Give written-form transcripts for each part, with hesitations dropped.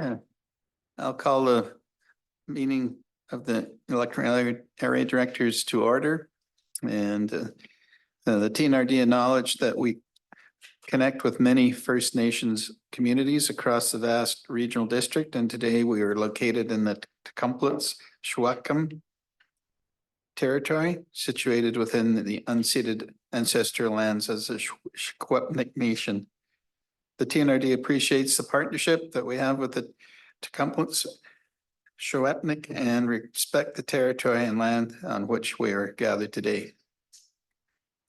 Uh, I'll call the meeting of the electoral area directors to order. And the TNRD acknowledged that we connect with many First Nations communities across the vast regional district. And today we are located in the Tecumseh Shawakam territory, situated within the unceded ancestral lands as the Secwepemc Nation. The TNRD appreciates the partnership that we have with the Tecumseh Secwepemc and respect the territory and land on which we are gathered today.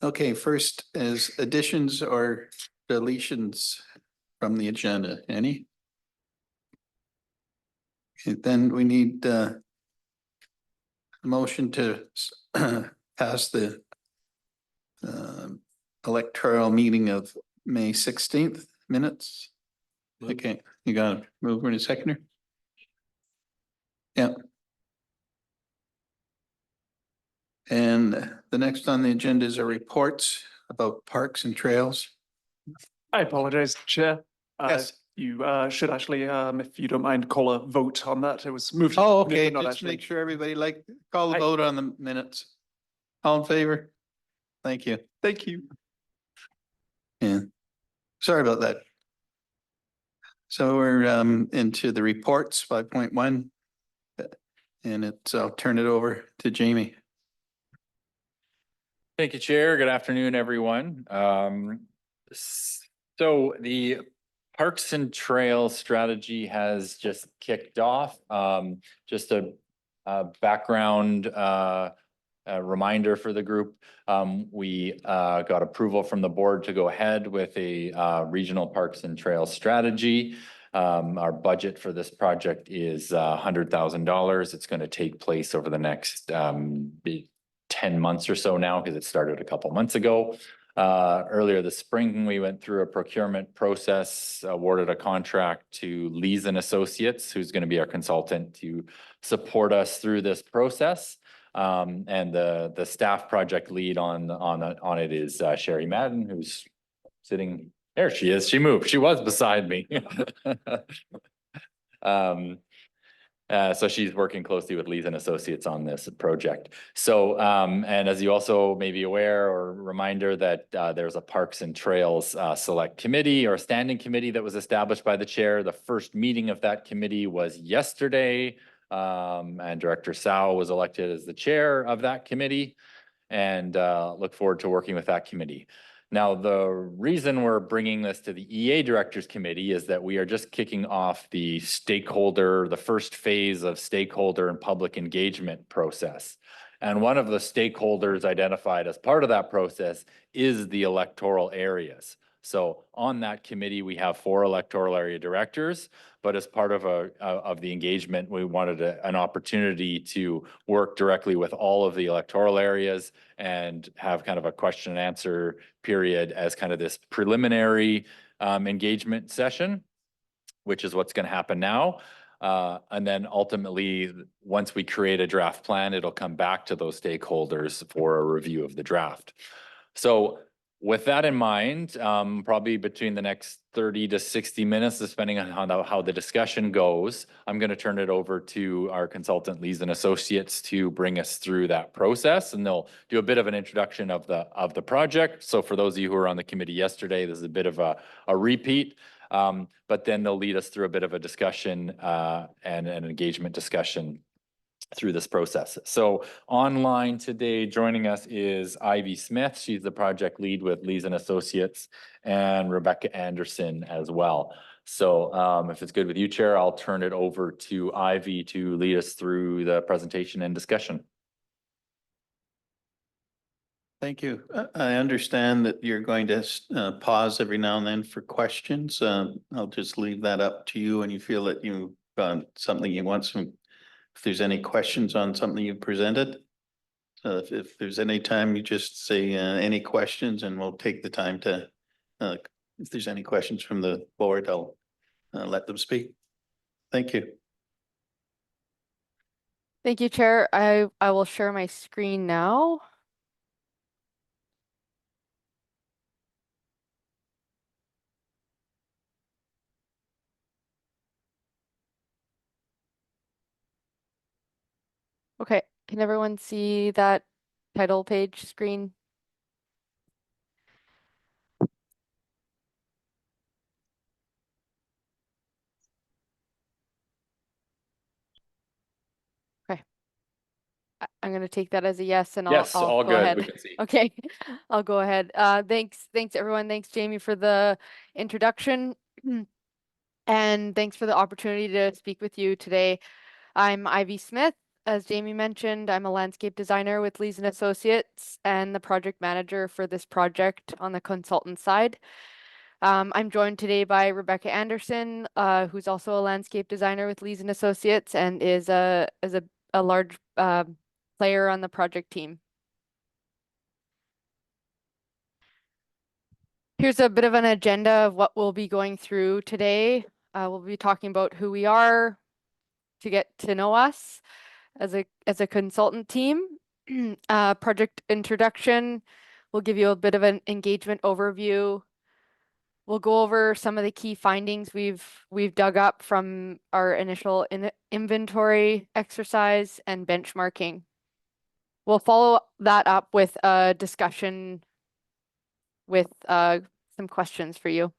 Okay, first is additions or deletions from the agenda. Any? Okay, then we need a motion to pass the electoral meeting of May 16th minutes. Okay, you got a mover and a seconder? Yeah. And the next on the agenda is a reports about parks and trails. I apologize, Chair. Yes. You should actually, if you don't mind, call a vote on that. It was moved. Oh, okay. Not Just actually. make sure everybody call the vote on the minutes. All in favor? Thank you. Thank you. Yeah. Sorry about that. So we're into the reports 5.1. And I'll turn it over to Jamie. Thank you, Chair. Good afternoon, everyone. So the Parks and Trails strategy has just kicked off. Just a background reminder for the group. We got approval from the board to go ahead with a regional Parks and Trails strategy. Our budget for this project is $100,000. It's going to take place over the next 10 months or so now, because it started a couple months ago. Earlier this spring, we went through a procurement process, awarded a contract to Lees and Associates, who's going to be our consultant to support us through this process. And the staff project lead on it is Sherry Madden, who's sitting there. She is. She moved. She was beside me. So she's working closely with Lees and Associates on this project. So, and as you also may be aware or reminder that there's a Parks and Trails Select Committee or Standing Committee that was established by the chair. The first meeting of that committee was yesterday, and Director Sao was elected as the chair of that committee, and look forward to working with that committee. Now, the reason we're bringing this to the EA Directors Committee is that we are just kicking off the first phase of stakeholder and public engagement process. And one of the stakeholders identified as part of that process is the electoral areas. So on that committee, we have 4 electoral area directors, but as part of the engagement, we wanted an opportunity to work directly with all of the electoral areas and have kind of a question and answer period as kind of this preliminary engagement session, which is what's going to happen now. And then ultimately, once we create a draft plan, it'll come back to those stakeholders for a review of the draft. So with that in mind, probably between the next 30 to 60 minutes, depending on how the discussion goes, I'm going to turn it over to our consultant, Lees and Associates, to bring us through that process, and they'll do a bit of an introduction of the project. So for those of you who were on the committee yesterday, this is a bit of a repeat, but then they'll lead us through a bit of a discussion and an engagement discussion through this process. So online today joining us is Ivy Smith. She's the project lead with Lees and Associates, and Rebecca Anderson as well. So if it's good with you, Chair, I'll turn it over to Ivy to lead us through the presentation and discussion. Thank you. I understand that you're going to pause every now and then for questions. I'll just leave that up to you, and you feel that you've got something you want some. If there's any questions on something you presented, if there's any time, you just say any questions, and we'll take the time to, if there's any questions from the board, I'll let them speak. Thank you. Thank you, Chair. I will share my screen now. Okay, can everyone see that title page screen? Okay. I'm gonna take that as a yes and Yes, I'll all go good. ahead. We can see. Okay, I'll go ahead. Thanks everyone. Thanks Jamie for the introduction. And thanks for the opportunity to speak with you today. I'm Ivy Smith. As Jamie mentioned, I'm a landscape designer with Lees and Associates and the project manager for this project on the consultant side. I'm joined today by Rebecca Anderson, who's also a landscape designer with Lees and Associates and is a large player on the project team. Here's a bit of an agenda of what we'll be going through today. We'll be talking about who we are to get to know us as a consultant team. Project introduction. We'll give you a bit of an engagement overview. We'll go over some of the key findings we've dug up from our initial inventory exercise and benchmarking. We'll follow that up with a discussion with some questions for you.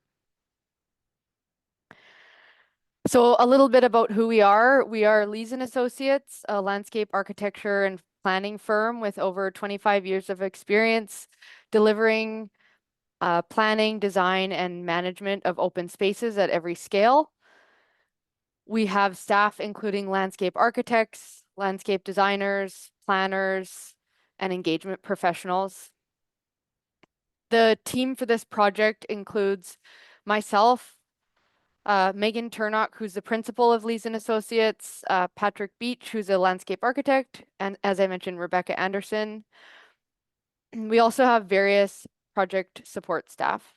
So a little bit about who we are. We are Lees and Associates, a landscape architecture and planning firm with over 25 years of experience delivering planning, design, and management of open spaces at every scale. We have staff including landscape architects, landscape designers, planners, and engagement professionals. The team for this project includes myself, Megan Turnock, who's the principal of Lees and Associates, Patrick Beach, who's a landscape architect, and as I mentioned, Rebecca Anderson. We also have various project support staff.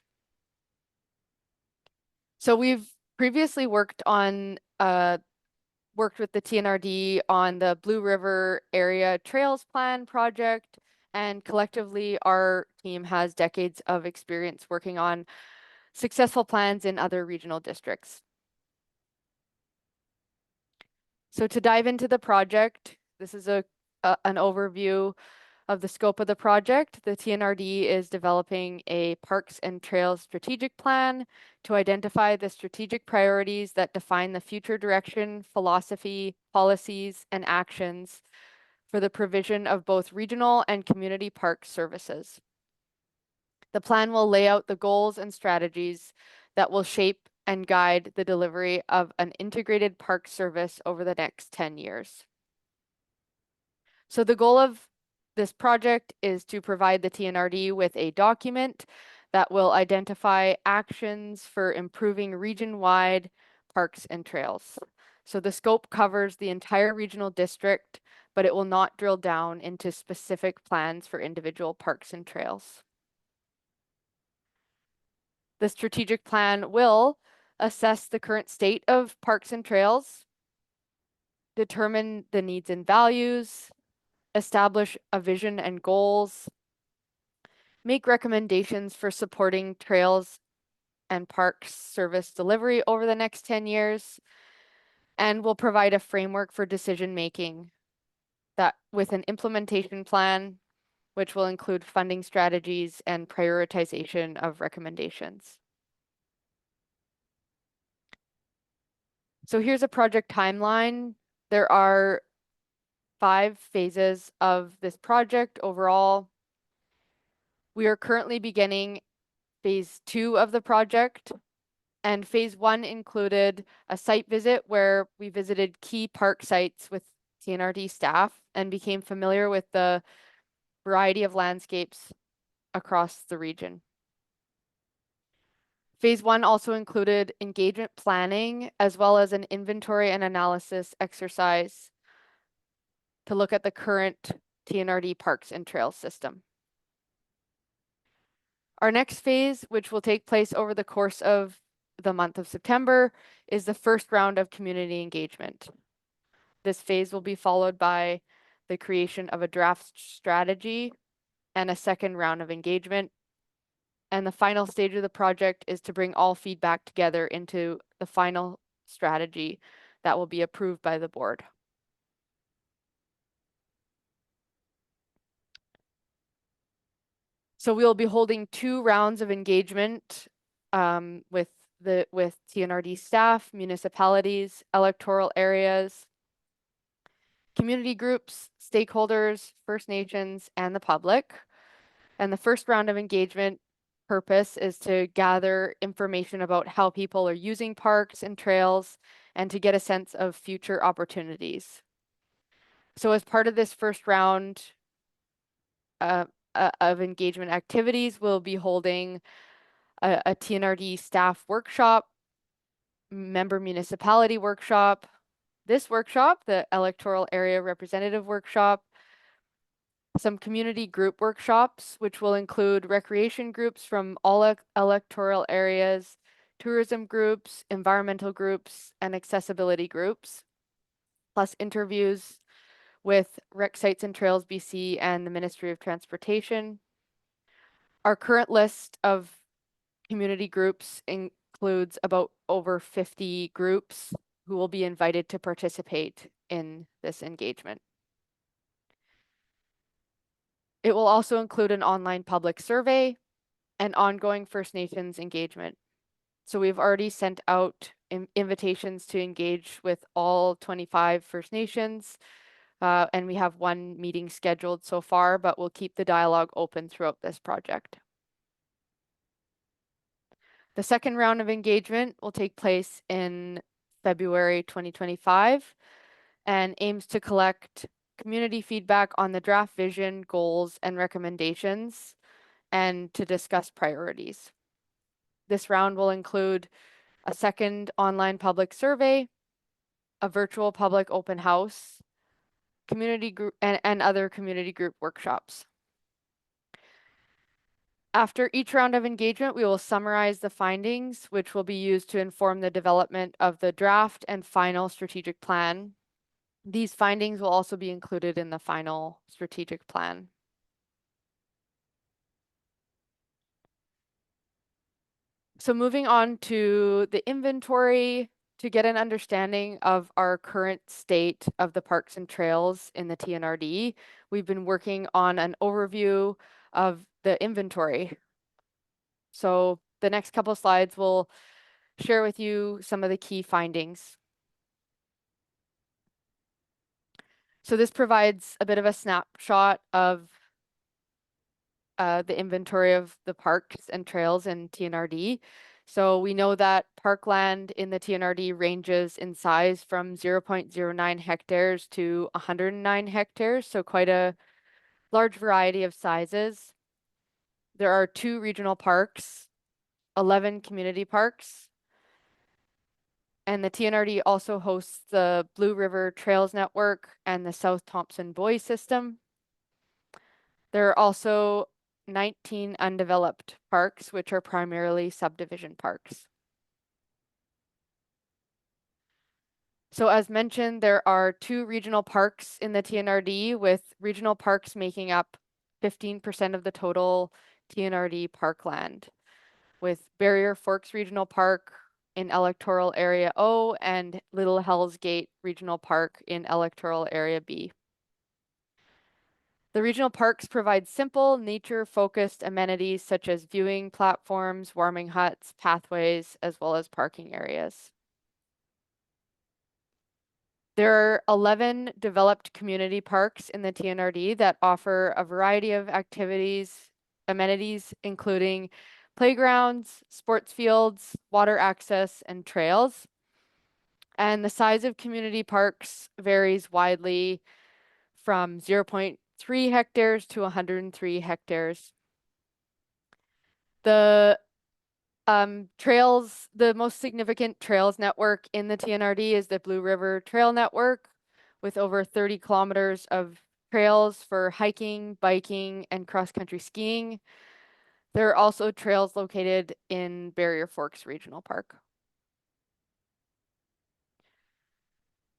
So we've previously worked with the TNRD on the Blue River Area Trails Plan project, and collectively our team has decades of experience working on successful plans in other regional districts. So to dive into the project, this is an overview of the scope of the project. The TNRD is developing a Parks and Trails strategic plan to identify the strategic priorities that define the future direction, philosophy, policies, and actions for the provision of both regional and community park services. The plan will lay out the goals and strategies that will shape and guide the delivery of an integrated park service over the next 10 years. So the goal of this project is to provide the TNRD with a document that will identify actions for improving region-wide parks and trails. So the scope covers the entire regional district, but it will not drill down into specific plans for individual parks and trails. The strategic plan will assess the current state of parks and trails, determine the needs and values, establish a vision and goals, make recommendations for supporting trails and parks service delivery over the next 10 years, and will provide a framework for decision making that with an implementation plan, which will include funding strategies and prioritization of recommendations. So here's a project timeline. There are 5 phases of this project overall. We are currently beginning phase 2 of the project, and phase 1 included a site visit where we visited key park sites with TNRD staff and became familiar with the variety of landscapes across the region. Phase 1 also included engagement planning as well as an inventory and analysis exercise to look at the current TNRD parks and trails system. Our next phase, which will take place over the course of the month of September, is the first round of community engagement. This phase will be followed by the creation of a draft strategy and a second round of engagement. And the final stage of the project is to bring all feedback together into the final strategy that will be approved by the board. So we'll be holding 2 rounds of engagement with TNRD staff, municipalities, electoral areas, community groups, stakeholders, First Nations, and the public. And the first round of engagement purpose is to gather information about how people are using parks and trails and to get a sense of future opportunities. So as part of this first round of engagement activities, we'll be holding a TNRD staff workshop, member municipality workshop, this workshop, the electoral area representative workshop, some community group workshops, which will include recreation groups from all electoral areas, tourism groups, environmental groups, and accessibility groups, plus interviews with Rec Sites and Trails BC and the Ministry of Transportation. Our current list of community groups includes about over 50 groups who will be invited to participate in this engagement. It will also include an online public survey and ongoing First Nations engagement. So we've already sent out invitations to engage with all 25 First Nations, and we have 1 meeting scheduled so far, but we'll keep the dialogue open throughout this project. The second round of engagement will take place in February 2025 and aims to collect community feedback on the draft vision, goals, and recommendations, and to discuss priorities. This round will include a second online public survey, a virtual public open house, community group, and other community group workshops. After each round of engagement, we will summarize the findings, which will be used to inform the development of the draft and final strategic plan. These findings will also be included in the final strategic plan. So moving on to the inventory, to get an understanding of our current state of the parks and trails in the TNRD, we've been working on an overview of the inventory. So the next couple slides will share with you some of the key findings. So this provides a bit of a snapshot of the inventory of the parks and trails in TNRD. So we know that parkland in the TNRD ranges in size from 0.09 hectares to 109 hectares, so quite a large variety of sizes. There are 2 regional parks, 11 community parks, and the TNRD also hosts the Blue River Trails Network and the South Thompson Buoy System. There are also 19 undeveloped parks, which are primarily subdivision parks. So as mentioned, there are 2 regional parks in the TNRD, with regional parks making up 15% of the total TNRD parkland, with Barrier Forks Regional Park in Electoral Area O and Little Hells Gate Regional Park in Electoral Area B. The regional parks provide simple, nature-focused amenities such as viewing platforms, warming huts, pathways, as well as parking areas. There are 11 developed community parks in the TNRD that offer a variety of activities, amenities, including playgrounds, sports fields, water access, and trails. And the size of community parks varies widely from 0.3 hectares to 103 hectares. The trails, the most significant trails network in the TNRD is the Blue River Trail Network, with over 30 kilometers of trails for hiking, biking, and cross-country skiing. There are also trails located in Barrier Forks Regional Park.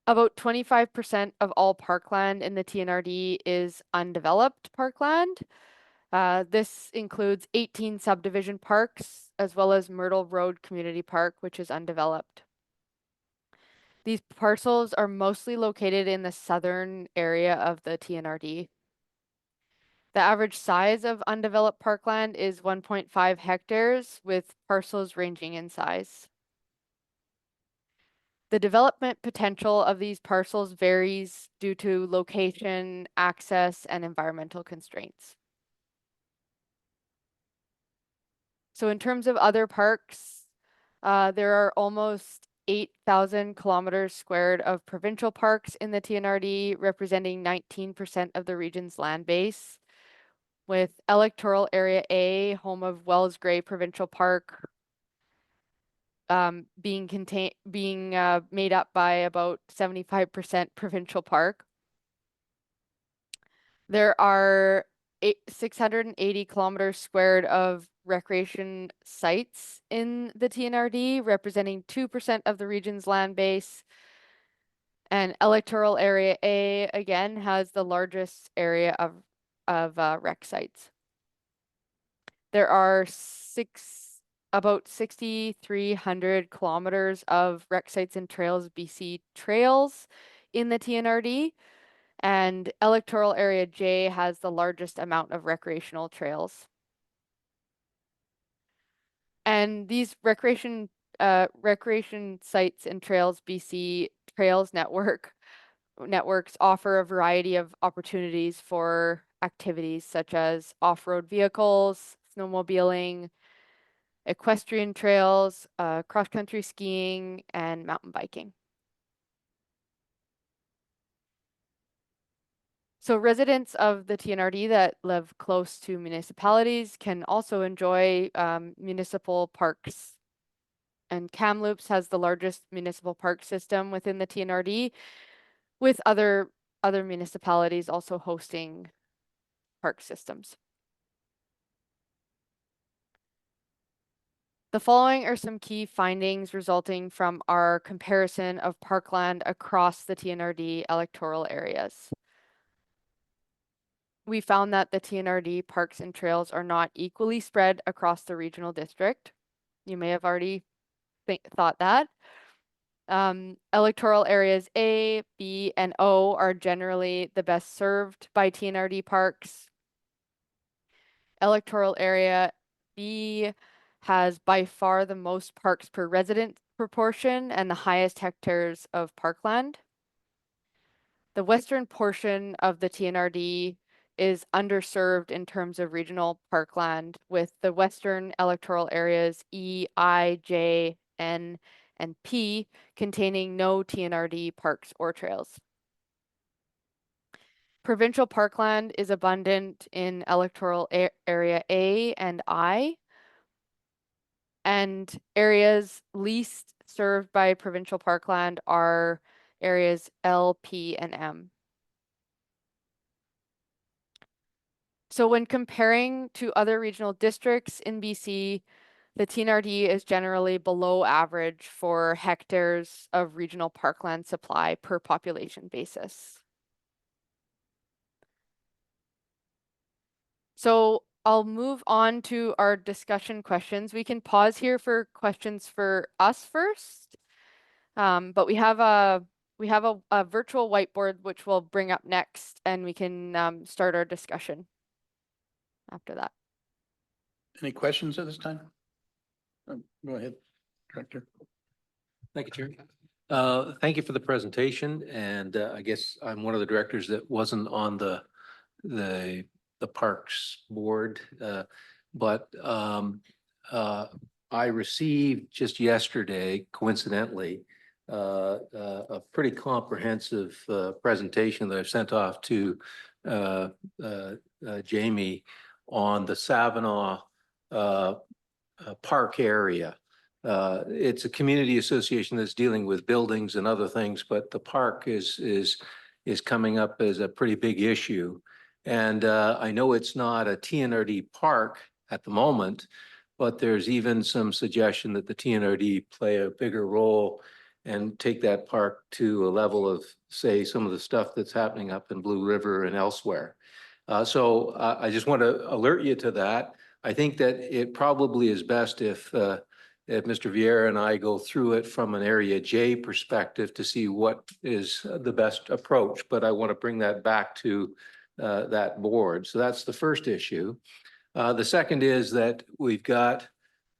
About 25% of all parkland in the TNRD is undeveloped parkland. This includes 18 subdivision parks, as well as Myrtle Road Community Park, which is undeveloped. These parcels are mostly located in the southern area of the TNRD. The average size of undeveloped parkland is 1.5 hectares with parcels ranging in size. The development potential of these parcels varies due to location, access, and environmental constraints. So in terms of other parks, there are almost 8,000 kilometers squared of provincial parks in the TNRD, representing 19% of the region's land base, with Electoral Area A, home of Wells Gray Provincial Park, being made up by about 75% provincial park. There are 680 kilometers squared of recreation sites in the TNRD, representing 2% of the region's land base. And Electoral Area A, again, has the largest area of rec sites. There are about 6,300 kilometers of rec sites and trails, BC trails in the TNRD, and Electoral Area J has the largest amount of recreational trails. And these recreation sites and trails BC Trails networks offer a variety of opportunities for activities such as off-road vehicles, snowmobiling, equestrian trails, cross-country skiing, and mountain biking. So residents of the TNRD that live close to municipalities can also enjoy municipal parks. And Kamloops has the largest municipal park system within the TNRD, with other municipalities also hosting park systems. The following are some key findings resulting from our comparison of parkland across the TNRD electoral areas. We found that the TNRD parks and trails are not equally spread across the regional district. You may have already thought that. Electoral areas A, B, and O are generally the best served by TNRD parks. Electoral area B has by far the most parks per resident proportion and the highest hectares of parkland. The western portion of the TNRD is underserved in terms of regional parkland, with the western electoral areas E, I, J, N, and P containing no TNRD parks or trails. Provincial parkland is abundant in electoral area A and I, and areas least served by provincial parkland are areas L, P, and M. So when comparing to other regional districts in BC, the TNRD is generally below average for hectares of regional parkland supply per population basis. So I'll move on to our discussion questions. We can pause here for questions for us first, but we have a virtual whiteboard which we'll bring up next, and we can start our discussion after that. Any questions at this time? Go ahead, Director. Thank you, Chair. Thank you for the presentation, and I guess I'm one of the directors that wasn't on the Parks Board, but I received just yesterday, coincidentally, a pretty comprehensive presentation that I've sent off to Jamie on the Savinaw park area. It's a community association that's dealing with buildings and other things, but the park is coming up as a pretty big issue. And I know it's not a TNRD park at the moment, but there's even some suggestion that the TNRD play a bigger role and take that park to a level of, say, some of the stuff that's happening up in Blue River and elsewhere. So I just want to alert you to that. I think that it probably is best if Mr. Vieira and I go through it from an Area J perspective to see what is the best approach. But I want to bring that back to that board. So that's the first issue. The second is that we've got,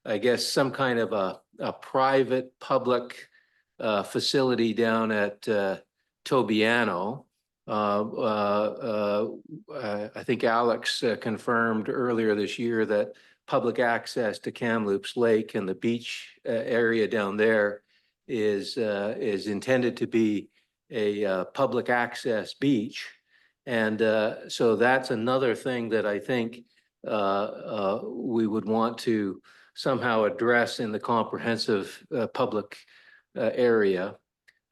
I guess, some kind of a private public facility down at Tobiano. I think Alex confirmed earlier this year that public access to Kamloops Lake and the beach area down there is intended to be a public access beach. And so that's another thing that I think we would want to somehow address in the comprehensive public area.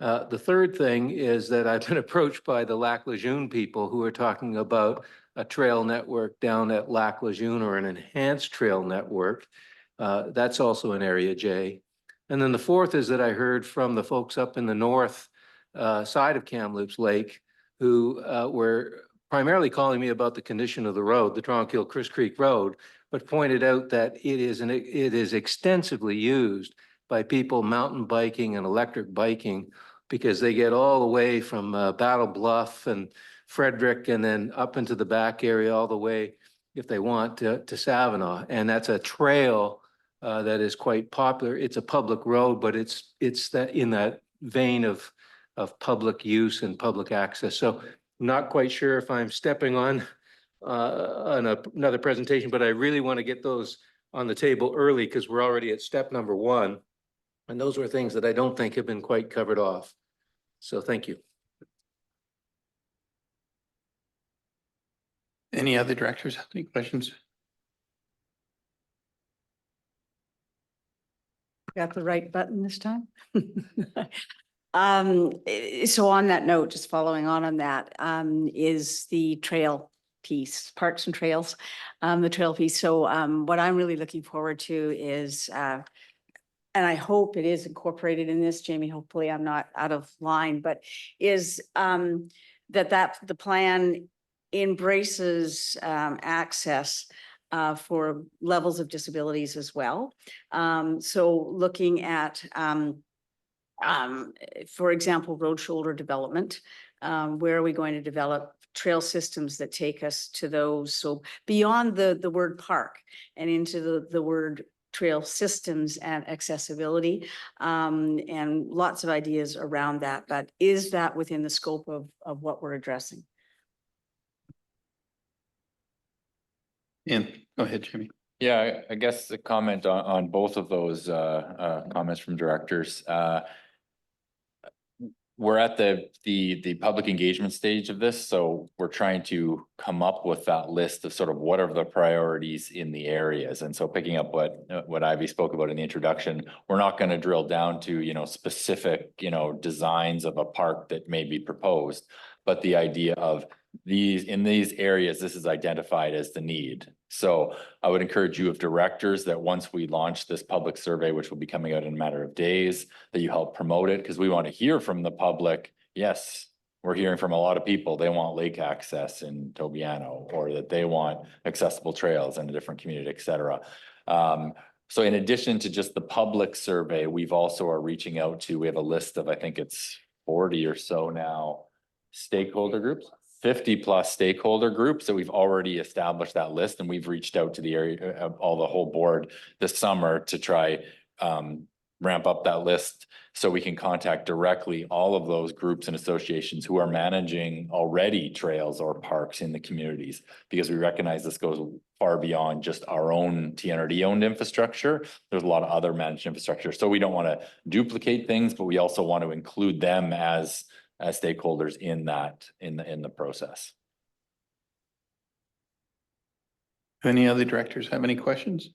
The third thing is that I've been approached by the Lac Lejeune people who are talking about a trail network down at Lac Lejeune, or an enhanced trail network. That's also in Area J. And then the fourth is that I heard from the folks up in the north side of Kamloops Lake who were primarily calling me about the condition of the road, the Tranquille-Chris Creek Road, but pointed out that it is extensively used by people mountain biking and electric biking, because they get all the way from Battle Bluff and Frederick and then up into the back area all the way, if they want, to Savinaw. And that's a trail that is quite popular. It's a public road, but it's that in that vein of public use and public access. So I'm not quite sure if I'm stepping on another presentation, but I really want to get those on the table early because we're already at step number 1. And those were things that I don't think have been quite covered off. So thank you. Any other directors have any questions? Got the right button this time? So on that note, just following on that, is the trail piece, parks and trails, the trail piece. So what I'm really looking forward to is, and I hope it is incorporated in this, Jamie, hopefully I'm not out of line, but is that the plan embraces access for levels of disabilities as well. So looking at, for example, road shoulder development, where are we going to develop trail systems that take us to those? So beyond the word park and into the word trail systems and accessibility, and lots of ideas around that. But is that within the scope of what we're addressing? And go ahead, Jimmy. Yeah, I guess a comment on both of those comments from directors. We're at the public engagement stage of this, so we're trying to come up with that list of sort of what are the priorities in the areas. And so picking up what Ivy spoke about in the introduction, we're not going to drill down to, specific, designs of a park that may be proposed, but the idea of in these areas, this is identified as the need. So I would encourage you, of directors, that once we launch this public survey, which will be coming out in a matter of days, that you help promote it, because we want to hear from the public. Yes, we're hearing from a lot of people. They want lake access in Tobiano, or that they want accessible trails in a different community, et cetera. So in addition to just the public survey, we've also are reaching out to, we have a list of, I think it's 40 or so now, stakeholder groups. 50+ stakeholder groups that we've already established that list, and we've reached out to the area of the whole board this summer to try ramp up that list so we can contact directly all of those groups and associations who are managing already trails or parks in the communities, because we recognize this goes far beyond just our own TNRD owned infrastructure. There's a lot of other managed infrastructure, so we don't want to duplicate things, but we also want to include them as stakeholders in the process. Any other directors have any questions?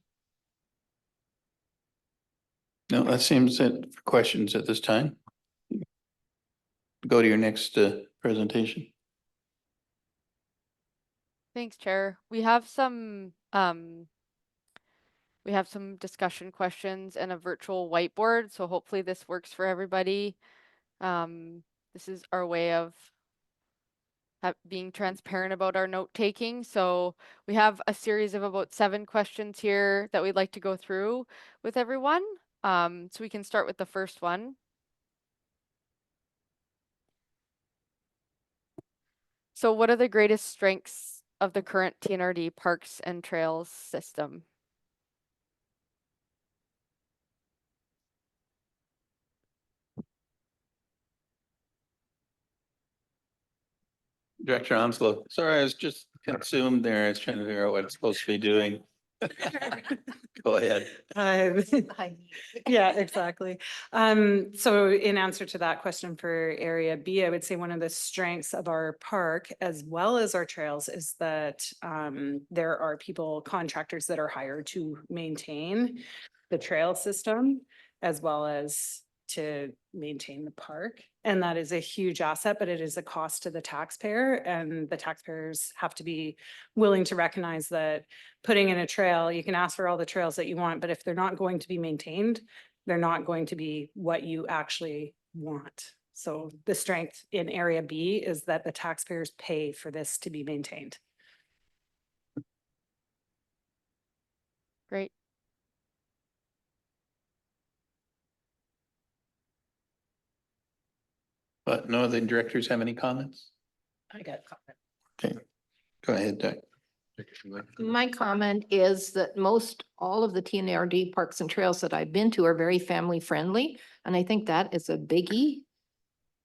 No, that seems it for questions at this time. Go to your next presentation. Thanks, Chair. We have some discussion questions and a virtual whiteboard, so hopefully this works for everybody. This is our way of being transparent about our note taking. So we have a series of about 7 questions here that we'd like to go through with everyone. So we can start with the first one. So what are the greatest strengths of the current TNRD Parks and Trails system? Director Onslow, sorry, I was just consumed there. I was trying to figure out what it's supposed to be doing. Go ahead. Yeah, exactly. So in answer to that question for area B, I would say one of the strengths of our park as well as our trails is that there are contractors that are hired to maintain the trail system as well as to maintain the park. And that is a huge asset, but it is a cost to the taxpayer, and the taxpayers have to be willing to recognize that putting in a trail, you can ask for all the trails that you want, but if they're not going to be maintained, they're not going to be what you actually want. So the strength in area B is that the taxpayers pay for this to be maintained. Great. But no other directors have any comments? I got comment. Okay, go ahead, Doug. My comment is that all of the TNRD parks and trails that I've been to are very family friendly. And I think that is a biggie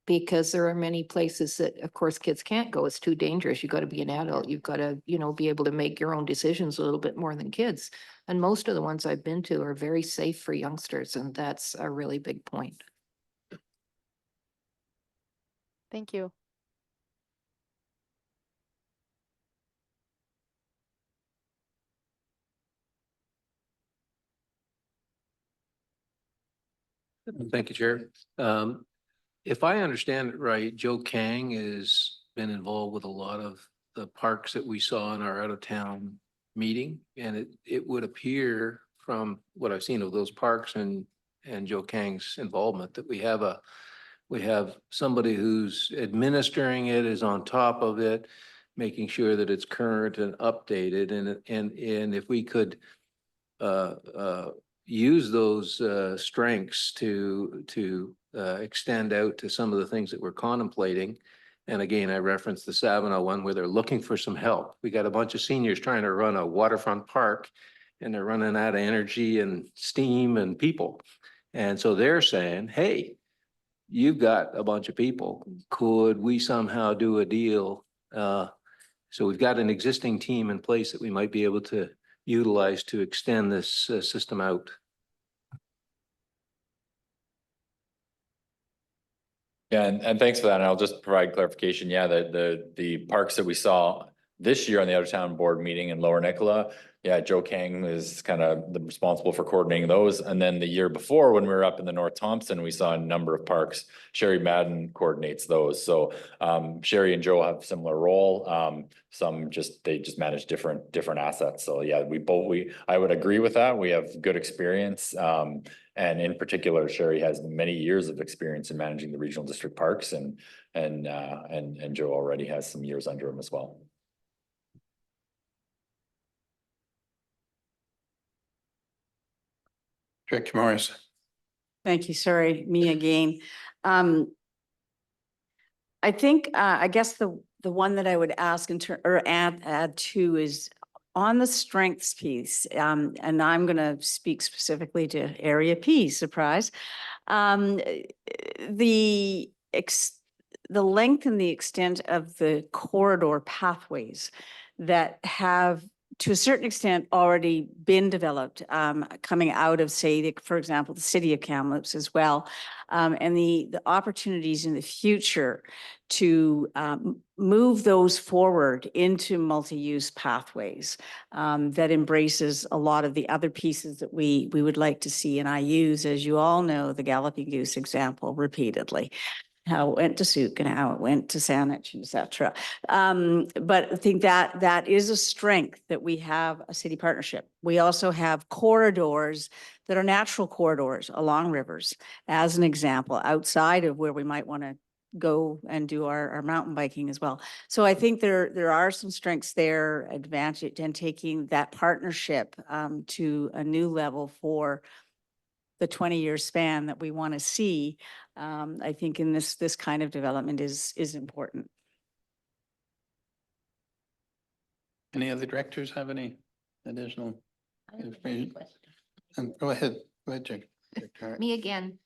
because there are many places that, of course, kids can't go. It's too dangerous. You've got to be an adult. You've got to, be able to make your own decisions a little bit more than kids. And most of the ones I've been to are very safe for youngsters. And that's a really big point. Thank you. Thank you, Chair. If I understand it right, Joe Kang has been involved with a lot of the parks that we saw in our out of town meeting. And it would appear from what I've seen of those parks and Joe Kang's involvement that we have somebody who's administering it, is on top of it, making sure that it's current and updated. And if we could use those strengths to extend out to some of the things that we're contemplating. And again, I referenced the Savino one where they're looking for some help. We got a bunch of seniors trying to run a waterfront park and they're running out of energy and steam and people. And so they're saying, hey, you've got a bunch of people. Could we somehow do a deal? So we've got an existing team in place that we might be able to utilize to extend this system out. Yeah, and thanks for that. And I'll just provide clarification. Yeah, the parks that we saw this year on the out of town board meeting in Lower Nicola, yeah, Joe Kang is kind of responsible for coordinating those. And then the year before, when we were up in the North Thompson, we saw a number of parks. Sherry Madden coordinates those. So Sherry and Joe have a similar role. They just manage different assets. So yeah, I would agree with that. We have good experience. And in particular, Sherry has many years of experience in managing the regional district parks, and Joe already has some years under him as well. Director Morris. Thank you. Sorry, me again. I think, I guess the one that I would ask or add to is on the strengths piece, and I'm going to speak specifically to area P, surprise. The length and the extent of the corridor pathways that have to a certain extent already been developed, coming out of, say, for example, the city of Kamloops as well, and the opportunities in the future to move those forward into multi-use pathways that embraces a lot of the other pieces that we would like to see. And I use, as you all know, the Galloping Goose example repeatedly. How it went to Souk and how it went to Saanich, et cetera. But I think that is a strength that we have a city partnership. We also have corridors that are natural corridors along rivers, as an example, outside of where we might want to go and do our mountain biking as well. So I think there are some strengths there, advantage and taking that partnership to a new level for the 20-year span that we want to see. I think in this kind of development is important. Any other directors have any additional information? Go ahead, Jack. Director Hart. Me again.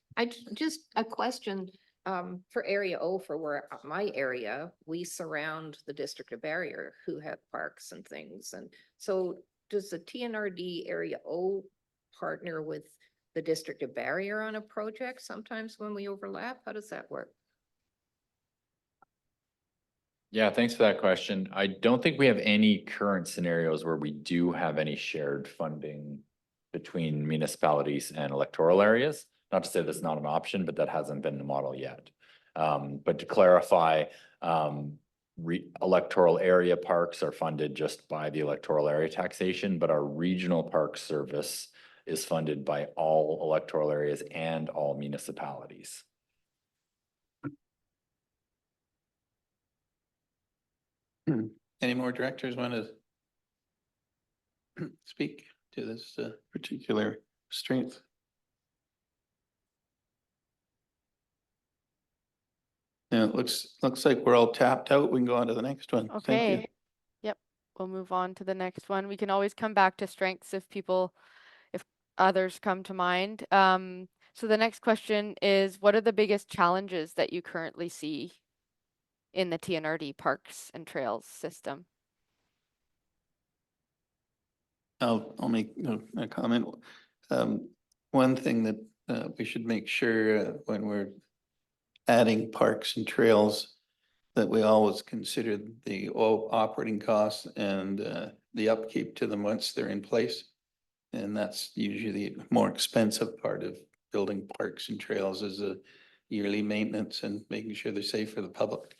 Just a question, for Area O, for where my area, we surround the district of Barrier who have parks and things. And so does the TNRD Area O partner with the district of Barrier on a project sometimes when we overlap? How does that work? Yeah, thanks for that question. I don't think we have any current scenarios where we do have any shared funding between municipalities and electoral areas. Not to say that's not an option, but that hasn't been the model yet. But to clarify, electoral area parks are funded just by the electoral area taxation, but our regional park service is funded by all electoral areas and all municipalities. Any more directors want to speak to this particular strength? Yeah, it looks like we're all tapped out. We can go on to the next one. Thank you. Okay. Yep, we'll move on to the next one. We can always come back to strengths if others come to mind. So the next question is, what are the biggest challenges that you currently see in the TNRD Parks and Trails system? I'll make a comment. One thing that we should make sure when we're adding parks and trails, that we always consider the operating costs and the upkeep to them once they're in place. And that's usually the more expensive part of building parks and trails, is a yearly maintenance and making sure they're safe for the public.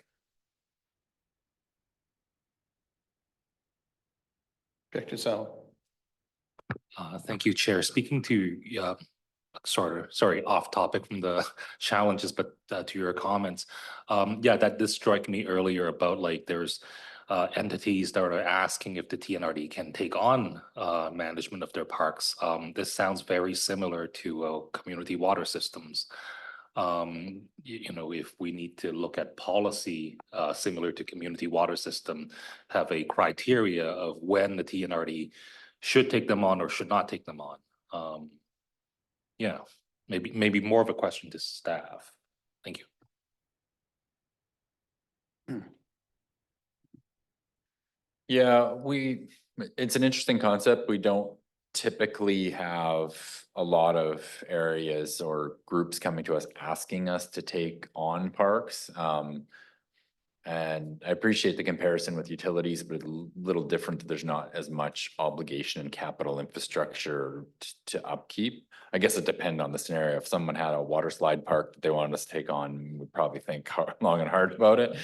Director Sal. Thank you, Chair. Speaking to, sorry, off topic from the challenges, but to your comments. Yeah, that did strike me earlier about like there's entities that are asking if the TNRD can take on management of their parks. This sounds very similar to community water systems. You know, if we need to look at policy similar to community water system, have a criteria of when the TNRD should take them on or should not take them on. Yeah, maybe more of a question to staff. Thank you. Yeah, it's an interesting concept. We don't typically have a lot of areas or groups coming to us asking us to take on parks. And I appreciate the comparison with utilities, but a little different. There's not as much obligation and capital infrastructure to upkeep. I guess it depends on the scenario. If someone had a water slide park that they wanted us to take on, we'd probably think long and hard about it.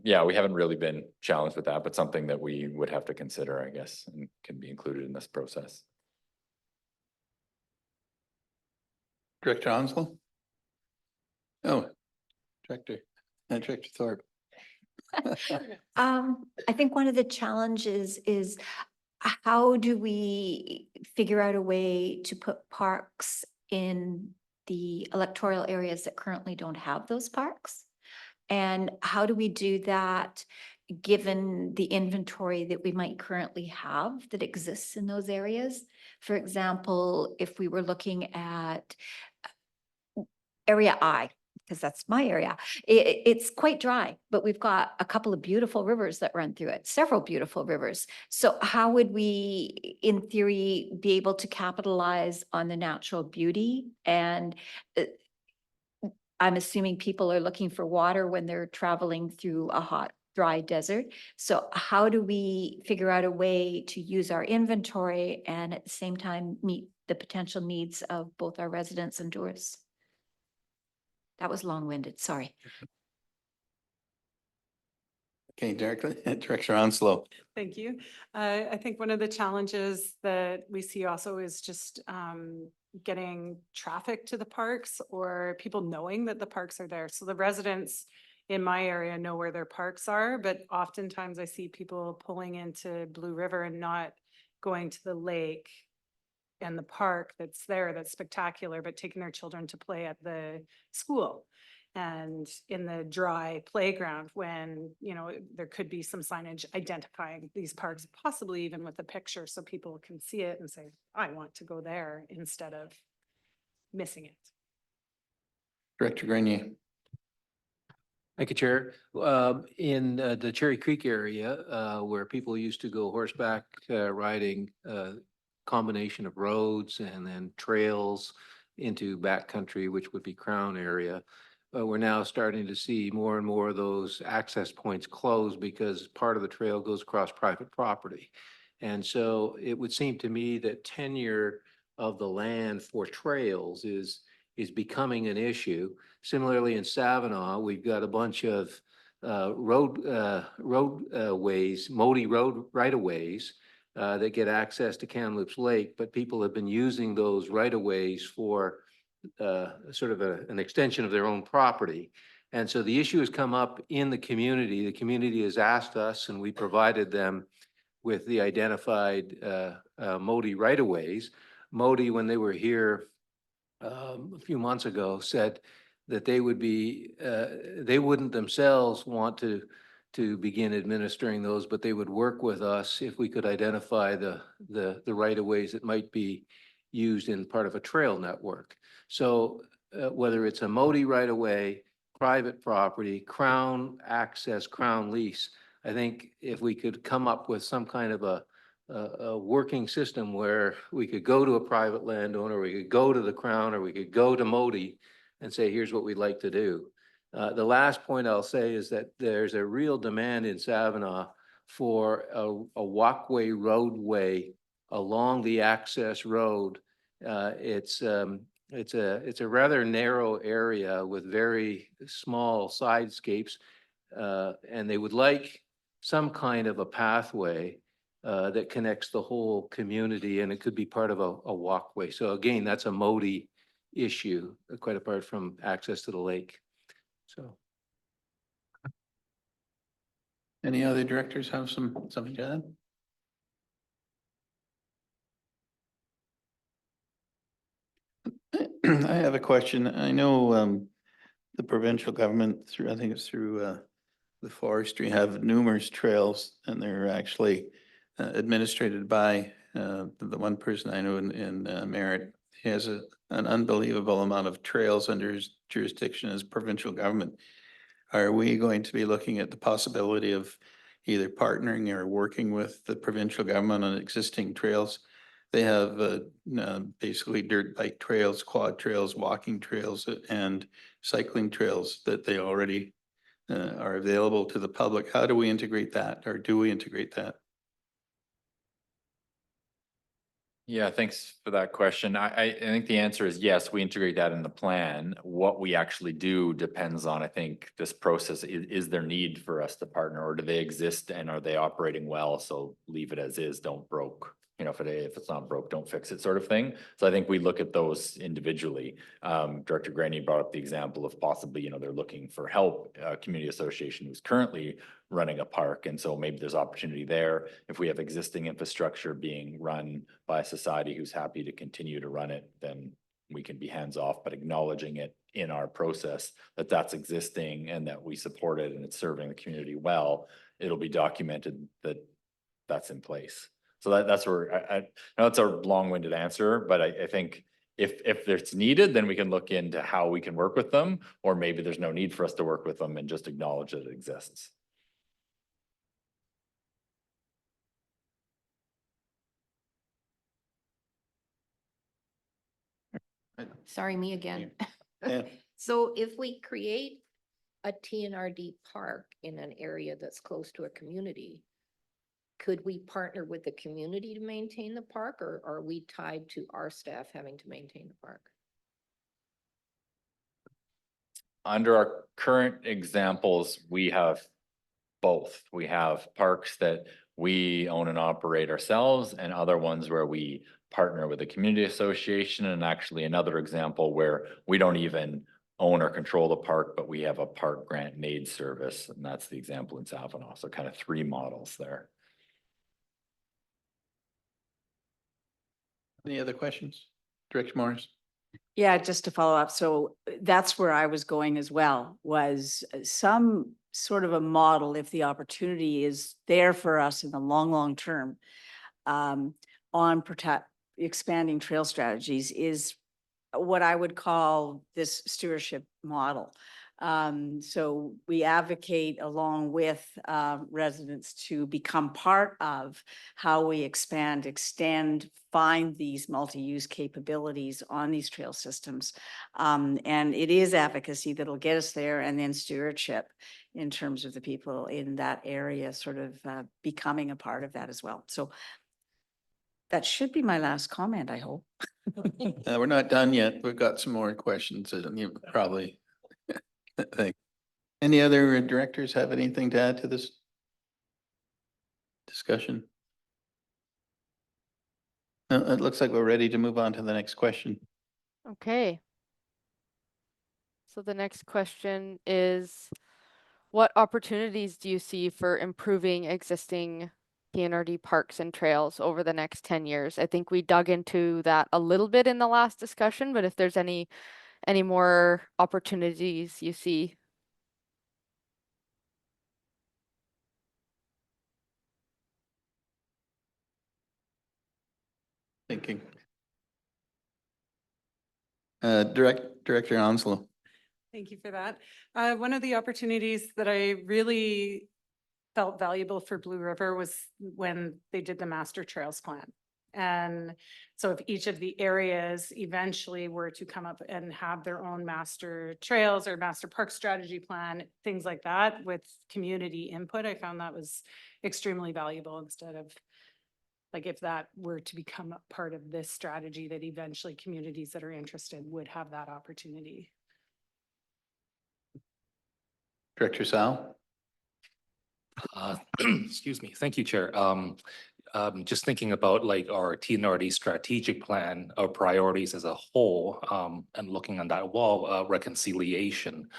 Yeah, we haven't really been challenged with that, but something that we would have to consider, I guess, and can be included in this process. Director Onslow? Oh, Director Thorpe. I think one of the challenges is how do we figure out a way to put parks in the electoral areas that currently don't have those parks? And how do we do that given the inventory that we might currently have that exists in those areas? For example, if we were looking at Area I, because that's my area, it's quite dry, but we've got a couple of beautiful rivers that run through it, several beautiful rivers. So how would we, in theory, be able to capitalize on the natural beauty? And I'm assuming people are looking for water when they're traveling through a hot, dry desert. So how do we figure out a way to use our inventory and at the same time meet the potential needs of both our residents and tourists? That was long-winded, sorry. Okay, Director Onslow. Thank you. I think one of the challenges that we see also is just getting traffic to the parks or people knowing that the parks are there. So the residents in my area know where their parks are, but oftentimes I see people pulling into Blue River and not going to the lake and the park that's there, that's spectacular, but taking their children to play at the school. And in the dry playground, when, you know, there could be some signage identifying these parks, possibly even with a picture, so people can see it and say, I want to go there, instead of missing it. Director Grenier. Thank you, Chair. In the Cherry Creek area, where people used to go horseback riding, combination of roads and then trails into backcountry, which would be Crown area. We're now starting to see more and more of those access points closed because part of the trail goes across private property. And so it would seem to me that tenure of the land for trails is becoming an issue. Similarly, in Savinaw, we've got a bunch of roadways, Modi Road right-of-ways that get access to Kamloops Lake, but people have been using those right-of-ways for sort of an extension of their own property. And so the issue has come up in the community. The community has asked us, and we provided them with the identified Modi right-of-ways. Modi, when they were here a few months ago, said that they would be, they wouldn't themselves want to begin administering those, but they would work with us if we could identify the right-of-ways that might be used in part of a trail network. So whether it's a Modi right-of-way, private property, Crown access, Crown lease, I think if we could come up with some kind of a working system where we could go to a private landowner, we could go to the Crown, or we could go to Modi and say, here's what we'd like to do. The last point I'll say is that there's a real demand in Savinaw for a walkway roadway along the access road. It's a rather narrow area with very small sidescapes, and they would like some kind of a pathway that connects the whole community, and it could be part of a walkway. So again, that's a Modi issue, quite apart from access to the lake. So. Any other directors have something to add? I have a question. I know the provincial government through, I think it's through the forestry, have numerous trails, and they're actually administrated by the one person I know in Merritt. He has an unbelievable amount of trails under his jurisdiction as provincial government. Are we going to be looking at the possibility of either partnering or working with the provincial government on existing trails? They have basically dirt bike trails, quad trails, walking trails, and cycling trails that they already are available to the public. How do we integrate that, or do we integrate that? Yeah, thanks for that question. I think the answer is yes, we integrate that in the plan. What we actually do depends on, I think, this process. Is there need for us to partner, or do they exist and are they operating well? So leave it as is, don't broke. You know, if it's not broke, don't fix it, sort of thing. So I think we look at those individually. Director Graney brought up the example of possibly, you know, they're looking for help, community association who's currently running a park. And so maybe there's opportunity there. If we have existing infrastructure being run by a society who's happy to continue to run it, then we can be hands off, but acknowledging it in our process that that's existing and that we support it and it's serving the community well, it'll be documented that that's in place. So that's where I know it's a long-winded answer, but I think if it's needed, then we can look into how we can work with them, or maybe there's no need for us to work with them and just acknowledge that it exists. Sorry, me again. Yeah. So if we create a TNRD park in an area that's close to a community, could we partner with the community to maintain the park, or are we tied to our staff having to maintain the park? Under our current examples, we have both. We have parks that we own and operate ourselves, and other ones where we partner with a community association. And actually another example where we don't even own or control the park, but we have a park grant made service. And that's the example in Savinaw. So kind of three models there. Any other questions? Director Morris? Yeah, just to follow up. So that's where I was going as well, was some sort of a model, if the opportunity is there for us in the long, long term, on expanding trail strategies is what I would call this stewardship model. So we advocate along with residents to become part of how we expand, extend, find these multi-use capabilities on these trail systems. And it is advocacy that'll get us there, and then stewardship in terms of the people in that area sort of becoming a part of that as well. So that should be my last comment, I hope. We're not done yet. We've got some more questions that you probably think. Any other directors have anything to add to this discussion? No, it looks like we're ready to move on to the next question. Okay. So the next question is, what opportunities do you see for improving existing PNRD parks and trails over the next 10 years? I think we dug into that a little bit in the last discussion, but if there's any more opportunities you see. Thinking. Director Onslow. Thank you for that. One of the opportunities that I really felt valuable for Blue River was when they did the master trails plan. And so if each of the areas eventually were to come up and have their own master trails or master park strategy plan, things like that with community input, I found that was extremely valuable, instead of like if that were to become a part of this strategy, that eventually communities that are interested would have that opportunity. Director Sal. Excuse me. Thank you, Chair. Just thinking about like our TNRD strategic plan, our priorities as a whole, and looking on that wall, reconciliation.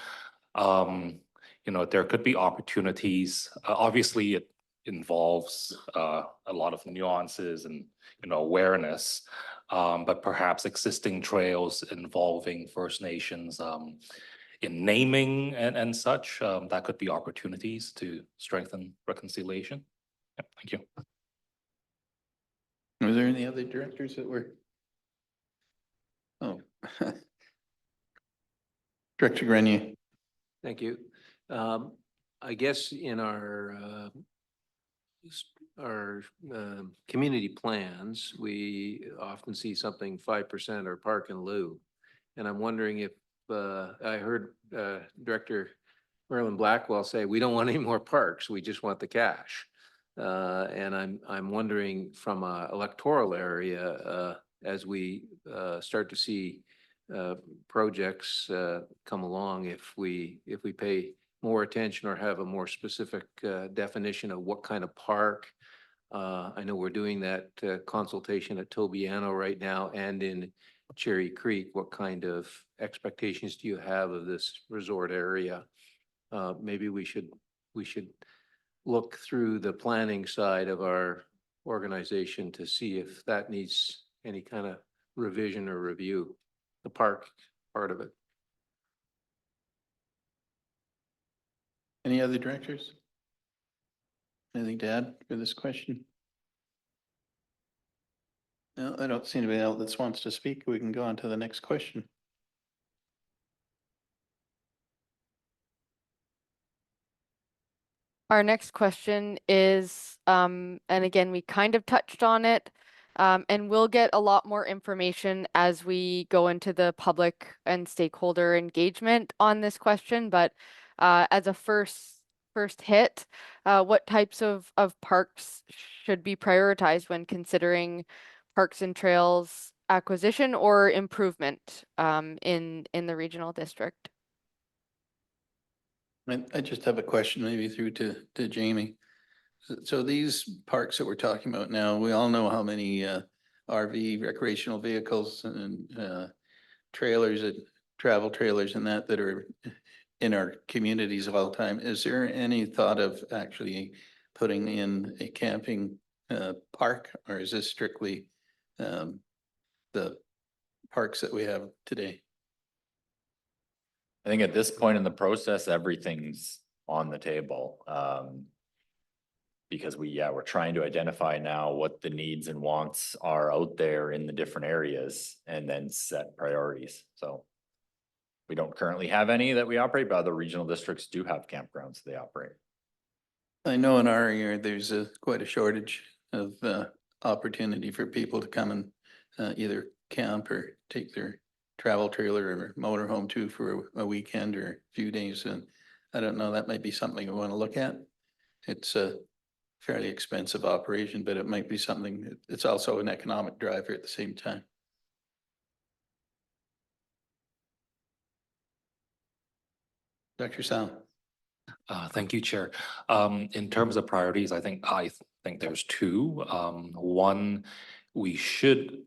You know, there could be opportunities. Obviously, it involves a lot of nuances and, you know, awareness. But perhaps existing trails involving First Nations, in naming and such, that could be opportunities to strengthen reconciliation. Yeah, thank you. Were there any other directors that were? Oh. Director Grenier. Thank you. I guess in our community plans, we often see something 5% or park and lieu. And I'm wondering if, I heard Director Marilyn Blackwell say, we don't want any more parks, we just want the cash. And I'm wondering from a electoral area, as we start to see projects come along, if we pay more attention or have a more specific definition of what kind of park. I know we're doing that consultation at Tobiano right now and in Cherry Creek. What kind of expectations do you have of this resort area? Maybe we should look through the planning side of our organization to see if that needs any kind of revision or review, the park part of it. Any other directors? Anything to add for this question? No, I don't see anybody else that wants to speak. We can go on to the next question. Our next question is, and again, we kind of touched on it, and we'll get a lot more information as we go into the public and stakeholder engagement on this question. But as a first hit, what types of parks should be prioritized when considering parks and trails acquisition or improvement in the regional district? I just have a question maybe through to Jamie. So these parks that we're talking about now, we all know how many RV recreational vehicles and trailers and travel trailers and that are in our communities all the time. Is there any thought of actually putting in a camping park, or is this strictly the parks that we have today? I think at this point in the process, everything's on the table. Because we're trying to identify now what the needs and wants are out there in the different areas and then set priorities. So we don't currently have any that we operate, but other regional districts do have campgrounds they operate. I know in our area, there's quite a shortage of opportunity for people to come and either camp or take their travel trailer or motorhome too for a weekend or a few days. And I don't know, that might be something we want to look at. It's a fairly expensive operation, but it might be something, it's also an economic driver at the same time. Dr. Sal. Thank you, Chair. In terms of priorities, I think there's two. One, we should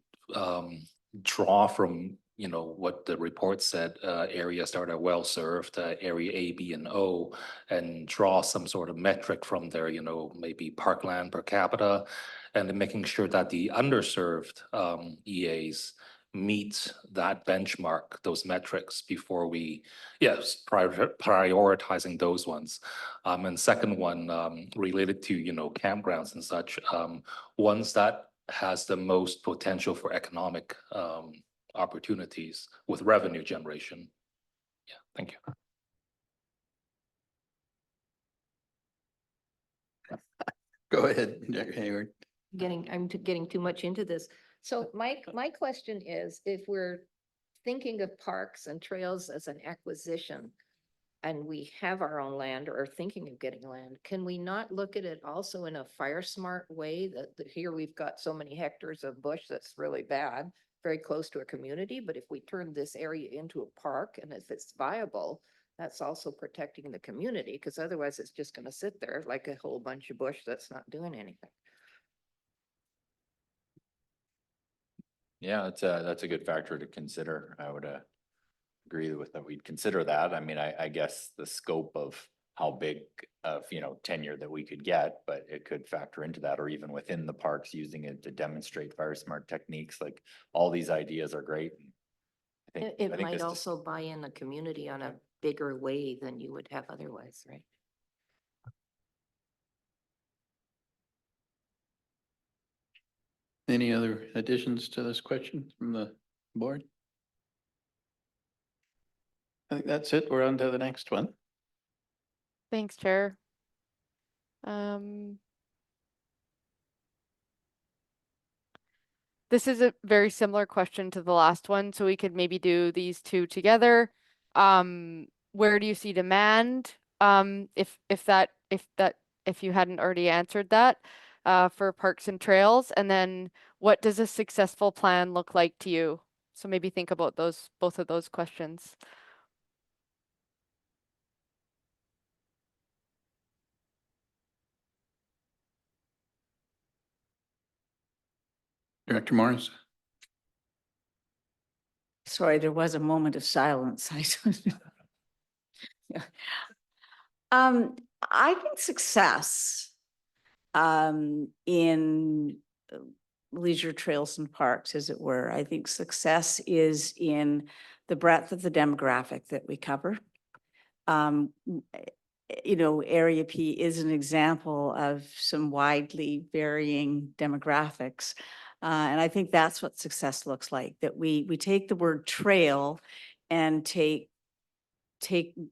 draw from, what the report said, areas that are well served, area A, B, and O, and draw some sort of metric from there, maybe parkland per capita, and then making sure that the underserved EAs meet that benchmark, those metrics before we, prioritizing those ones. And second one, related to, campgrounds and such, ones that has the most potential for economic opportunities with revenue generation. Yeah, thank you. Go ahead, Dr. Hayward. I'm getting too much into this. So my question is, if we're thinking of parks and trails as an acquisition, and we have our own land or are thinking of getting land, can we not look at it also in a fire smart way that here we've got so many hectares of bush that's really bad, very close to a community, but if we turn this area into a park and if it's viable, that's also protecting the community, because otherwise it's just gonna sit there like a whole bunch of bush that's not doing anything. Yeah, that's a good factor to consider. I would agree with that. We'd consider that. I mean, I guess the scope of how big of, tenure that we could get, but it could factor into that, or even within the parks, using it to demonstrate fire smart techniques. Like, all these ideas are great. I think It might this also buy in the community on a bigger way than you would have otherwise, right? Any other additions to this question from the board? I think that's it. We're on to the next one. Thanks, Chair. This is a very similar question to the last one, so we could maybe do these two together. Where do you see demand? If you hadn't already answered that, for parks and trails, and then what does a successful plan look like to you? So maybe think about both of those questions. Director Morris. Sorry, there was a moment of silence. Yeah. I think success in leisure trails and parks, as it were. I think success is in the breadth of the demographic that we cover. Area P is an example of some widely varying demographics. And I think that's what success looks like, that we take the word trail and take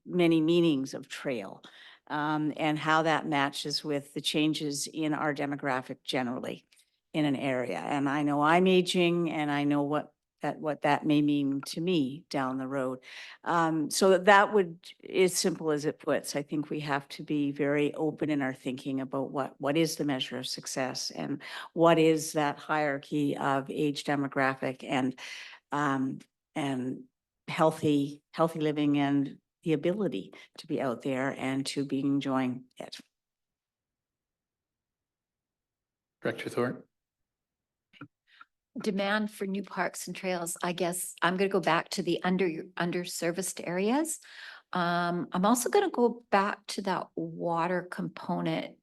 many meanings of trail, and how that matches with the changes in our demographic generally in an area. And I know I'm aging, and I know what that may mean to me down the road. So that would, as simple as it puts, I think we have to be very open in our thinking about what is the measure of success, and what is that hierarchy of age demographic and healthy living, and the ability to be out there and to be enjoying it. Director Thornton. Demand for new parks and trails, I guess I'm going to go back to the underserviced areas. I'm also going to go back to that water component.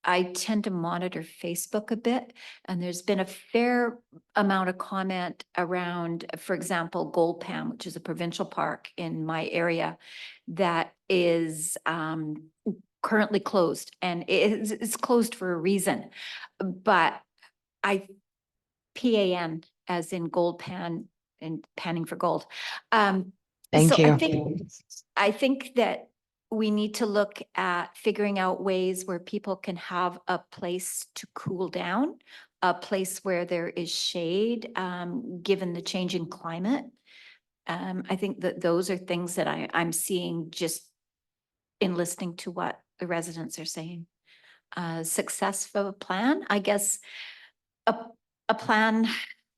I tend to monitor Facebook a bit, and there's been a fair amount of comment around, for example, Gold Pan, which is a provincial park in my area that is currently closed, and it's closed for a reason. But PAN, as in Gold Pan and panning for gold. Thank so you. I think that we need to look at figuring out ways where people can have a place to cool down, a place where there is shade, given the changing climate. I think that those are things that I'm seeing just in listening to what the residents are saying. Successful plan, I guess, a plan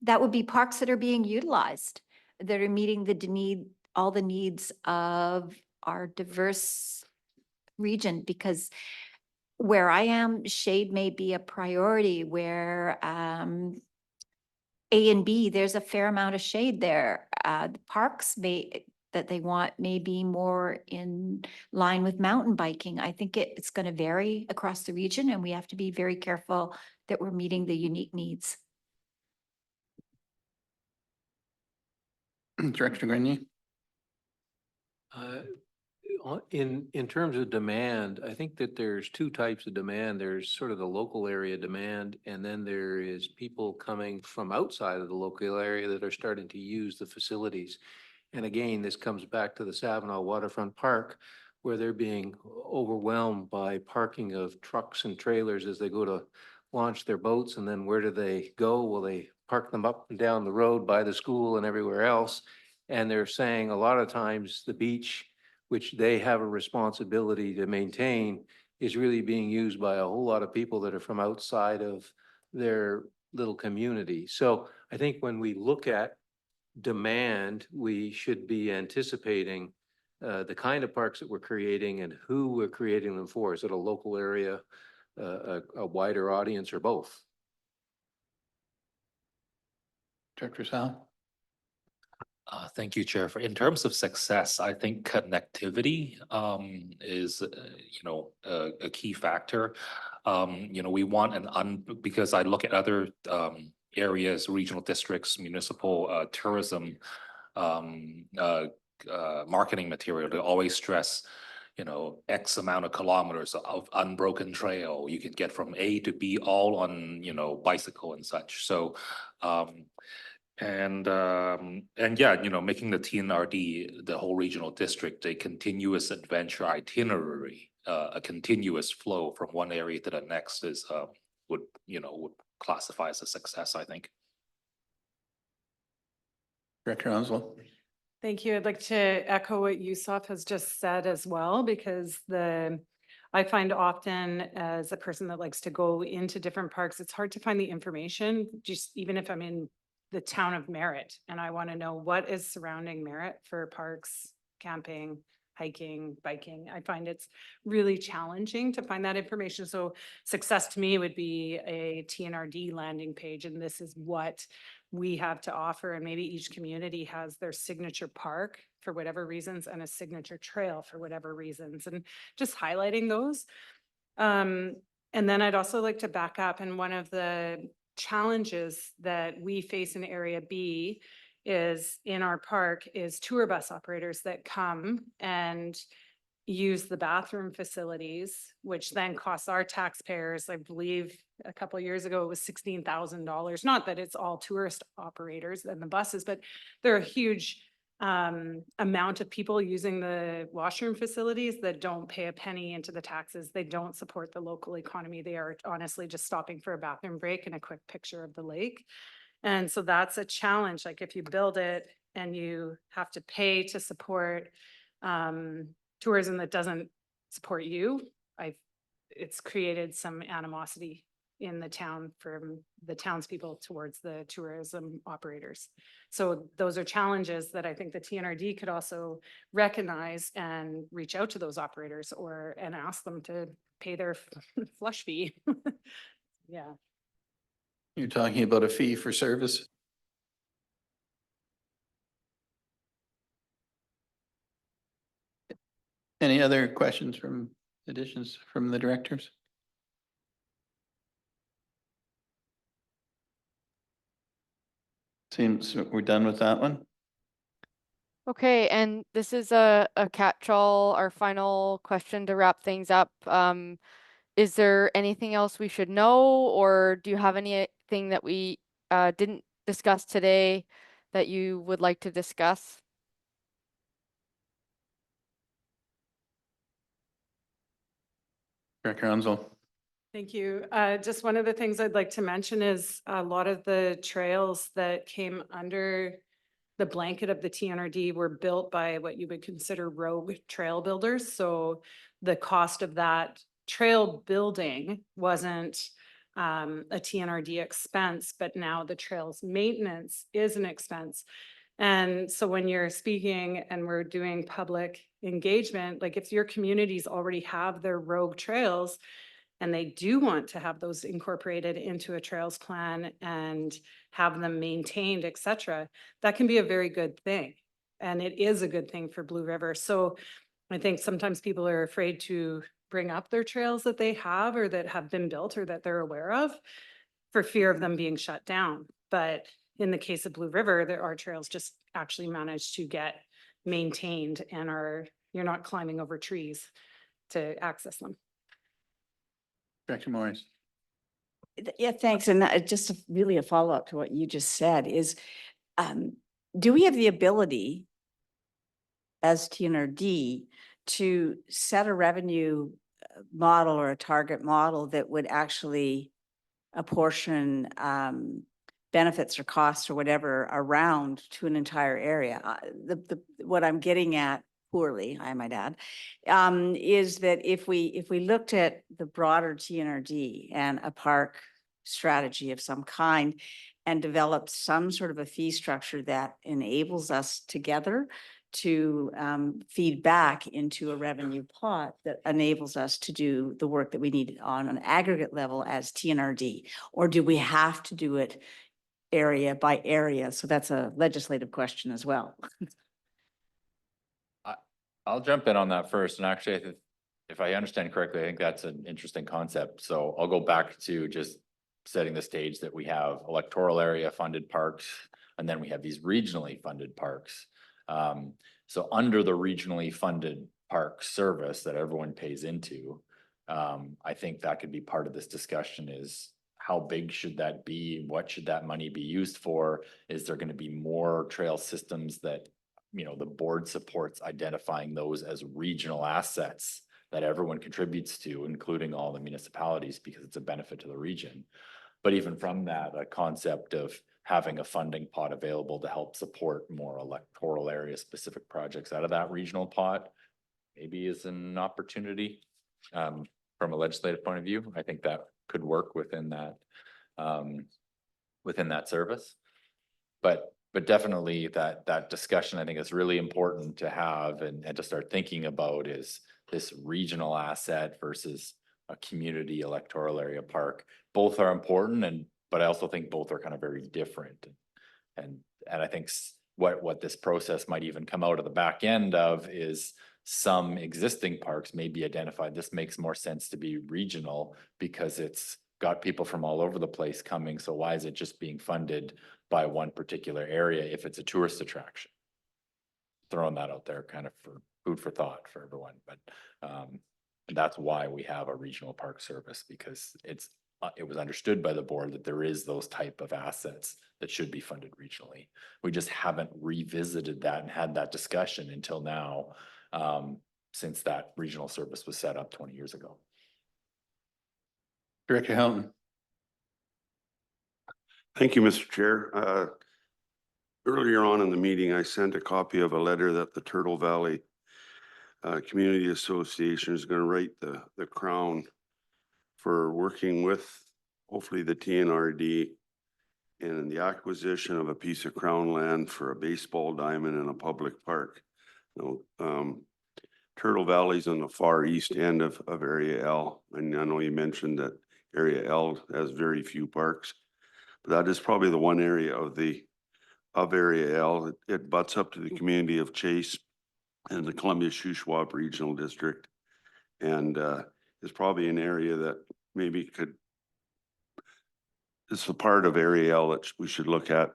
that would be parks that are being utilized, that are meeting all the needs of our diverse region, because where I am, shade may be a priority, where A and B, there's a fair amount of shade there. The parks that they want may be more in line with mountain biking. I think it's going to vary across the region, and we have to be very careful that we're meeting the unique needs. Director Grenier? In terms of demand, I think that there's two types of demand. There's sort of the local area demand, and then there is people coming from outside of the local area that are starting to use the facilities. And again, this comes back to the Savinaw Waterfront Park, where they're being overwhelmed by parking of trucks and trailers as they go to launch their boats. And then where do they go? Well, they park them up and down the road by the school and everywhere else. And they're saying a lot of times the beach, which they have a responsibility to maintain, is really being used by a whole lot of people that are from outside of their little community. So I think when we look at demand, we should be anticipating the kind of parks that we're creating and who we're creating them for. Is it a local area, a wider audience, or both? Director Sal? Thank you, Chair. In terms of success, I think connectivity is, a key factor. We want because I look at other areas, regional districts, municipal tourism marketing material, they always stress, X amount of kilometers of unbroken trail you can get from A to B all on, bicycle and such. So and yeah, making the TNRD, the whole regional district, a continuous adventure itinerary, a continuous flow from one area to the next is would classify as a success, I think. Director Oswald? Thank you. I'd like to echo what Yusuf has just said as well, because I find often as a person that likes to go into different parks, it's hard to find the information, just even if I'm in the town of Merritt and I want to know what is surrounding Merritt for parks, camping, hiking, biking. I find it's really challenging to find that information. So success to me would be a TNRD landing page, and this is what we have to offer. And maybe each community has their signature park for whatever reasons and a signature trail for whatever reasons, and just highlighting those. And then I'd also like to back up, and one of the challenges that we face in Area B is in our park is tour bus operators that come and use the bathroom facilities, which then costs our taxpayers, I believe a couple of years ago, it was $16,000. Not that it's all tourist operators and the buses, but there are a huge amount of people using the washroom facilities that don't pay a penny into the taxes. They don't support the local economy. They are honestly just stopping for a bathroom break and a quick picture of the lake. And so that's a challenge. Like if you build it and you have to pay to support tourism that doesn't support you, it's created some animosity in the town from the townspeople towards the tourism operators. So those are challenges that I think the TNRD could also recognize and reach out to those operators and ask them to pay their flush fee. Yeah. You're talking about a fee for service? Any other questions additions from the directors? Seems we're done with that one. Okay, and this is a catch-all, our final question to wrap things up. Is there anything else we should know, or do you have anything that we didn't discuss today that you would like to discuss? Director Hunzel. Thank you. Just one of the things I'd like to mention is a lot of the trails that came under the blanket of the TNRD were built by what you would consider rogue trail builders. So the cost of that trail building wasn't a TNRD expense, but now the trails maintenance is an expense. And so when you're speaking and we're doing public engagement, like if your communities already have their rogue trails and they do want to have those incorporated into a trails plan and have them maintained, et cetera, that can be a very good thing. And it is a good thing for Blue River. So I think sometimes people are afraid to bring up their trails that they have or that have been built or that they're aware of for fear of them being shut down. But in the case of Blue River, there are trails just actually managed to get maintained and you're not climbing over trees to access them. Director Morris. Yeah, thanks. And just really a follow-up to what you just said is, do we have the ability as TNRD to set a revenue model or a target model that would actually apportion benefits or costs or whatever around to an entire area? What I'm getting at poorly, I might add, is that if we looked at the broader TNRD and a park strategy of some kind and developed some sort of a fee structure that enables us together to feed back into a revenue pot that enables us to do the work that we need on an aggregate level as TNRD, or do we have to do it area by area? So that's a legislative question as well. I'll jump in on that first. And actually, if I understand correctly, I think that's an interesting concept. So I'll go back to just setting the stage that we have electoral area funded parks, and then we have these regionally funded parks. So under the regionally funded park service that everyone pays into, I think that could be part of this discussion is how big should that be? What should that money be used for? Is there going to be more trail systems that, you know, the board supports identifying those as regional assets that everyone contributes to, including all the municipalities, because it's a benefit to the region. But even from that, a concept of having a funding pot available to help support more electoral area specific projects out of that regional pot maybe is an opportunity from a legislative point of view. I think that could work within that service. But definitely that discussion I think is really important to have and to start thinking about is this regional asset versus a community electoral area park. Both are important, but I also think both are kind of very different. And I think what this process might even come out of the back end of is some existing parks may be identified. This makes more sense to be regional because it's got people from all over the place coming. So why is it just being funded by one particular area if it's a tourist attraction? Throwing that out there kind of for food for thought for everyone. But that's why we have a regional park service, because it was understood by the board that there is those type of assets that should be funded regionally. We just haven't revisited that and had that discussion until now, since that regional service was set up 20 years ago. Director Helton. Thank you, Mr. Chair. Earlier on in the meeting, I sent a copy of a letter that the Turtle Valley Community Association is going to write the Crown for working with hopefully the TNRD in the acquisition of a piece of Crown land for a baseball diamond in a public park. Turtle Valley's on the far east end of Area L. And I know you mentioned that Area L has very few parks, but that is probably the one area of Area L. It butts up to the community of Chase and the Columbia Shuswap Regional District. And it's probably an area that maybe it's a part of Area L that we should look at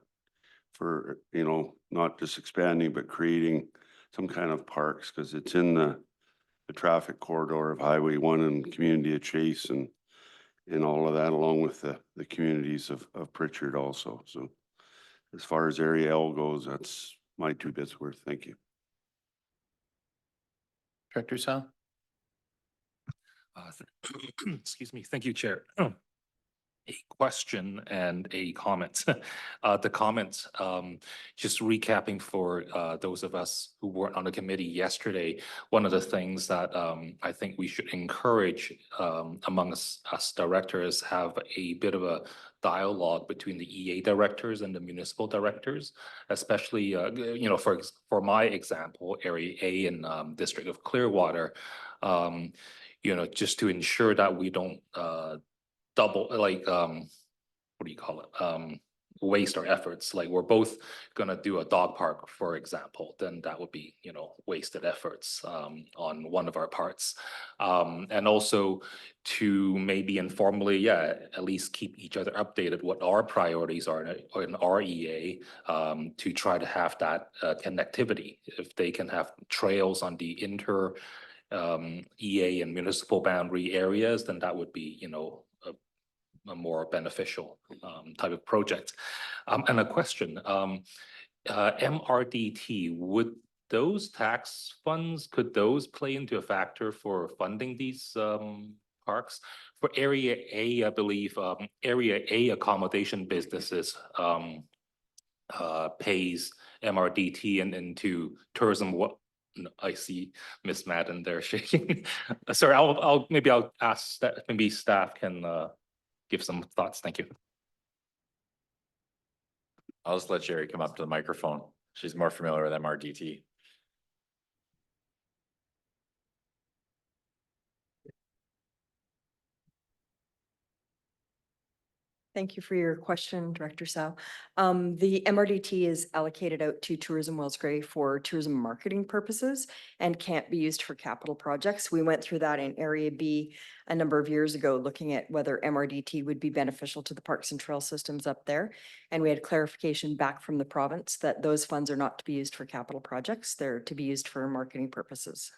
for, you know, not just expanding, but creating some kind of parks, because it's in the traffic corridor of Highway 1 and community of Chase and all of that, along with the communities of Pritchard also. So as far as Area L goes, that's my 2 bits worth. Thank you. Director Sal? Excuse me. Thank you, Chair. A question and a comment. The comment, just recapping for those of us who weren't on the committee yesterday, one of the things that I think we should encourage among us directors have a bit of a dialogue between the EA directors and the municipal directors, especially, you know, for my example, Area A in District of Clearwater, you know, just to ensure that we don't double, like, what do you call it? Waste our efforts. Like, we're both gonna do a dog park, for example, then that would be, you know, wasted efforts on one of our parts. And also to maybe informally, yeah, at least keep each other updated what our priorities are in our EA, to try to have that connectivity. If they can have trails on the EA and municipal boundary areas, then that would be, you know, a more beneficial type of project. And a question, MRDT, would those tax funds, could those play into a factor for funding these parks? For Area A, I believe Area A accommodation businesses pays MRDT and into tourism. What I see Miss Madden there shaking. Sorry, I'll ask that maybe staff can give some thoughts. Thank you. I'll just let Sherry come up to the microphone. She's more familiar with MRDT. Thank you for your question, Director Sal. The MRDT is allocated out to Tourism Wells Gray for tourism marketing purposes and can't be used for capital projects. We went through that in Area B a number of years ago, looking at whether MRDT would be beneficial to the parks and trail systems up there. And we had clarification back from the province that those funds are not to be used for capital projects. They're to be used for marketing purposes.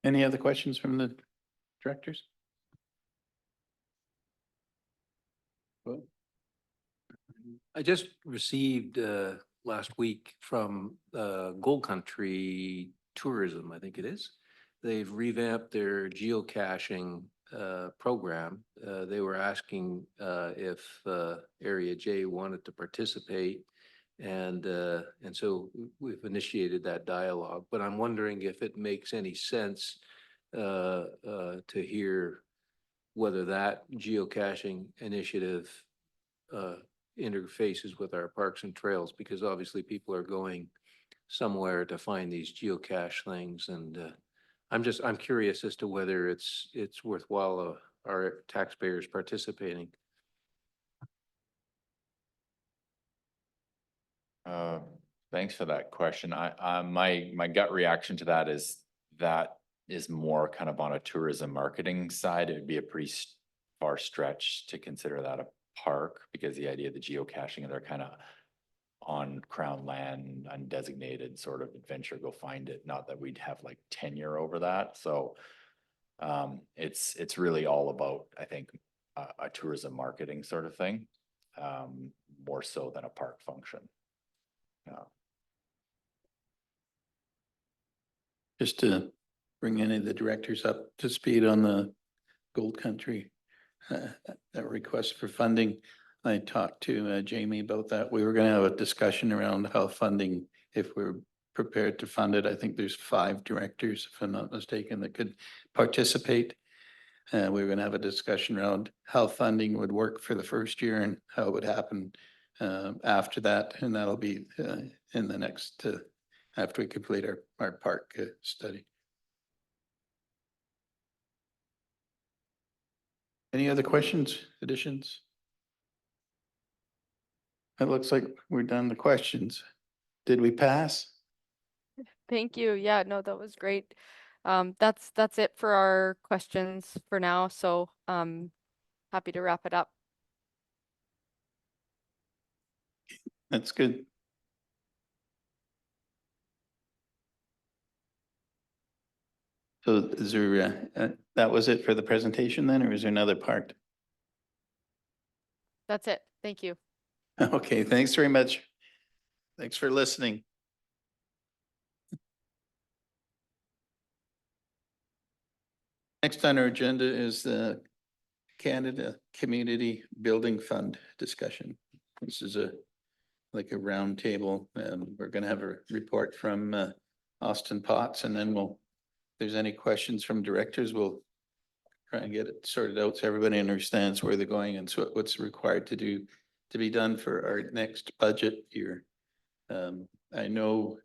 Any other questions from the directors? Well, I just received last week from Gold Country Tourism, I think it is. They've revamped their geocaching program. They were asking if Area J wanted to participate. And so we've initiated that dialogue, but I'm wondering if it makes any sense to hear whether that geocaching initiative interfaces with our parks and trails, because obviously people are going somewhere to find these geocache things. And I'm curious as to whether it's worthwhile our taxpayers participating. Thanks for that question. My gut reaction to that is more kind of on a tourism marketing side. It would be a pretty far stretch to consider that a park, because the idea of the geocaching, they're kind of on crown land, undesignated sort of adventure, go find it. Not that we'd have like tenure over that. So it's really all about, I think, a tourism marketing sort of thing, more so than a park function. Yeah. just to bring any of the directors up to speed on the Gold Country that request for funding. I talked to Jamie about that. We were going to have a discussion around how funding, if we're prepared to fund it. I think there's 5 directors, if I'm not mistaken, that could participate. We were going to have a discussion around how funding would work for the first year and how it would happen after that. And that'll be in the next, after we complete our park study. Any other questions, additions? It looks like we're done the questions. Did we pass? Thank you. Yeah, no, that was great. That's it for our questions for now. So happy to wrap it up. That's good. So is there, that was it for the presentation then, or is there another part? That's it. Thank you. Okay, thanks very much. Thanks for listening. Next on our agenda is the Canada Community Building Fund discussion. This is like a round table. We're gonna have a report from Austin Potts, and then if there's any questions from directors, we'll try and get it sorted out so everybody understands where they're going and so what's required to be done for our next budget year. I know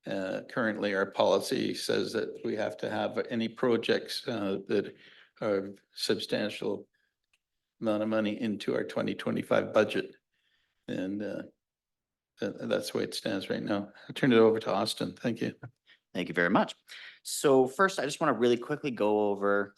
currently our policy says that we have to have any projects that are substantial amount of money into our 2025 budget. And that's the way it stands right now. I'll turn it over to Austin. Thank you. Thank you very much. So first, I just want to really quickly go over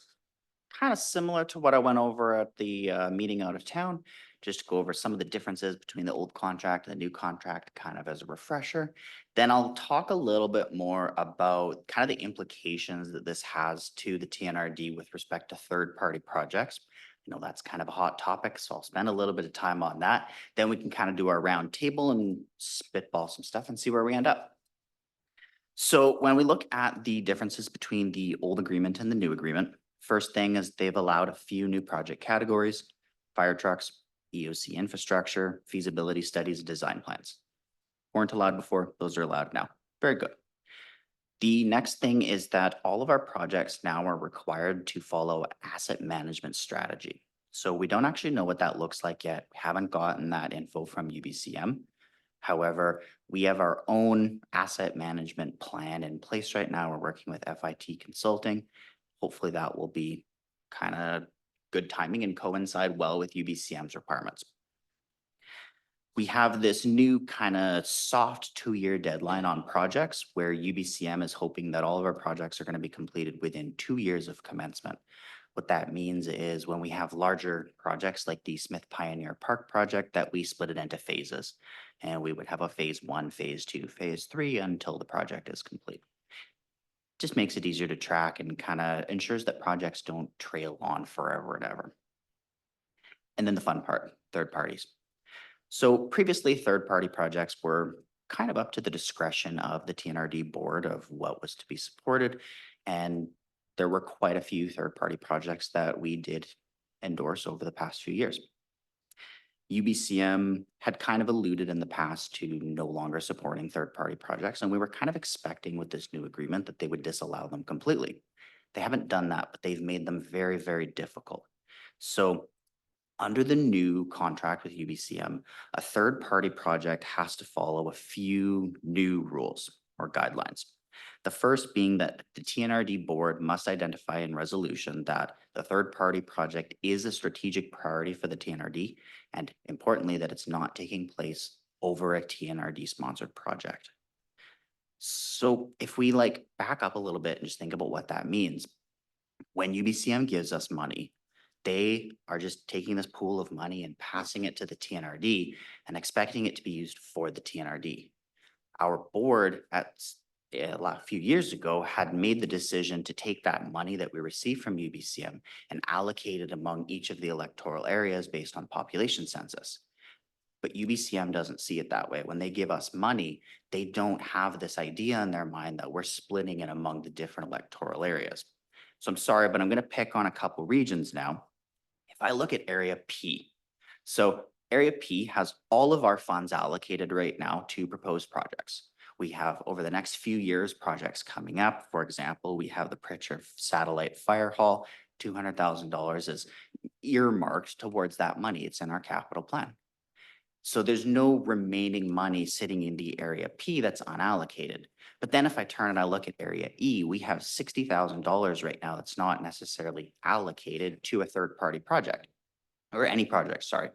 kind of similar to what I went over at the meeting out of town, just to go over some of the differences between the old contract and the new contract, kind of as a refresher. Then I'll talk a little bit more about kind of the implications that this has to the TNRD with respect to third-party projects. You know, that's kind of a hot topic, so I'll spend a little bit of time on that. Then we can kind of do our round table and spitball some stuff and see where we end up. So when we look at the differences between the old agreement and the new agreement, first thing is they've allowed a few new project categories: fire trucks, EOC infrastructure, feasibility studies, and design plans. Weren't allowed before, those are allowed now. Very good. The next thing is that all of our projects now are required to follow asset management strategy. So we don't actually know what that looks like yet. We haven't gotten that info from UBCM. However, we have our own asset management plan in place right now. We're working with FIT Consulting. Hopefully that will be kind of good timing and coincide well with UBCM's requirements. We have this new kind of soft 2-year deadline on projects where UBCM is hoping that all of our projects are going to be completed within 2 years of commencement. What that means is when we have larger projects like the Smith Pioneer Park project, that we split it into phases. And we would have a phase 1, phase 2, phase 3 until the project is complete. Just makes it easier to track and kind of ensures that projects don't trail on forever and ever. And then the fun part, third parties. So previously, third-party projects were kind of up to the discretion of the TNRD board of what was to be supported. And there were quite a few third-party projects that we did endorse over the past few years. UBCM had kind of alluded in the past to no longer supporting third-party projects, and we were kind of expecting with this new agreement that they would disallow them completely. They haven't done that, but they've made them very, very difficult. So under the new contract with UBCM, a third-party project has to follow a few new rules or guidelines. The first being that the TNRD board must identify in resolution that the third-party project is a strategic priority for the TNRD, and importantly, that it's not taking place over a TNRD-sponsored project. So if we back up a little bit and just think about what that means, when UBCM gives us money, they are just taking this pool of money and passing it to the TNRD and expecting it to be used for the TNRD. Our board a few years ago had made the decision to take that money that we received from UBCM and allocate it among each of the electoral areas based on population census. But UBCM doesn't see it that way. When they give us money, they don't have this idea in their mind that we're splitting it among the different electoral areas. So I'm sorry, but I'm going to pick on a couple regions now. If I look at Area P, so Area P has all of our funds allocated right now to proposed projects. We have over the next few years projects coming up. For example, we have the Pritchard Satellite Fire Hall. $200,000 is earmarked towards that money. It's in our capital plan. So there's no remaining money sitting in the Area P that's unallocated. But then if I turn and I look at Area E, we have $60,000 right now that's not necessarily allocated to a third-party project, or any project, sorry.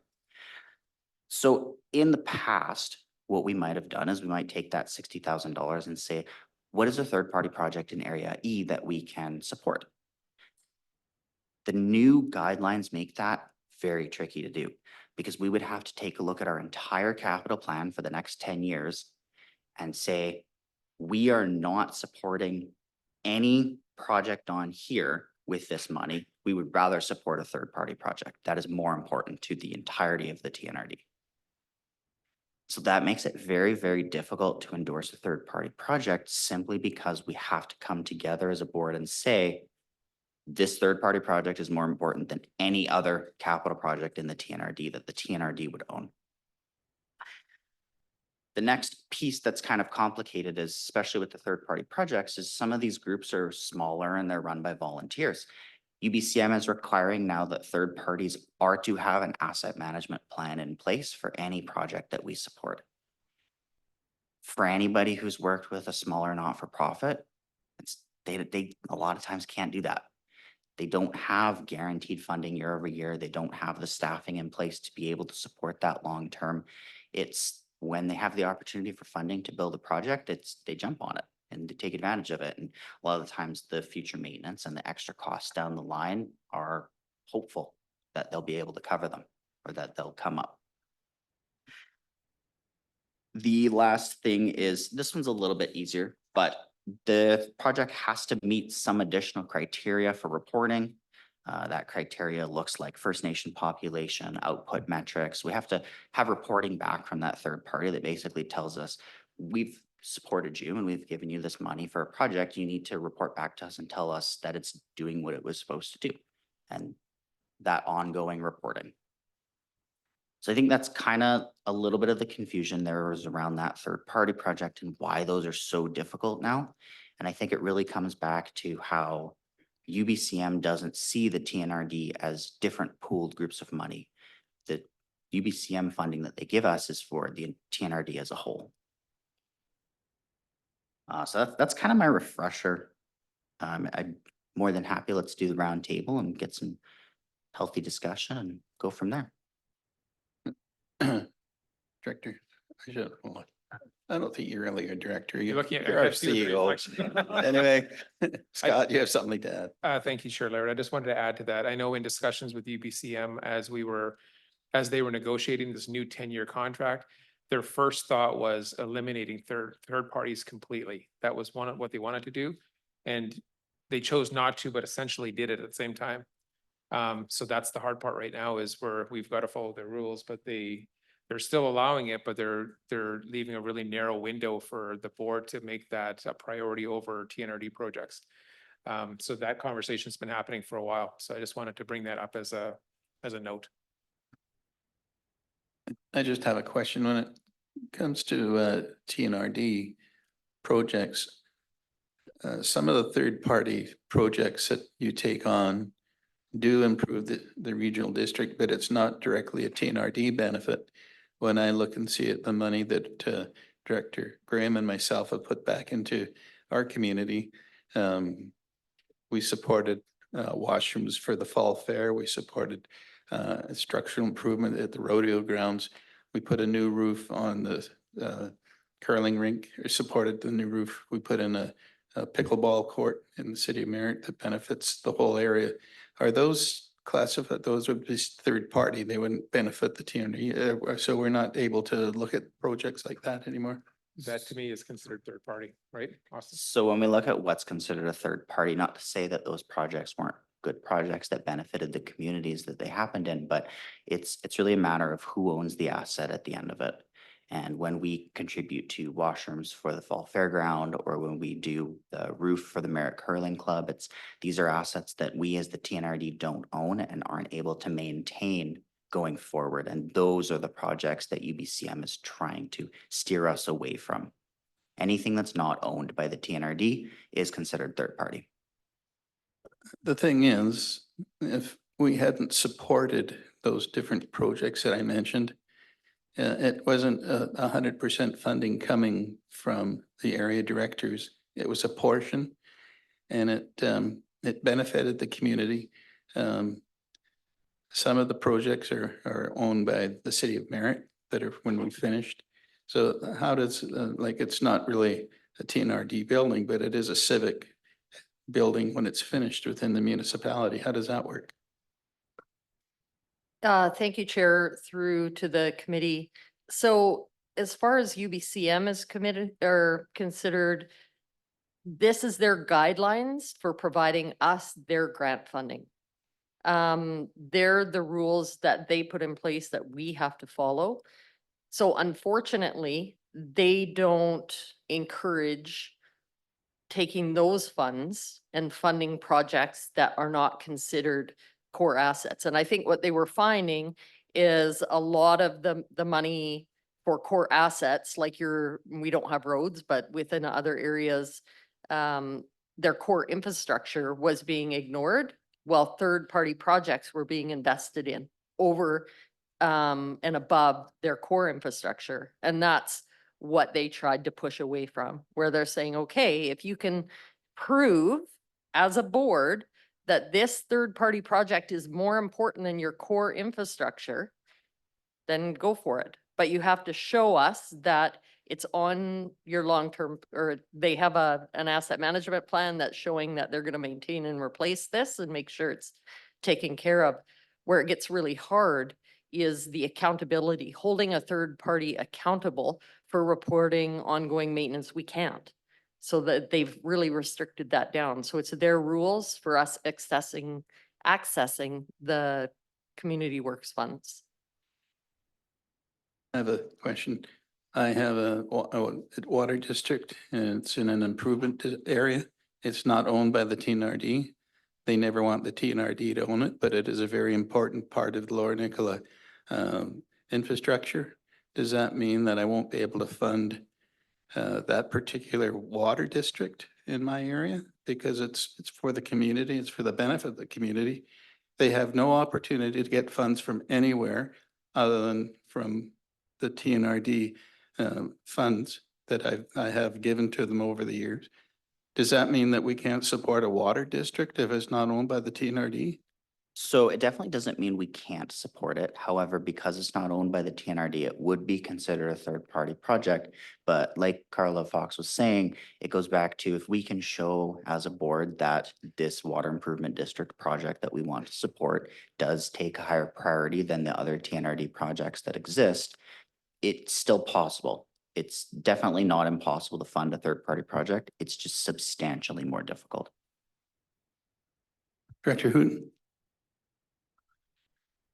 So in the past, what we might have done is we might take that $60,000 and say, what is a third-party project in Area E that we can support? The new guidelines make that very tricky to do, because we would have to take a look at our entire capital plan for the next 10 years and say, we are not supporting any project on here with this money. We would rather support a third-party project. That is more important to the entirety of the TNRD. So that makes it very, very difficult to endorse a third-party project simply because we have to come together as a board and say, this third-party project is more important than any other capital project in the TNRD that the TNRD would own. The next piece that's kind of complicated is, especially with the third-party projects, is some of these groups are smaller and they're run by volunteers. UBCM is requiring now that third parties are to have an asset management plan in place for any project that we support. For anybody who's worked with a smaller not-for-profit, they a lot of times can't do that. They don't have guaranteed funding year over year. They don't have the staffing in place to be able to support that long term. It's when they have the opportunity for funding to build a project, they jump on it and they take advantage of it. And a lot of the times the future maintenance and the extra costs down the line are hopeful that they'll be able to cover them or that they'll come up. The last thing is, this one's a little bit easier, but the project has to meet some additional criteria for reporting. That criteria looks like First Nation population, output metrics. We have to have reporting back from that third party that basically tells us, we've supported you and we've given you this money for a project. You need to report back to us and tell us that it's doing what it was supposed to do. And that ongoing reporting. So I think that's kind of a little bit of the confusion there was around that third party project and why those are so difficult now. And I think it really comes back to how UBCM doesn't see the TNRD as different pooled groups of money. The UBCM funding that they give us is for the TNRD as a whole. So that's kind of my refresher. I'm more than happy. Let's do the round table and get some healthy discussion and go from there. Director, I don't think you're really a director. You're looking at- You're I our have to do the CEO. Anyway, Scott, you have something to add. Thank you, Chair Laird. I just wanted to add to that. I know in discussions with UBCM as they were negotiating this new 10-year contract, their first thought was eliminating third parties completely. That was what they wanted to do. And they chose not to, but essentially did it at the same time. So that's the hard part right now, is where we've got to follow their rules, but they're still allowing it, but they're leaving a really narrow window for the board to make that a priority over TNRD projects. So that conversation's been happening for a while. So I just wanted to bring that up as a note. I just have a question when it comes to TNRD projects. Some of the third-party projects that you take on do improve the regional district, but it's not directly a TNRD benefit. When I look and see it, the money that Director Graham and myself have put back into our community, we supported washrooms for the fall fair. We supported structural improvement at the rodeo grounds. We put a new roof on the curling rink, or supported the new roof. We put in a pickleball court in the city of Merritt that benefits the whole area. Are those classified? Those would be third party. They wouldn't benefit the TNRD. So we're not able to look at projects like that anymore. That to me is considered third party, right, Austin? So when we look at what's considered a third party, not to say that those projects weren't good projects that benefited the communities that they happened in, but it's really a matter of who owns the asset at the end of it. And when we contribute to washrooms for the fall fairground, or when we do the roof for the Merritt Curling Club, these are assets that we as the TNRD don't own and aren't able to maintain going forward. And those are the projects that UBCM is trying to steer us away from. Anything that's not owned by the TNRD is considered third party. The thing is, if we hadn't supported those different projects that I mentioned, it wasn't 100% funding coming from the area directors. It was a portion, and it benefited the community. Some of the projects are owned by the city of Merritt that are when we finished. So how does like, it's not really a TNRD building, but it is a civic building when it's finished within the municipality. How does that work? Thank you, Chair, through to the committee. So as far as UBCM is committed or considered, this is their guidelines for providing us their grant funding. They're the rules that they put in place that we have to follow. So unfortunately, they don't encourage taking those funds and funding projects that are not considered core assets. And I think what they were finding is a lot of the money for core assets, like we don't have roads, but within other areas, their core infrastructure was being ignored while third-party projects were being invested in over and above their core infrastructure. And that's what they tried to push away from, where they're saying, okay, if you can prove as a board that this third-party project is more important than your core infrastructure, then go for it. But you have to show us that it's on your long-term, or they have an asset management plan that's showing that they're going to maintain and replace this and make sure it's taken care of. Where it gets really hard is the accountability, holding a third party accountable for reporting ongoing maintenance. We can't. So that they've really restricted that down. So it's their rules for us accessing the community works funds. I have a question. I have a water district and it's in an improvement area. It's not owned by the TNRD. They never want the TNRD to own it, but it is a very important part of the Lower Nicola infrastructure. Does that mean that I won't be able to fund that particular water district in my area? Because it's for the community, it's for the benefit of the community. They have no opportunity to get funds from anywhere other than from the TNRD funds that I have given to them over the years. Does that mean that we can't support a water district if it's not owned by the TNRD? So it definitely doesn't mean we can't support it. However, because it's not owned by the TNRD, it would be considered a third-party project. But like Carla Fox was saying, it goes back to if we can show as a board that this water improvement district project that we want to support does take a higher priority than the other TNRD projects that exist, it's still possible. It's definitely not impossible to fund a third-party project. It's just substantially more difficult. Director Hooten?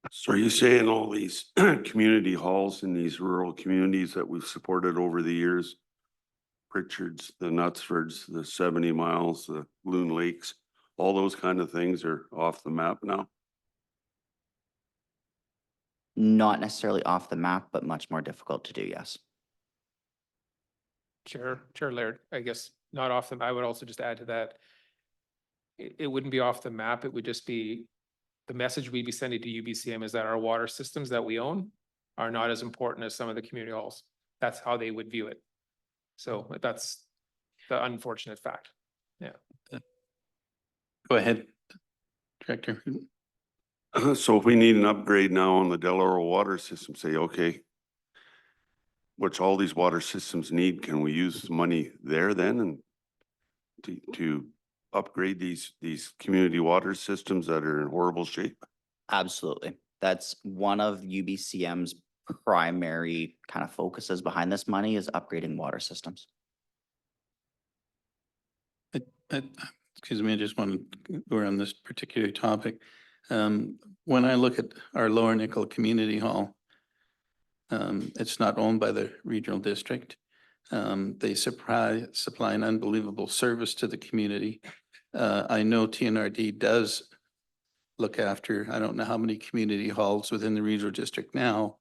So are you saying all these community halls in these rural communities that we've supported over the years, Pritchard's, the Knutsfords, the 70 miles, the Loon Lakes, all those kind of things are off the map now? Not necessarily off the map, but much more difficult to do, yes. Chair Laird, I guess not off the, I would also just add to that. It wouldn't be off the map. It would just be, the message we'd be sending to UBCM is that our water systems that we own are not as important as some of the community halls. That's how they would view it. So that's the unfortunate fact. Yeah. Go ahead, Director Hooten. So if we need an upgrade now on the Delaware water system, say, okay, which all these water systems need, can we use money there then and to upgrade these community water systems that are in horrible shape? Absolutely. That's one of UBCM's primary kind of focuses behind this money is upgrading water systems. Excuse me, I just want to go around this particular topic. When I look at our Lower Nicola Community Hall, it's not owned by the regional district. They supply an unbelievable service to the community. I know TNRD does look after, I don't know how many community halls within the regional district now,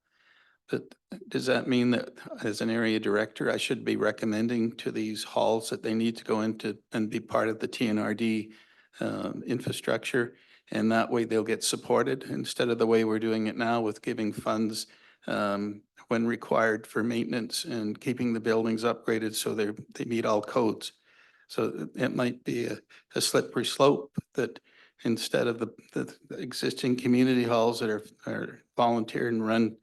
but does that mean that as an area director, I should be recommending to these halls that they need to go into and be part of the TNRD infrastructure? And that way they'll get supported instead of the way we're doing it now with giving funds when required for maintenance and keeping the buildings upgraded so they meet all codes. So it might be a slippery slope that instead of the existing community halls that are volunteered and run,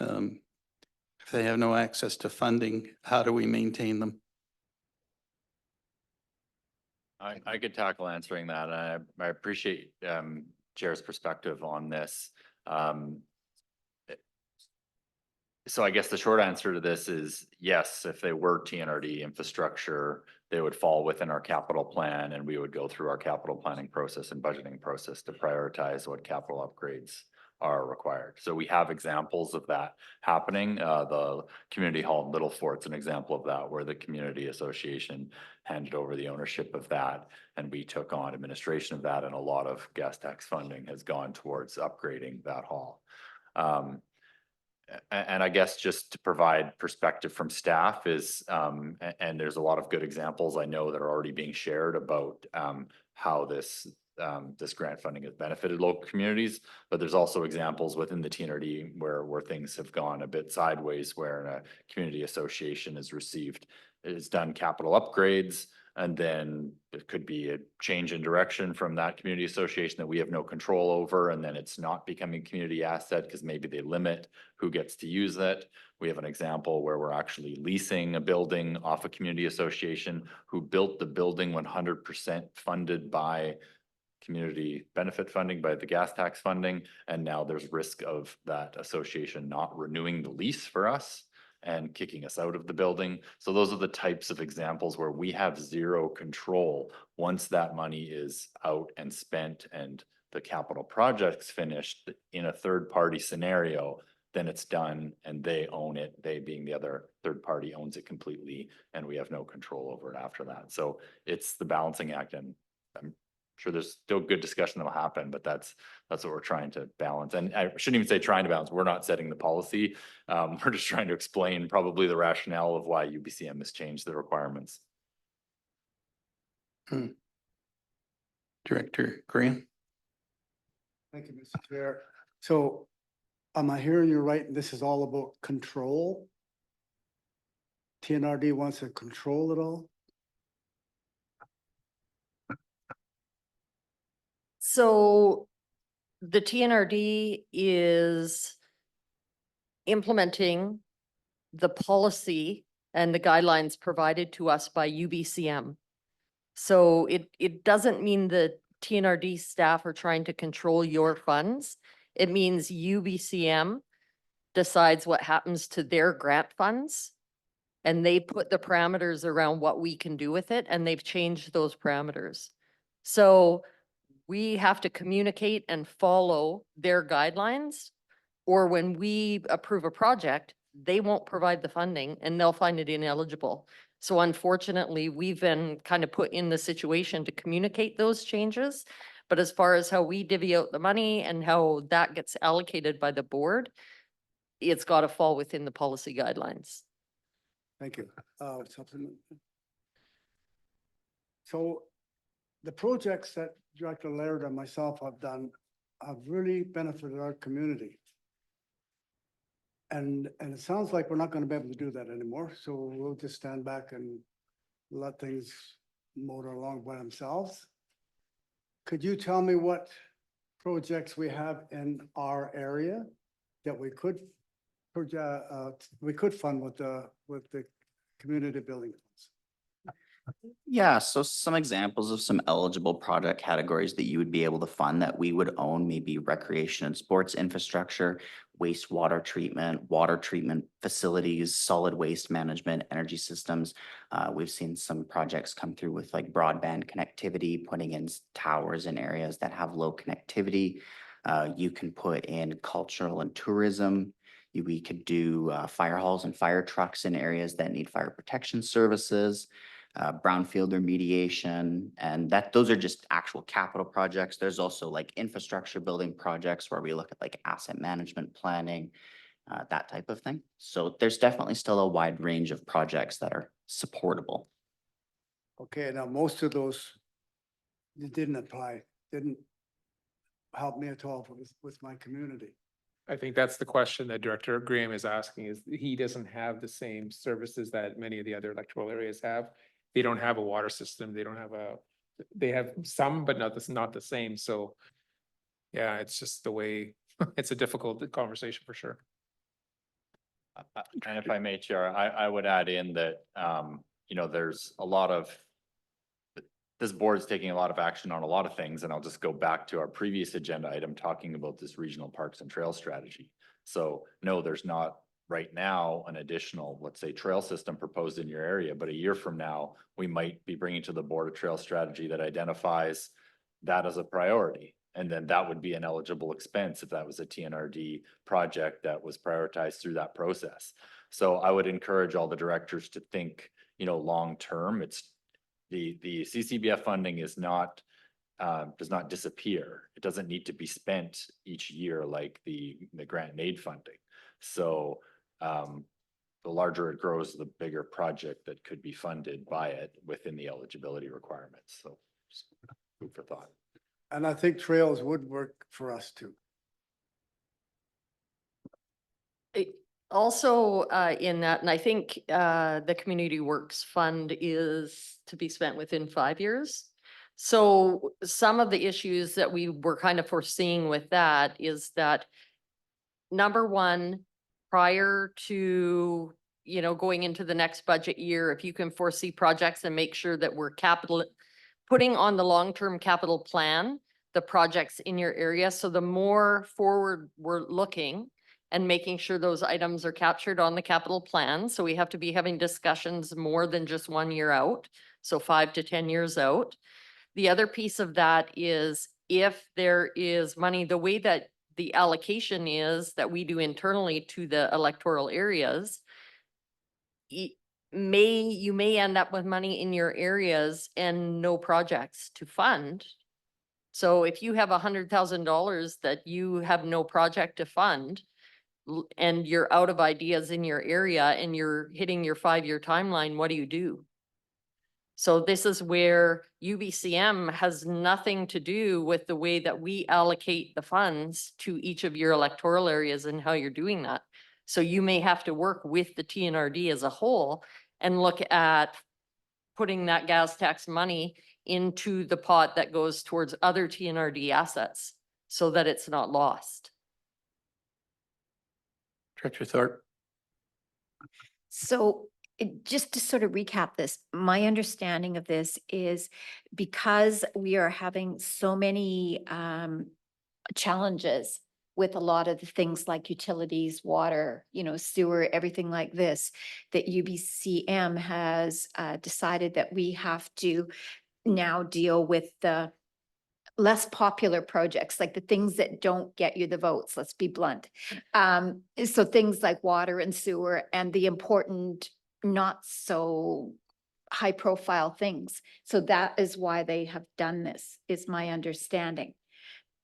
if they have no access to funding, how do we maintain them? I could tackle answering that. I appreciate Chair's perspective on this. So I guess the short answer to this is yes, if they were TNRD infrastructure, they would fall within our capital plan and we would go through our capital planning process and budgeting process to prioritize what capital upgrades are required. So we have examples of that happening. The community hall in Little Fort's an example of that, where the community association handed over the ownership of that and we took on administration of that, and a lot of gas tax funding has gone towards upgrading that hall. And I guess just to provide perspective from staff is, and there's a lot of good examples I know that are already being shared about how this grant funding has benefited local communities, but there's also examples within the TNRD where things have gone a bit sideways, where a community association has done capital upgrades, and then it could be a change in direction from that community association that we have no control over, and then it's not becoming a community asset because maybe they limit who gets to use it. We have an example where we're actually leasing a building off a community association who built the building 100% funded by community benefit funding, by the gas tax funding, and now there's risk of that association not renewing the lease for us and kicking us out of the building. So those are the types of examples where we have zero control. Once that money is out and spent and the capital project's finished in a third party scenario, then it's done and they own it. They, being the other third party, owns it completely, and we have no control over it after that. So it's the balancing act, and I'm sure there's still good discussion that'll happen, but that's what we're trying to balance. And I shouldn't even say trying to balance. We're not setting the policy. We're just trying to explain probably the rationale of why UBCM has changed the requirements. Director Graham? Thank you, Mr. Chair. So am I hearing you right? This is all about control? TNRD wants to control it all? So the TNRD is implementing the policy and the guidelines provided to us by UBCM. So it doesn't mean the TNRD staff are trying to control your funds. It means UBCM decides what happens to their grant funds, and they put the parameters around what we can do with it, and they've changed those parameters. So we have to communicate and follow their guidelines, or when we approve a project, they won't provide the funding and they'll find it ineligible. So unfortunately, we've been kind of put in the situation to communicate those changes. But as far as how we divvy out the money and how that gets allocated by the board, it's got to fall within the policy guidelines. Thank you. So the projects that Director Laird and myself have done have really benefited our community. And it sounds like we're not going to be able to do that anymore. So we'll just stand back and let things motor along by themselves. Could you tell me what projects we have in our area that we could fund with the community building funds? Yeah, so some examples of some eligible project categories that you would be able to fund that we would own, maybe recreation and sports infrastructure, wastewater treatment, water treatment facilities, solid waste management, energy systems. We've seen some projects come through with like broadband connectivity, putting in towers in areas that have low connectivity. You can put in cultural and tourism. We could do fire halls and fire trucks in areas that need fire protection services. Brownfield remediation, and those are just actual capital projects. There's also like infrastructure building projects where we look at like asset management planning, that type of thing. So there's definitely still a wide range of projects that are supportable. Okay, now most of those didn't apply, didn't help me at all with my community. I think that's the question that Director Graham is asking, is he doesn't have the same services that many of the other electoral areas have. They don't have a water system. They don't have they have some, but not the same. So yeah, it's just the way, it's a difficult conversation for sure. And if I may, Chair, I would add in that, there's a lot of, this board is taking a lot of action on a lot of things, and I'll just go back to our previous agenda item talking about this regional parks and trail strategy. So no, there's not right now an additional, let's say, trail system proposed in your area, but a year from now, we might be bringing to the board a trail strategy that identifies that as a priority. And then that would be an eligible expense if that was a TNRD project that was prioritized through that process. So I would encourage all the directors to think, long-term. It's the CCBF funding is not, does not disappear. It doesn't need to be spent each year like the grant and aid funding. So the larger it grows, the bigger project that could be funded by it within the eligibility requirements. So just food for thought. And I think trails would work for us too. Also, in that, and I think the Community Works Fund is to be spent within 5 years. So some of the issues that we were kind of foreseeing with that is that, number one, prior to, going into the next budget year, if you can foresee projects and make sure that we're putting on the long-term capital plan, the projects in your area. So the more forward we're looking and making sure those items are captured on the capital plan. So we have to be having discussions more than just 1 year out. So 5 to 10 years out. The other piece of that is if there is money, the way that the allocation is that we do internally to the electoral areas, you may end up with money in your areas and no projects to fund. So if you have $100,000 that you have no project to fund, and you're out of ideas in your area and you're hitting your 5-year timeline, what do you do? So this is where UBCM has nothing to do with the way that we allocate the funds to each of your electoral areas and how you're doing that. So you may have to work with the TNRD as a whole and look at putting that gas tax money into the pot that goes towards other TNRD assets so that it's not lost. Director Thorpe. So just to sort of recap this, my understanding of this is because we are having so many challenges with a lot of the things like utilities, water, sewer, everything like this, that UBCM has decided that we have to now deal with the less popular projects, like the things that don't get you the votes, let's be blunt. So things like water and sewer and the important, not so high profile things. So that is why they have done this, is my understanding.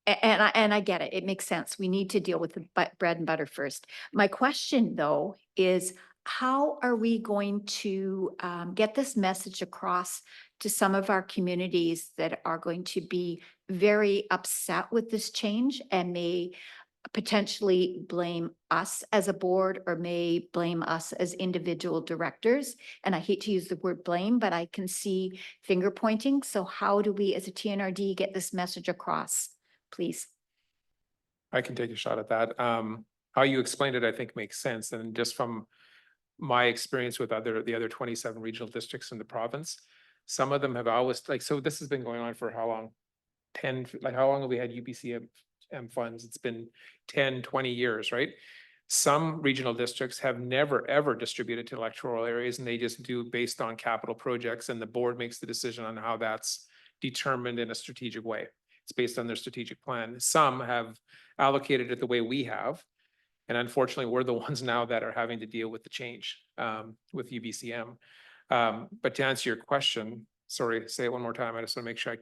And I get it. It makes sense. We need to deal with the bread and butter first. My question though is, how are we going to get this message across to some of our communities that are going to be very upset with this change and may potentially blame us as a board or may blame us as individual directors? And I hate to use the word blame, but I can see finger pointing. So how do we as a TNRD get this message across, please? I can take a shot at that. How you explained it, I think makes sense. And just from my experience with the other 27 regional districts in the province, some of them have always so this has been going on for how long? How long have we had UBCM funds? It's been 10, 20 years, right? Some regional districts have never, ever distributed to electoral areas, and they just do based on capital projects, and the board makes the decision on how that's determined in a strategic way. It's based on their strategic plan. Some have allocated it the way we have. And unfortunately, we're the ones now that are having to deal with the change with UBCM. But to answer your question, sorry, say it one more time. I just want to make sure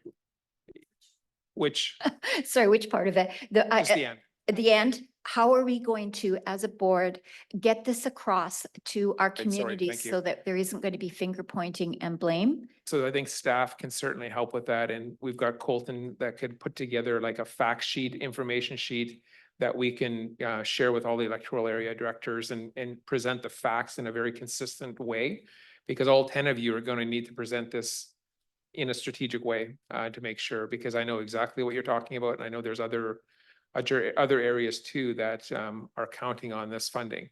which Sorry, which part of it? just the end. At the end, how are we going to, as a board, get this across to our Okay, sorry, communities thank you. so that there isn't going to be finger pointing and blame? So I think staff can certainly help with that. And we've got Colton that could put together like a fact sheet, information sheet that we can share with all the electoral area directors and present the facts in a very consistent way, because all 10 of you are going to need to present this in a strategic way to make sure, because I know exactly what you're talking about. And I know there's other areas too that are counting on this funding.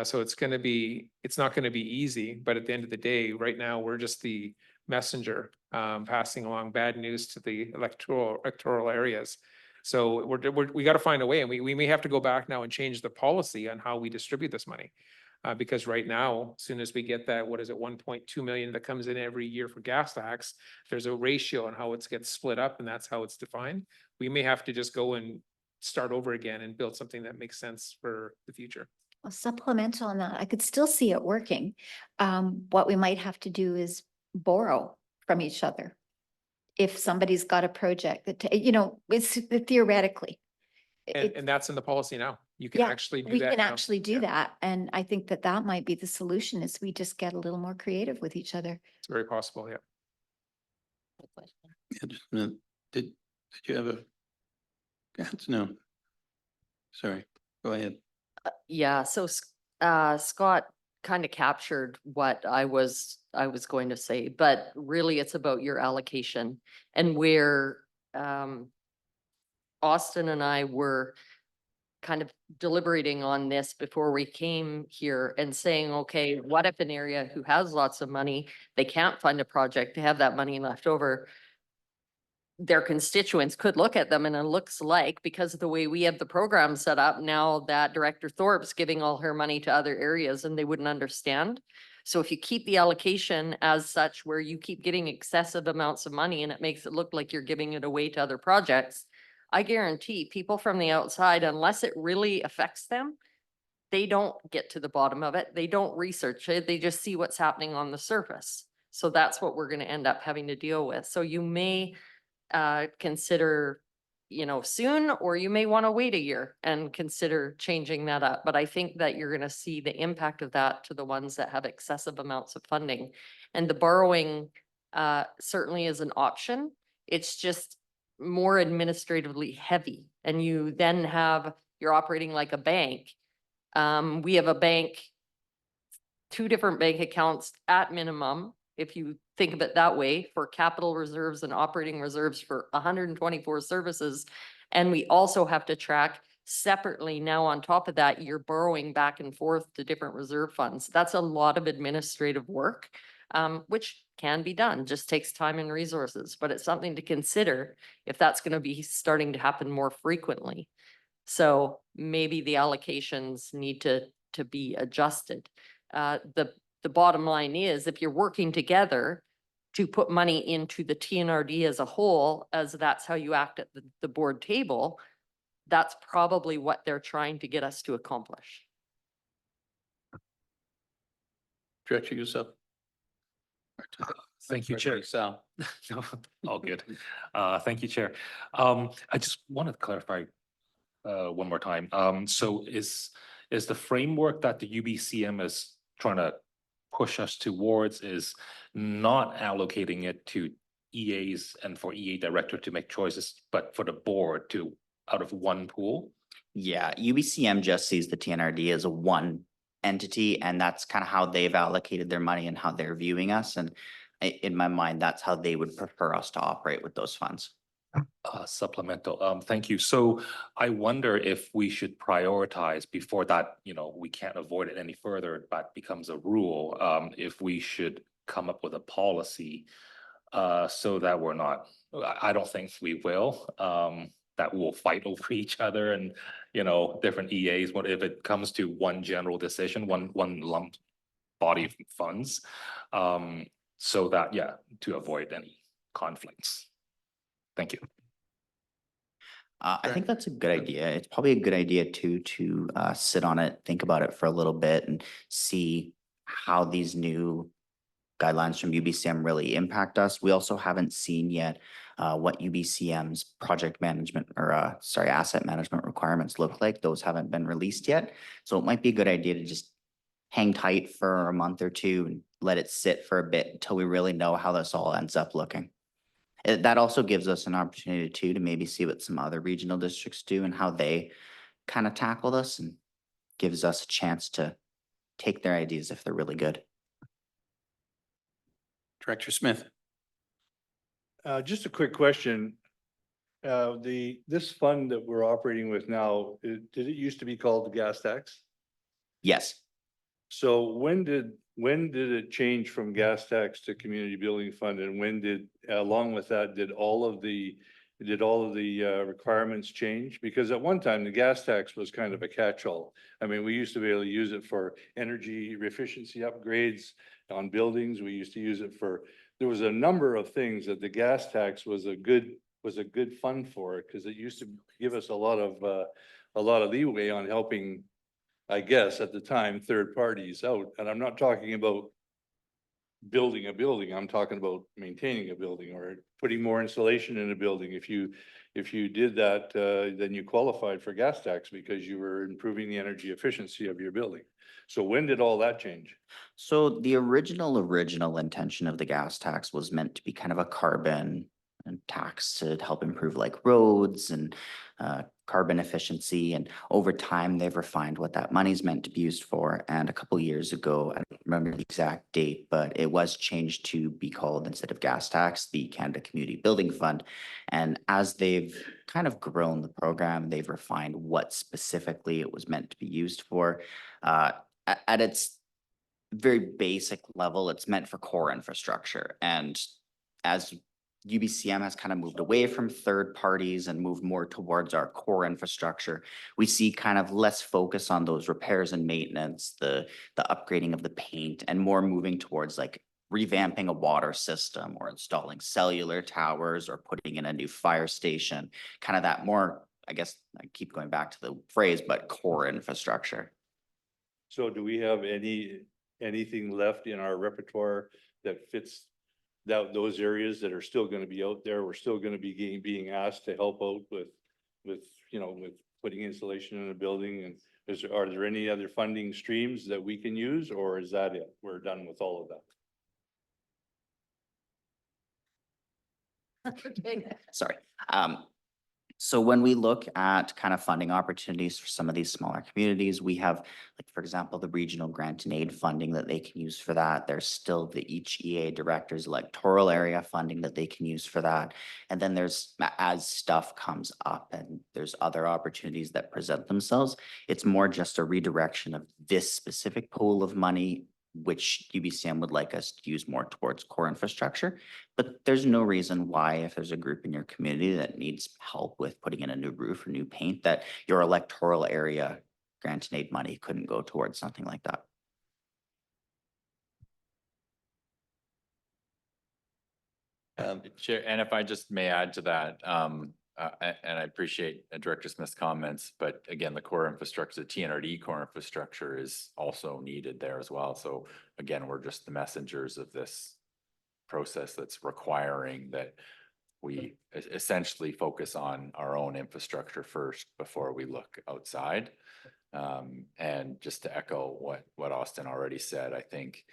So it's not going to be easy, but at the end of the day, right now, we're just the messenger passing along bad news to the electoral areas. So we got to find a way, and we may have to go back now and change the policy on how we distribute this money. Because right now, as soon as we get that, what is it, 1.2 million that comes in every year for gas tax, there's a ratio on how it gets split up, and that's how it's defined. We may have to just go and start over again and build something that makes sense for the future. A supplemental on that, I could still see it working. What we might have to do is borrow from each other. If somebody's got a project that, it's theoretically. And that's in the policy now. You can Yeah, actually do we that can now. actually do Yeah, that. And I think that that might be the solution is we just get a little more creative with each other. It's very possible, yeah. Yeah, just a minute. Did you have a? No. Sorry, go ahead. Yeah, so Scott kind of captured what I was going to say, but really it's about your allocation and where Austin and I were kind of deliberating on this before we came here and saying, okay, what if an area who has lots of money, they can't fund a project, they have that money left over, their constituents could look at them and it looks like, because of the way we have the program set up now, that Director Thorpe's giving all her money to other areas and they wouldn't understand. So if you keep the allocation as such, where you keep getting excessive amounts of money and it makes it look like you're giving it away to other projects, I guarantee people from the outside, unless it really affects them, they don't get to the bottom of it. They don't research it. They just see what's happening on the surface. So that's what we're going to end up having to deal with. So you may consider, soon, or you may want to wait a year and consider changing that up. But I think that you're going to see the impact of that to the ones that have excessive amounts of funding. And the borrowing certainly is an option. It's just more administratively heavy. And you're operating like a bank. We have a bank, 2 different bank accounts at minimum, if you think of it that way, for capital reserves and operating reserves for 124 services. And we also have to track separately now on top of that, you're borrowing back and forth to different reserve funds. That's a lot of administrative work, which can be done, just takes time and resources, but it's something to consider if that's going to be starting to happen more frequently. So maybe the allocations need to be adjusted. The bottom line is, if you're working together to put money into the TNRD as a whole, as that's how you act at the board table, that's probably what they're trying to get us to accomplish. Director yourself. Thank you, Chair. Sal. No, all good. Thank you, Chair. I just wanted to clarify one more time. So is the framework that the UBCM is trying to push us towards is not allocating it to EAs and for EA director to make choices, but for the board to out of one pool? Yeah, UBCM just sees the TNRD as a one entity, and that's kind of how they've allocated their money and how they're viewing us. And in my mind, that's how they would prefer us to operate with those funds. Supplemental. Thank you. So I wonder if we should prioritize before that, we can't avoid it any further, but becomes a rule. If we should come up with a policy so that we're not, I don't think we will, that we'll fight over each other and, different EAs. What if it comes to one general decision, one lump body of funds, so that, to avoid any conflicts. Thank you. I think that's a good idea. It's probably a good idea too, to sit on it, think about it for a little bit and see how these new guidelines from UBCM really impact us. We also haven't seen yet what UBCM's project management or asset management requirements look like. Those haven't been released yet. So it might be a good idea to just hang tight for a month or two and let it sit for a bit until we really know how this all ends up looking. That also gives us an opportunity too to maybe see what some other regional districts do and how they kind of tackle this, and gives us a chance to take their ideas if they're really good. Director Smith. Just a quick question. This fund that we're operating with now, did it used to be called the gas tax? Yes. So when did it change from gas tax to community building fund, and when did, along with that, did all of the did all of the requirements change? Because at one time, the gas tax was kind of a catch-all. I mean, we used to be able to use it for energy efficiency upgrades on buildings. We used to use it for, there was a number of things that the gas tax was a good fund for, because it used to give us a lot of leeway on helping, I guess, at the time, third parties out. And I'm not talking about building a building, I'm talking about maintaining a building or putting more insulation in a building. If you did that, then you qualified for gas tax because you were improving the energy efficiency of your building. So when did all that change? So the original intention of the gas tax was meant to be kind of a carbon and tax to help improve like roads and carbon efficiency. And over time, they've refined what that money's meant to be used for. And a couple years ago, I don't remember the exact date, but it was changed to be called, instead of gas tax, the Canada Community Building Fund. And as they've kind of grown the program, they've refined what specifically it was meant to be used for. At its very basic level, it's meant for core infrastructure. And as UBCM has kind of moved away from third parties and moved more towards our core infrastructure, we see kind of less focus on those repairs and maintenance, the upgrading of the paint, and more moving towards like revamping a water system or installing cellular towers or putting in a new fire station, kind of that more, I guess, I keep going back to the phrase, but core infrastructure. So do we have anything left in our repertoire that fits those areas that are still going to be out there? We're still going to be being asked to help out with putting insulation in a building. And are there any other funding streams that we can use, or is that it? We're done with all of that. Sorry. So when we look at kind of funding opportunities for some of these smaller communities, we have, like, for example, the regional grant and aid funding that they can use for that. There's still the each EA director's electoral area funding that they can use for that. And then there's, as stuff comes up and there's other opportunities that present themselves, it's more just a redirection of this specific pool of money, which UBCM would like us to use more towards core infrastructure. But there's no reason why, if there's a group in your community that needs help with putting in a new roof or new paint, that your electoral area grant and aid money couldn't go towards something like that. Chair, and if I just may add to that, and I appreciate Director Smith's comments, but again, the core infrastructure, the TNRD core infrastructure is also needed there as well. So again, we're just the messengers of this process that's requiring that we essentially focus on our own infrastructure first before we look outside. And just to echo what Austin already said, I think,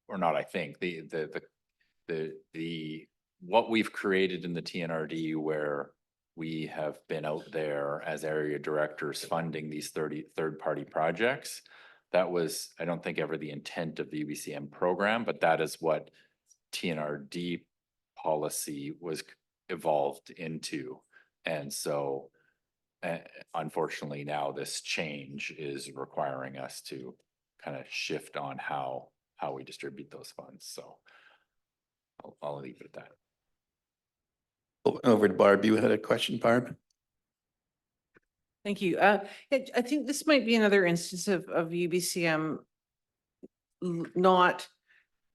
or not, I think what we've created in the TNRD, where we have been out there as area directors funding these third-party projects, that was, I don't think, ever the intent of the UBCM program, but that is what TNRD policy was evolved into. And so unfortunately now this change is requiring us to kind of shift on how we distribute those funds. So I'll leave it at that. Over to Barb. You had a question, Barb? Thank you. I think this might be another instance of UBCM not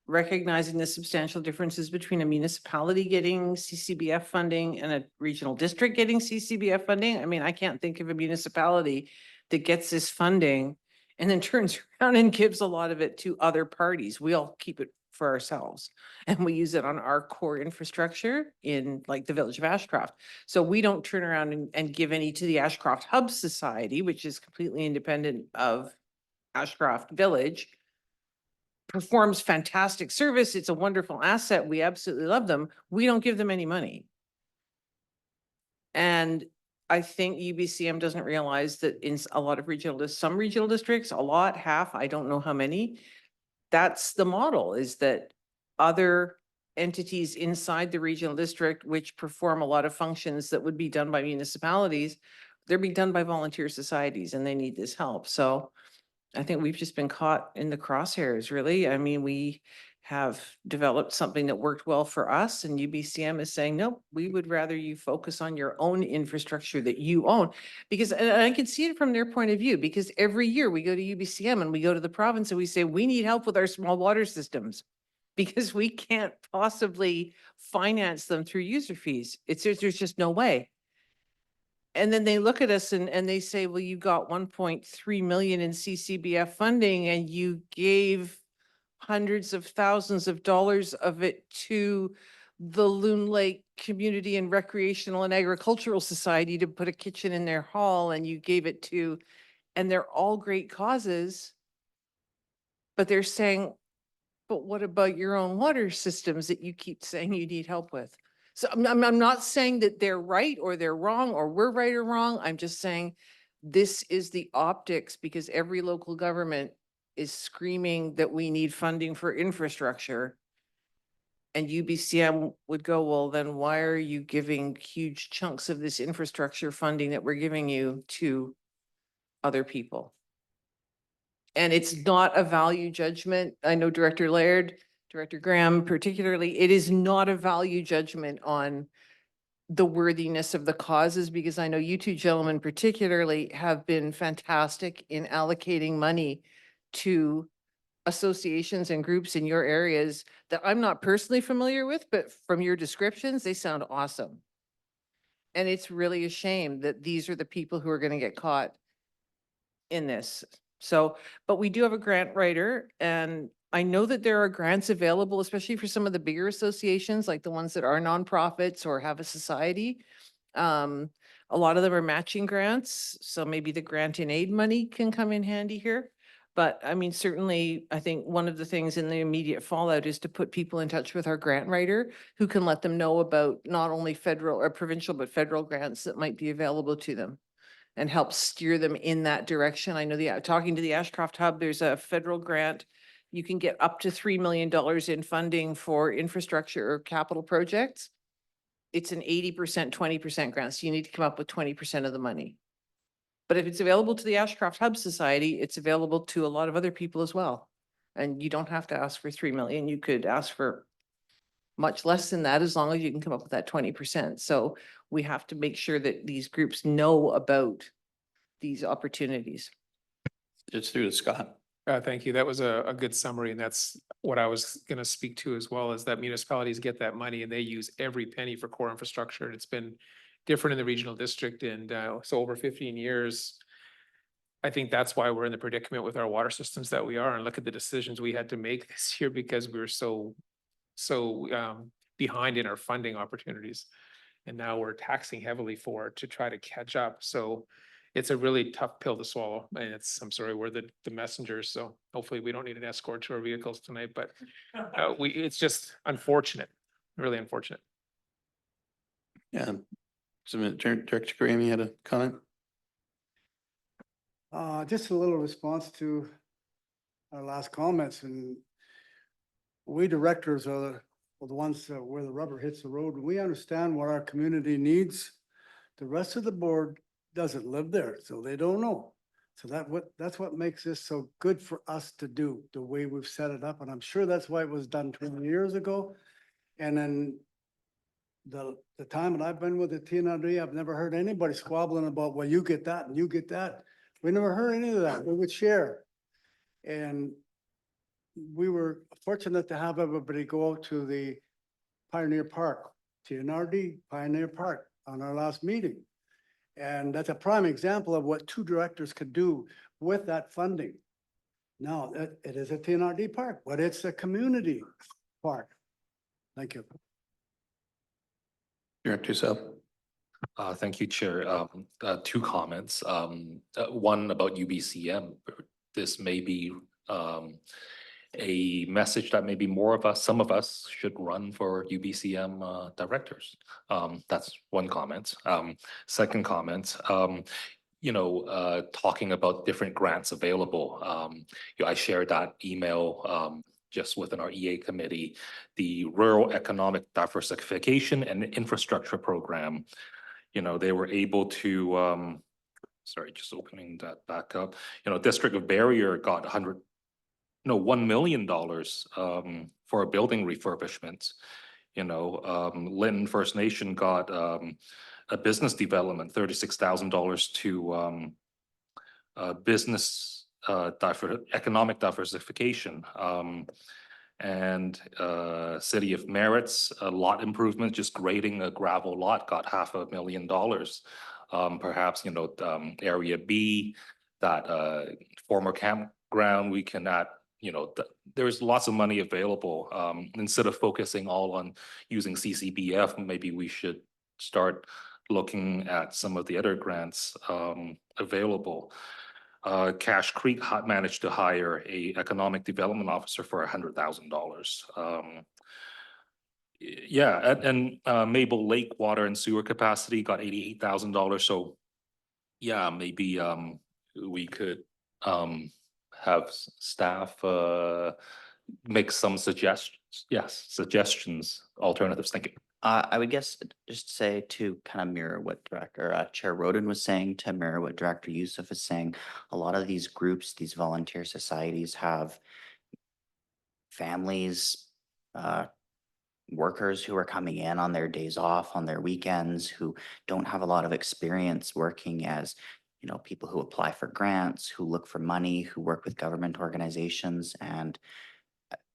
recognizing the substantial differences between a municipality getting CCBF funding and a regional district getting CCBF funding. I mean, I can't think of a municipality that gets this funding and then turns around and gives a lot of it to other parties. We all keep it for ourselves and we use it on our core infrastructure in like the village of Ashcroft. So we don't turn around and give any to the Ashcroft Hub Society, which is completely independent of Ashcroft Village. Performs fantastic service. It's a wonderful asset. We absolutely love them. We don't give them any money. And I think UBCM doesn't realize that in a lot of some regional districts, a lot, half, I don't know how many, that's the model, is that other entities inside the regional district, which perform a lot of functions that would be done by municipalities, they're being done by volunteer societies and they need this help. So I think we've just been caught in the crosshairs, really. I mean, we have developed something that worked well for us, and UBCM is saying, nope, we would rather you focus on your own infrastructure that you own. Because, and I can see it from their point of view, because every year we go to UBCM and we go to the province and we say, we need help with our small water systems because we can't possibly finance them through user fees. There's just no way. And then they look at us and they say, well, you got 1.3 million in CCBF funding and you gave hundreds of thousands of dollars of it to the Loon Lake Community and Recreational and Agricultural Society to put a kitchen in their hall, and you gave it to, and they're all great causes. But they're saying, but what about your own water systems that you keep saying you need help with? So I'm not saying that they're right or they're wrong or we're right or wrong. I'm just saying this is the optics, because every local government is screaming that we need funding for infrastructure. And UBCM would go, well, then why are you giving huge chunks of this infrastructure funding that we're giving you to other people? And it's not a value judgment. I know Director Laird, Director Graham particularly, it is not a value judgment on the worthiness of the causes, because I know you two gentlemen particularly have been fantastic in allocating money to associations and groups in your areas that I'm not personally familiar with, but from your descriptions, they sound awesome. And it's really a shame that these are the people who are going to get caught in this. So, but we do have a grant writer, and I know that there are grants available, especially for some of the bigger associations, like the ones that are nonprofits or have a society. A lot of them are matching grants, so maybe the grant in aid money can come in handy here. But I mean, certainly, I think one of the things in the immediate fallout is to put people in touch with our grant writer who can let them know about not only federal or provincial, but federal grants that might be available to them and help steer them in that direction. I know talking to the Ashcroft Hub, there's a federal grant. You can get up to $3 million in funding for infrastructure or capital projects. It's an 80%, 20% grant. So you need to come up with 20% of the money. But if it's available to the Ashcroft Hub Society, it's available to a lot of other people as well. And you don't have to ask for 3 million. You could ask for much less than that, as long as you can come up with that 20%. So we have to make sure that these groups know about these opportunities. It's through to Scott. Thank you. That was a good summary, and that's what I was going to speak to as well, is that municipalities get that money and they use every penny for core infrastructure. And it's been different in the regional district, and so over 15 years, I think that's why we're in the predicament with our water systems that we are. And look at the decisions we had to make this year because we were so behind in our funding opportunities. And now we're taxing heavily for it to try to catch up. So it's a really tough pill to swallow. And I'm sorry, we're the messengers. So hopefully we don't need an escort to our vehicles tonight, but it's just unfortunate, really unfortunate. Yeah. Director Graham, you had a comment? Just a little response to our last comments, and we directors are the ones where the rubber hits the road. We understand what our community needs. The rest of the board doesn't live there, so they don't know. So that's what makes this so good for us to do, the way we've set it up. And I'm sure that's why it was done 20 years ago. And then the time that I've been with the TNRD, I've never heard anybody squabbling about, well, you get that and you get that. We never heard any of that. We would share. And we were fortunate to have everybody go out to the Pioneer Park, TNRD Pioneer Park, on our last meeting. And that's a prime example of what two directors could do with that funding. Now, it is a TNRD park, but it's a community park. Thank you. Director Sell. Thank you, Chair. Two comments. One about UBCM. This may be a message that maybe more of us, some of us should run for UBCM directors. That's one comment. Second comment, talking about different grants available. I shared that email just within our EA committee, the Rural Economic Diversification and Infrastructure Program. They were able to, sorry, just opening that back up. District of Barrier got $1 million for a building refurbishment. Linton First Nation got a business development, $36,000 to business economic diversification. And City of Merritt's a lot improvement, just grading a gravel lot, got $500,000. Perhaps, Area B, that former campground, we can add, there's lots of money available. Instead of focusing all on using CCBF, maybe we should start looking at some of the other grants available. Cache Creek managed to hire a economic development officer for $100,000. Yeah, and Maple Lake water and sewer capacity got $88,000. So yeah, maybe we could have staff make some suggestions. Yes, suggestions, alternatives. Thank you. I would guess just say to kind of mirror what Chair Roden was saying, to mirror what Director Youssef is saying, a lot of these groups, these volunteer societies have families, workers who are coming in on their days off, on their weekends, who don't have a lot of experience working as, people who apply for grants, who look for money, who work with government organizations. And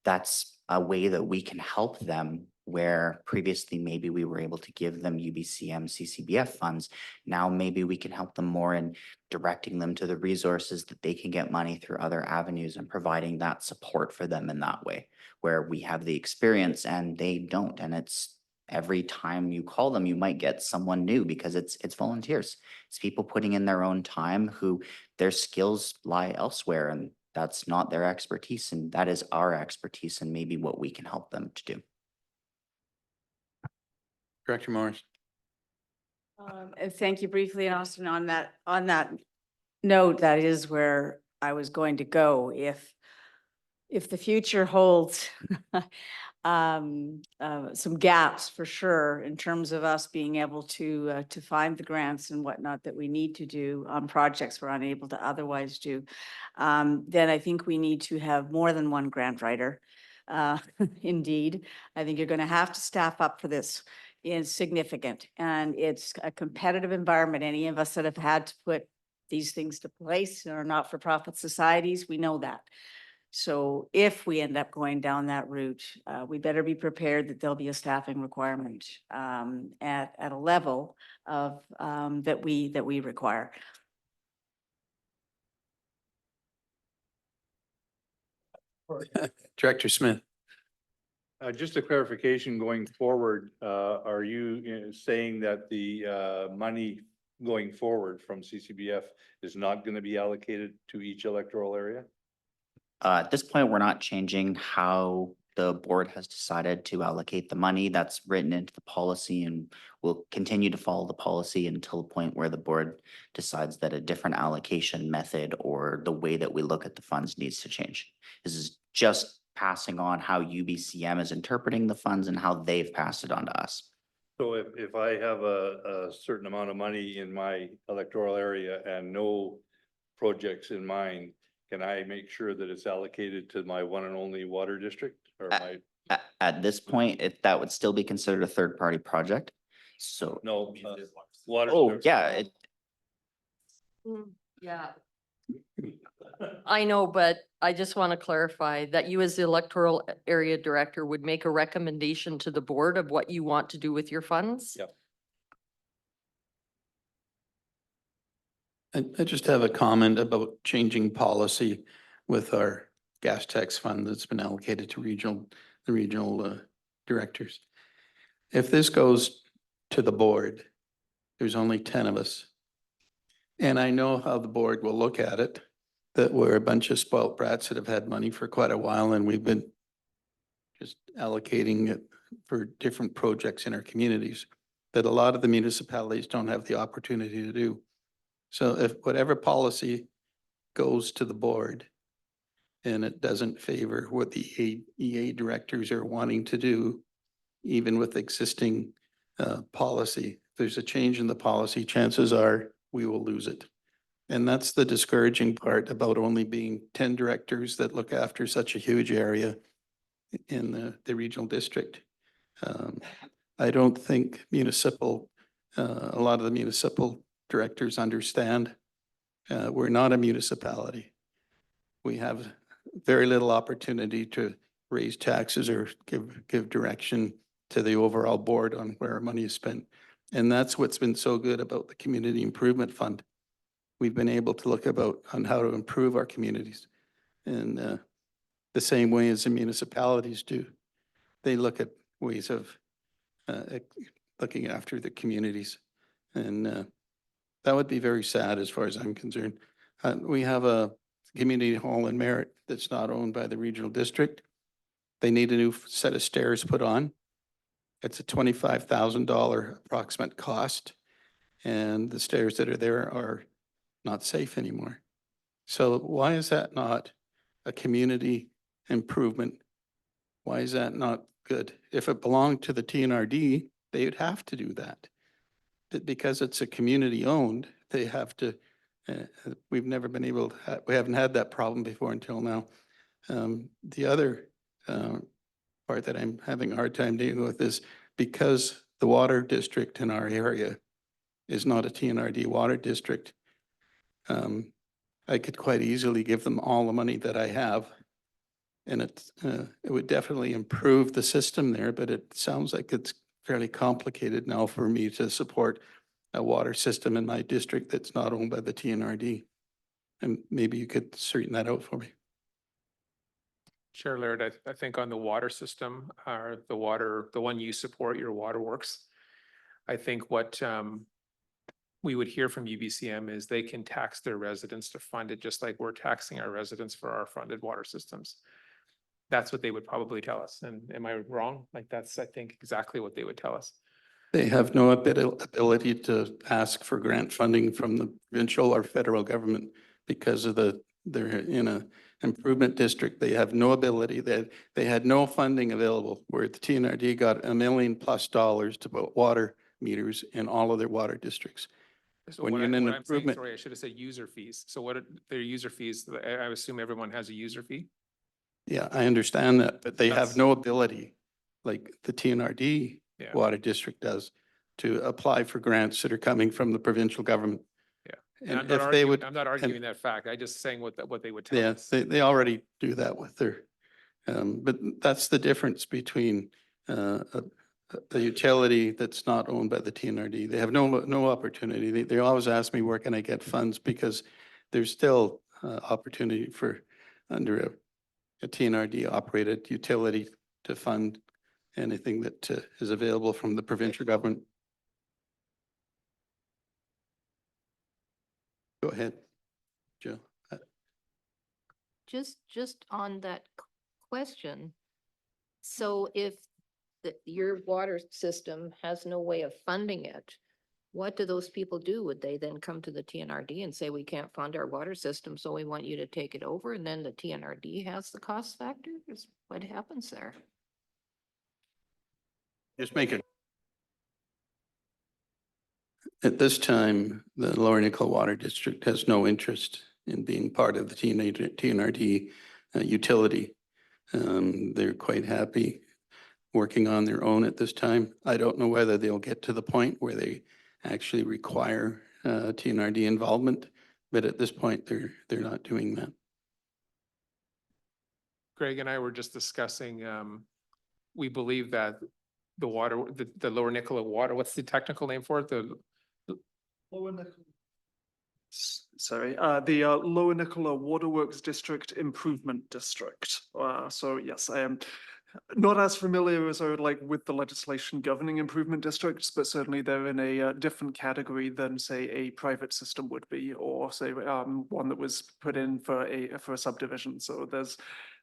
that's a way that we can help them, where previously maybe we were able to give them UBCM, CCBF funds. Now maybe we can help them more in directing them to the resources that they can get money through other avenues, and providing that support for them in that way, where we have the experience and they don't. And it's every time you call them, you might get someone new, because it's volunteers. It's people putting in their own time who their skills lie elsewhere, and that's not their expertise, and that is our expertise, and maybe what we can help them to do. Director Morris. Thank you briefly, and Austin, on that note, that is where I was going to go. If the future holds some gaps for sure in terms of us being able to find the grants and whatnot that we need to do on projects we're unable to otherwise do, then I think we need to have more than one grant writer. Indeed, I think you're going to have to staff up for this. Is significant, and it's a competitive environment. Any of us that have had to put these things to place or not-for-profit societies, we know that. So if we end up going down that route, we better be prepared that there'll be a staffing requirement at a level of that we require. Director Smith. Just a clarification going forward, are you saying that the money going forward from CCBF is not going to be allocated to each electoral area? At this point, we're not changing how the board has decided to allocate the money. That's written into the policy, and we'll continue to follow the policy until the point where the board decides that a different allocation method or the way that we look at the funds needs to change. This is just passing on how UBCM is interpreting the funds and how they've passed it on to us. So if I have a certain amount of money in my electoral area and no projects in mind, can I make sure that it's allocated to my one and only water district, or At this point, that would still be considered a third-party project. So. No, water. Oh, yeah, Yeah. I know, but I just want to clarify that you, as the electoral area director, would make a recommendation to the board of what you want to do with your funds? Yep. I just have a comment about changing policy with our gas tax fund that's been allocated to the regional directors. If this goes to the board, there's only 10 of us. And I know how the board will look at it, that we're a bunch of spoiled brats that have had money for quite a while, and we've been just allocating it for different projects in our communities that a lot of the municipalities don't have the opportunity to do. So if whatever policy goes to the board and it doesn't favor what the EA directors are wanting to do, even with existing policy, if there's a change in the policy, chances are we will lose it. And that's the discouraging part about only being 10 directors that look after such a huge area in the regional district. I don't think a lot of the municipal directors understand. We're not a municipality. We have very little opportunity to raise taxes or give direction to the overall board on where our money is spent. And that's what's been so good about the Community Improvement Fund. We've been able to look on how to improve our communities in the same way as the municipalities do. They look at ways of looking after the communities. And that would be very sad as far as I'm concerned. We have a community hall in Merritt that's not owned by the regional district. They need a new set of stairs put on. It's a $25,000 approximate cost. And the stairs that are there are not safe anymore. So why is that not a community improvement? Why is that not good? If it belonged to the TNRD, they would have to do that. But because it's a community owned, they have to, we've never been able to, we haven't had that problem before until now. The other part that I'm having a hard time dealing with is because the water district in our area is not a TNRD water district, I could quite easily give them all the money that I have. And it would definitely improve the system there, but it sounds like it's fairly complicated now for me to support a water system in my district that's not owned by the TNRD. And maybe you could straighten that out for me. Chair Laird, I think on the water system, or the one you support, your waterworks, I think what we would hear from UBCM is they can tax their residents to fund it, just like we're taxing our residents for our funded water systems. That's what they would probably tell us. And am I wrong? Like that's, I think, exactly what they would tell us. They have no ability to ask for grant funding from the provincial or federal government because of they're in a improvement district. They have no ability. They had no funding available, where the TNRD got $1 million+ to put water meters in all of their water districts. So When what you're in an what I'm saying, improvement, sorry, I should have said user fees. So what are their user fees? I assume everyone has a user fee? yeah, I understand that, but they have That's- no ability, like the TNRD Yeah. water district does, to apply for grants that are coming from the provincial government. And And if they would, I'm not arguing that fact. I just saying what they would tell yeah, us. they already do that with their, but that's the difference between a utility that's not owned by the TNRD. They have no opportunity. They always ask me, where can I get funds? Because there's still opportunity for under a TNRD operated utility to fund anything that is available from the provincial government. Go ahead, Joe. Just on that question. So if your water system has no way of funding it, what do those people do? Would they then come to the TNRD and say, we can't fund our water system, so we want you to take it over? And then the TNRD has the cost factor? Is what happens there? Just make it. At this time, the Lower Nicola Water District has no interest in being part of the TNRD utility. They're quite happy working on their own at this time. I don't know whether they'll get to the point where they actually require TNRD involvement, but at this point, they're not doing that. Greg and I were just discussing, we believe that the water, the Lower Nicola water, what's the technical name for it? The Sorry, the Lower Nicola Waterworks District Improvement District. So yes, I am not as familiar as I would like with the legislation governing improvement districts, but certainly they're in a different category than, say, a private system would be, or say one that was put in for a subdivision. So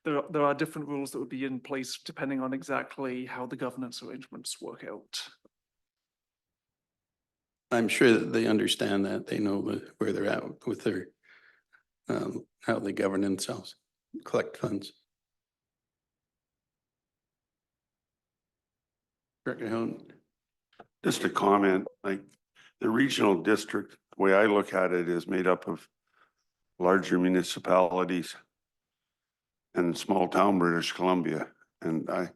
there are different rules that would be in place depending on exactly how the governance arrangements work out. I'm sure that they understand that. They know where they're at with their, how they govern themselves, collect funds. Just a comment, like the regional district, the way I look at it is made up of larger municipalities and small town British Columbia. And I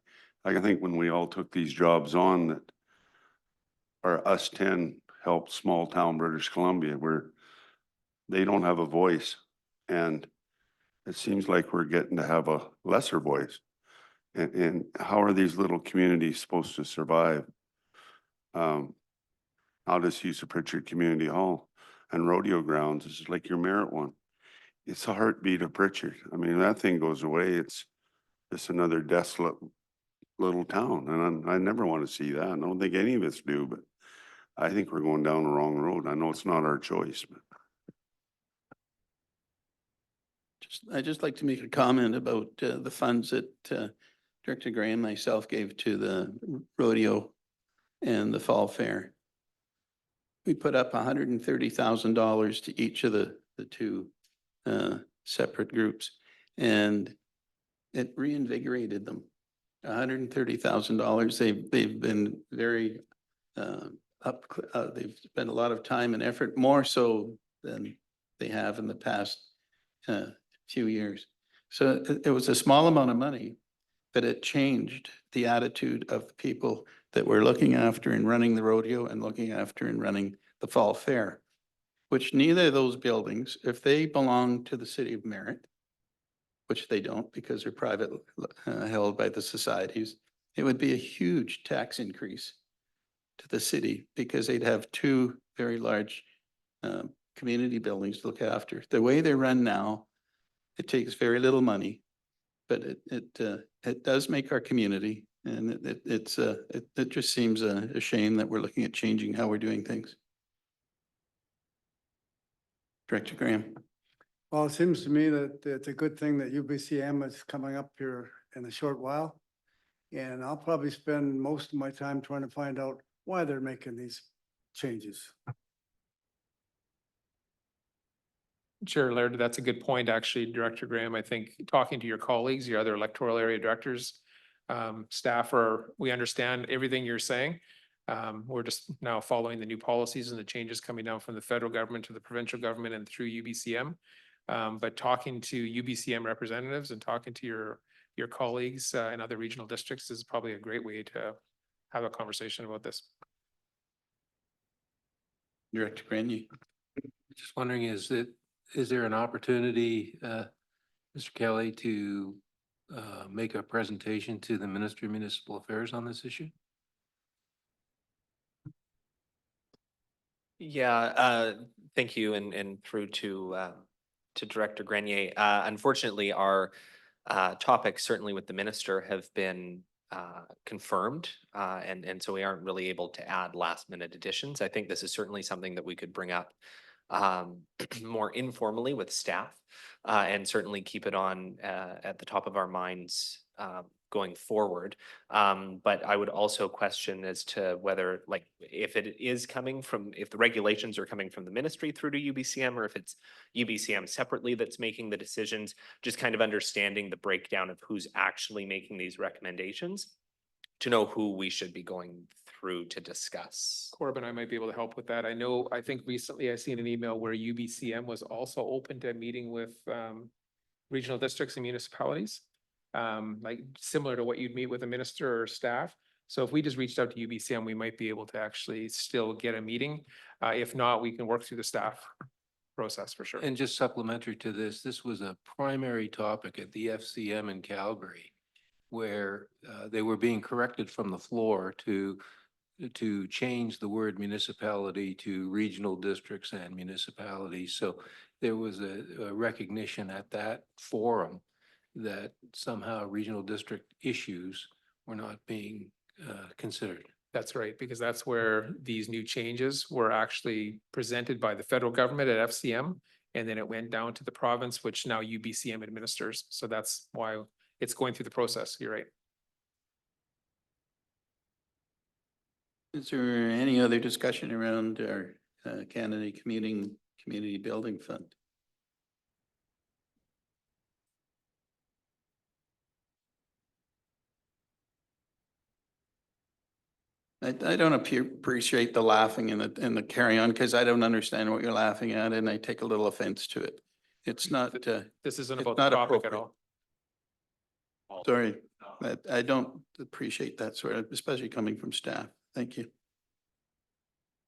think when we all took these jobs on that our us 10 helped small town British Columbia where they don't have a voice. And it seems like we're getting to have a lesser voice. And how are these little communities supposed to survive? I'll just use the Pritchard Community Hall and rodeo grounds. This is like your Merritt one. It's the heartbeat of Pritchard. I mean, that thing goes away, it's just another desolate little town. And I never want to see that. I don't think any of us do, but I think we're going down the wrong road. I know it's not our choice, but. I'd just like to make a comment about the funds that Director Graham and myself gave to the rodeo and the fall fair. We put up $130,000 to each of the two separate groups, and it reinvigorated them. $130,000. They've been very they've spent a lot of time and effort, more so than they have in the past few years. So it was a small amount of money, but it changed the attitude of the people that were looking after and running the rodeo and looking after and running the fall fair, which neither of those buildings, if they belong to the city of Merritt, which they don't because they're private held by the societies, it would be a huge tax increase to the city because they'd have two very large community buildings to look after. The way they run now, it takes very little money, but it does make our community, and it just seems a shame that we're looking at changing how we're doing things. Director Graham. Well, it seems to me that it's a good thing that UBCM is coming up here in a short while. And I'll probably spend most of my time trying to find out why they're making these changes. Chair Laird, that's a good point, actually, Director Graham. I think talking to your colleagues, your other electoral area directors, staff, we understand everything you're saying. We're just now following the new policies and the changes coming down from the federal government to the provincial government and through UBCM. But talking to UBCM representatives and talking to your colleagues in other regional districts is probably a great way to have a conversation about this. Director Grenier. Just wondering, is there an opportunity, Mr. Kelly, to make a presentation to the Ministry of Municipal Affairs on this issue? Yeah, thank you, and through to Director Grenier. Unfortunately, our topics, certainly with the minister, have been confirmed, and so we aren't really able to add last minute additions. I think this is certainly something that we could bring up more informally with staff, and certainly keep it on at the top of our minds going forward. But I would also question as to whether, like, if it is coming from, if the regulations are coming from the ministry through to UBCM, or if it's UBCM separately that's making the decisions, just kind of understanding the breakdown of who's actually making these recommendations to know who we should be going through to discuss. Corbin, I might be able to help with that. I think recently I seen an email where UBCM was also open to meeting with regional districts and municipalities, like similar to what you'd meet with a minister or staff. So if we just reached out to UBCM, we might be able to actually still get a meeting. If not, we can work through the staff process for sure. And just supplementary to this was a primary topic at the FCM in Calgary, where they were being corrected from the floor to change the word municipality to regional districts and municipalities. So there was a recognition at that forum that somehow regional district issues were not being considered. That's right, because that's where these new changes were actually presented by the federal government at FCM, and then it went down to the province, which now UBCM administers. So that's why it's going through the process. You're right. Is there any other discussion around our Canada Community Building Fund? I don't appreciate the laughing and the carry on, because I don't understand what you're laughing at, and I take a little offense to it. It's not, This isn't it's about the not topic at appropriate. all. Sorry, I don't appreciate that sort of, especially coming from staff. Thank you.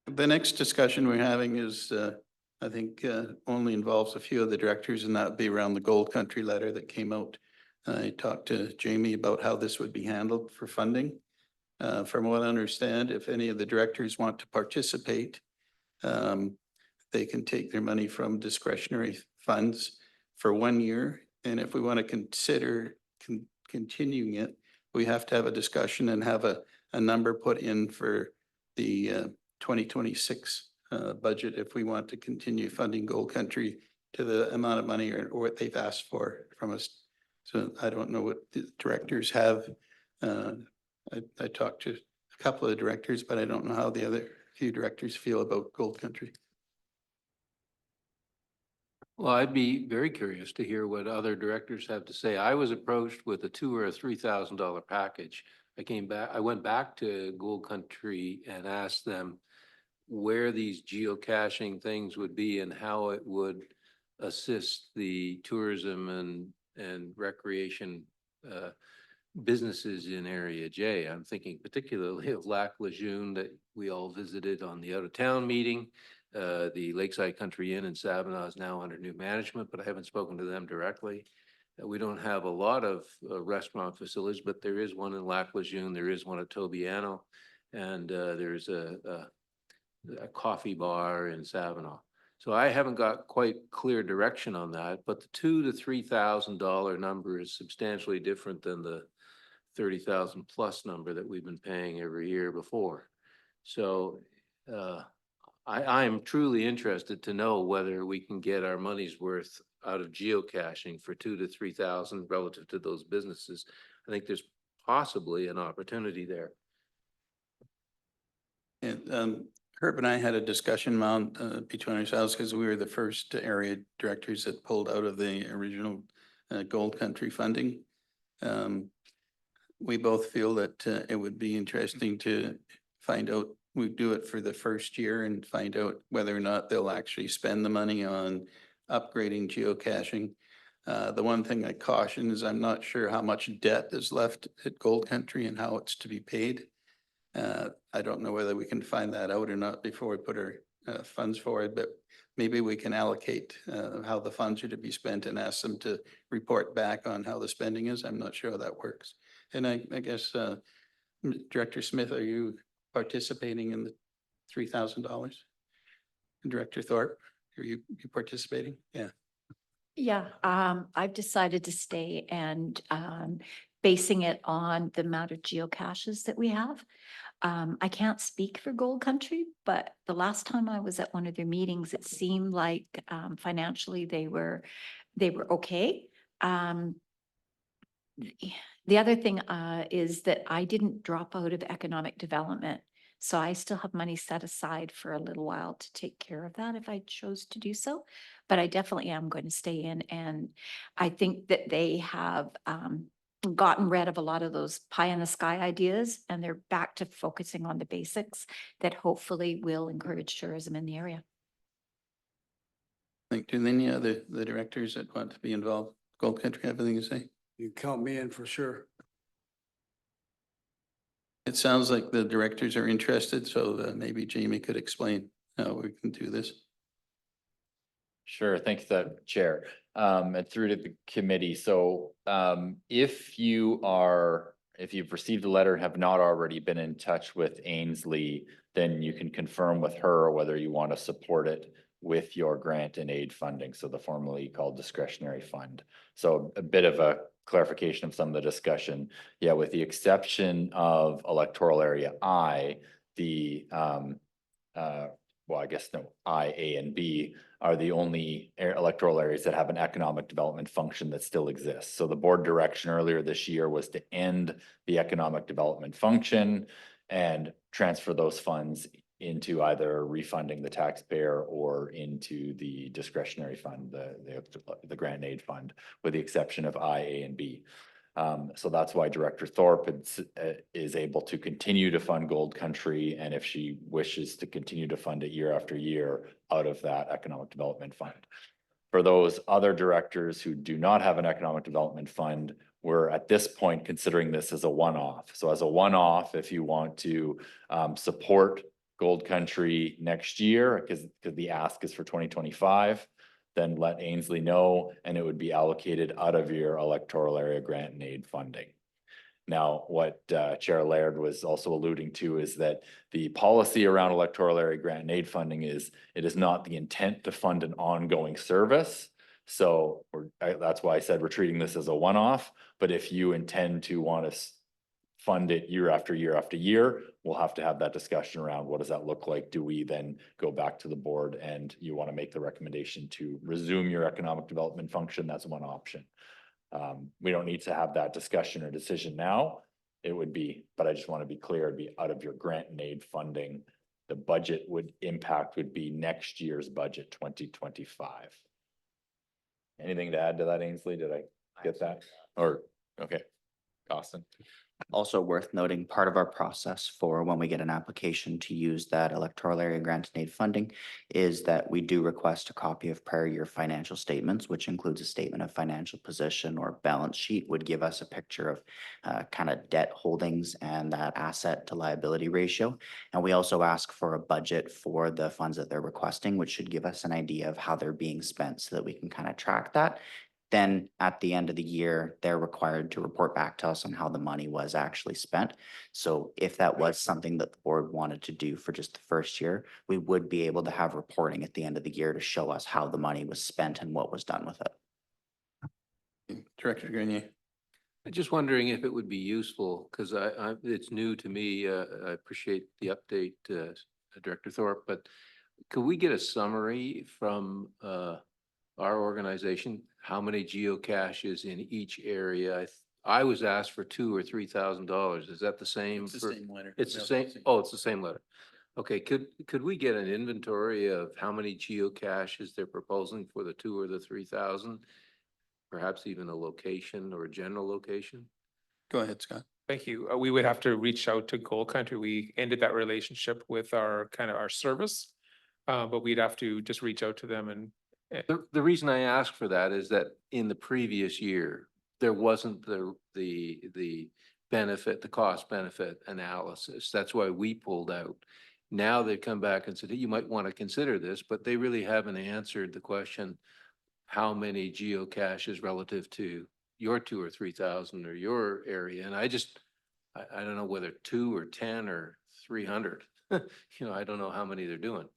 The next discussion we're having is, I think, only involves a few of the directors, and that would be around the Gold Country letter that came out. I talked to Jamie about how this would be handled for funding. From what I understand, if any of the directors want to participate, they can take their money from discretionary funds for 1 year. And if we want to consider continuing it, we have to have a discussion and have a number put in for the 2026 budget if we want to continue funding Gold Country to the amount of money or what they've asked for from us. So I don't know what the directors have. I talked to a couple of the directors, but I don't know how the other few directors feel about Gold Country. Well, I'd be very curious to hear what other directors have to say. I was approached with a $2,000 or $3,000 package. I went back to Gold Country and asked them where these geocaching things would be and how it would assist the tourism and recreation businesses in Area J. I'm thinking particularly of Lac Lejeune that we all visited on the out of town meeting. The Lakeside Country Inn in Savannah is now under new management, but I haven't spoken to them directly. We don't have a lot of restaurant facilities, but there is one in Lac Lejeune, there is one at Tobiano, and there's a coffee bar in Savannah. So I haven't got quite clear direction on that, but the $2,000 to $3,000 number is substantially different than the 30,000 plus number that we've been paying every year before. So I am truly interested to know whether we can get our money's worth out of geocaching for 2,000 to 3,000 relative to those businesses. I think there's possibly an opportunity there. And Herb and I had a discussion between ourselves because we were the first area directors that pulled out of the original Gold Country funding. We both feel that it would be interesting to find out, we do it for the first year and find out whether or not they'll actually spend the money on upgrading geocaching. The one thing I caution is I'm not sure how much debt is left at Gold Country and how it's to be paid. I don't know whether we can find that out or not before we put our funds forward, but maybe we can allocate how the funds are to be spent and ask them to report back on how the spending is. I'm not sure how that works. And I guess, Director Smith, are you participating in the $3,000? Director Thorpe, are you participating? Yeah. Yeah, I've decided to stay and basing it on the amount of geocaches that we have. I can't speak for Gold Country, but the last time I was at one of their meetings, it seemed like financially they were okay. The other thing is that I didn't drop out of economic development. So I still have money set aside for a little while to take care of that if I chose to do so. But I definitely am going to stay in, and I think that they have gotten rid of a lot of those pie in the sky ideas, and they're back to focusing on the basics that hopefully will encourage tourism in the area. Do any other the directors that want to be involved? Gold Country have anything to say? You count me in for sure. It sounds like the directors are interested, so maybe Jamie could explain how we can do this. Sure, thanks, Chair. And through to the committee. So if you've received a letter and have not already been in touch with Ainsley, then you can confirm with her whether you want to support it with your grant and aid funding, so the formerly called discretionary fund. So a bit of a clarification of some of the discussion. Yeah, with the exception of electoral area I, well, I guess no, I, A, and B are the only electoral areas that have an economic development function that still exists. So the board direction earlier this year was to end the economic development function and transfer those funds into either refunding the taxpayer or into the discretionary fund, the grant and aid fund, with the exception of I, A, and B. So that's why Director Thorpe is able to continue to fund Gold Country, and if she wishes to continue to fund it year after year out of that economic development fund. For those other directors who do not have an economic development fund, we're at this point considering this as a one-off. So as a one-off, if you want to support Gold Country next year, because the ask is for 2025, then let Ainsley know, and it would be allocated out of your electoral area grant and aid funding. Now, what Chair Laird was also alluding to is that the policy around electoral area grant and aid funding is, it is not the intent to fund an ongoing service. So that's why I said we're treating this as a one-off, but if you intend to want to fund it year after year after year, we'll have to have that discussion around what does that look like? Do we then go back to the board and you want to make the recommendation to resume your economic development function? That's one option. We don't need to have that discussion or decision now. It would be, but I just want to be clear, it'd be out of your grant and aid funding. The budget would be next year's budget, 2025. Anything to add to that, Ainsley? Did I get that? Or, okay, Austin. Also worth noting, part of our process for when we get an application to use that electoral area grant and aid funding is that we do request a copy of prior year financial statements, which includes a statement of financial position or balance sheet, would give us a picture of kind of debt holdings and that asset to liability ratio. And we also ask for a budget for the funds that they're requesting, which should give us an idea of how they're being spent so that we can kind of track that. Then at the end of the year, they're required to report back to us on how the money was actually spent. So if that was something that the board wanted to do for just the first year, we would be able to have reporting at the end of the year to show us how the money was spent and what was done with it. Director Grenier. I'm just wondering if it would be useful, because it's new to me. I appreciate the update, Director Thorpe, but could we get a summary from our organization, how many geocaches in each area? I was asked for $2,000 or $3,000. Is that the same? It's the same letter. It's the same. Oh, it's the same letter. Okay, could we get an inventory of how many geocaches they're proposing for the 2,000 or the 3,000? Perhaps even a location or a general location? Go ahead, Scott. Thank you. We would have to reach out to Gold Country. We ended that relationship with our service, but we'd have to just reach out to them. And the reason I ask for that is that in the previous year, there wasn't the benefit, the cost benefit analysis. That's why we pulled out. Now they come back and said, hey, you might want to consider this, but they really haven't answered the question, how many geocaches relative to your 2,000 or 3,000 or your area. And I don't know whether 2 or 10 or 300, I don't know how many they're doing.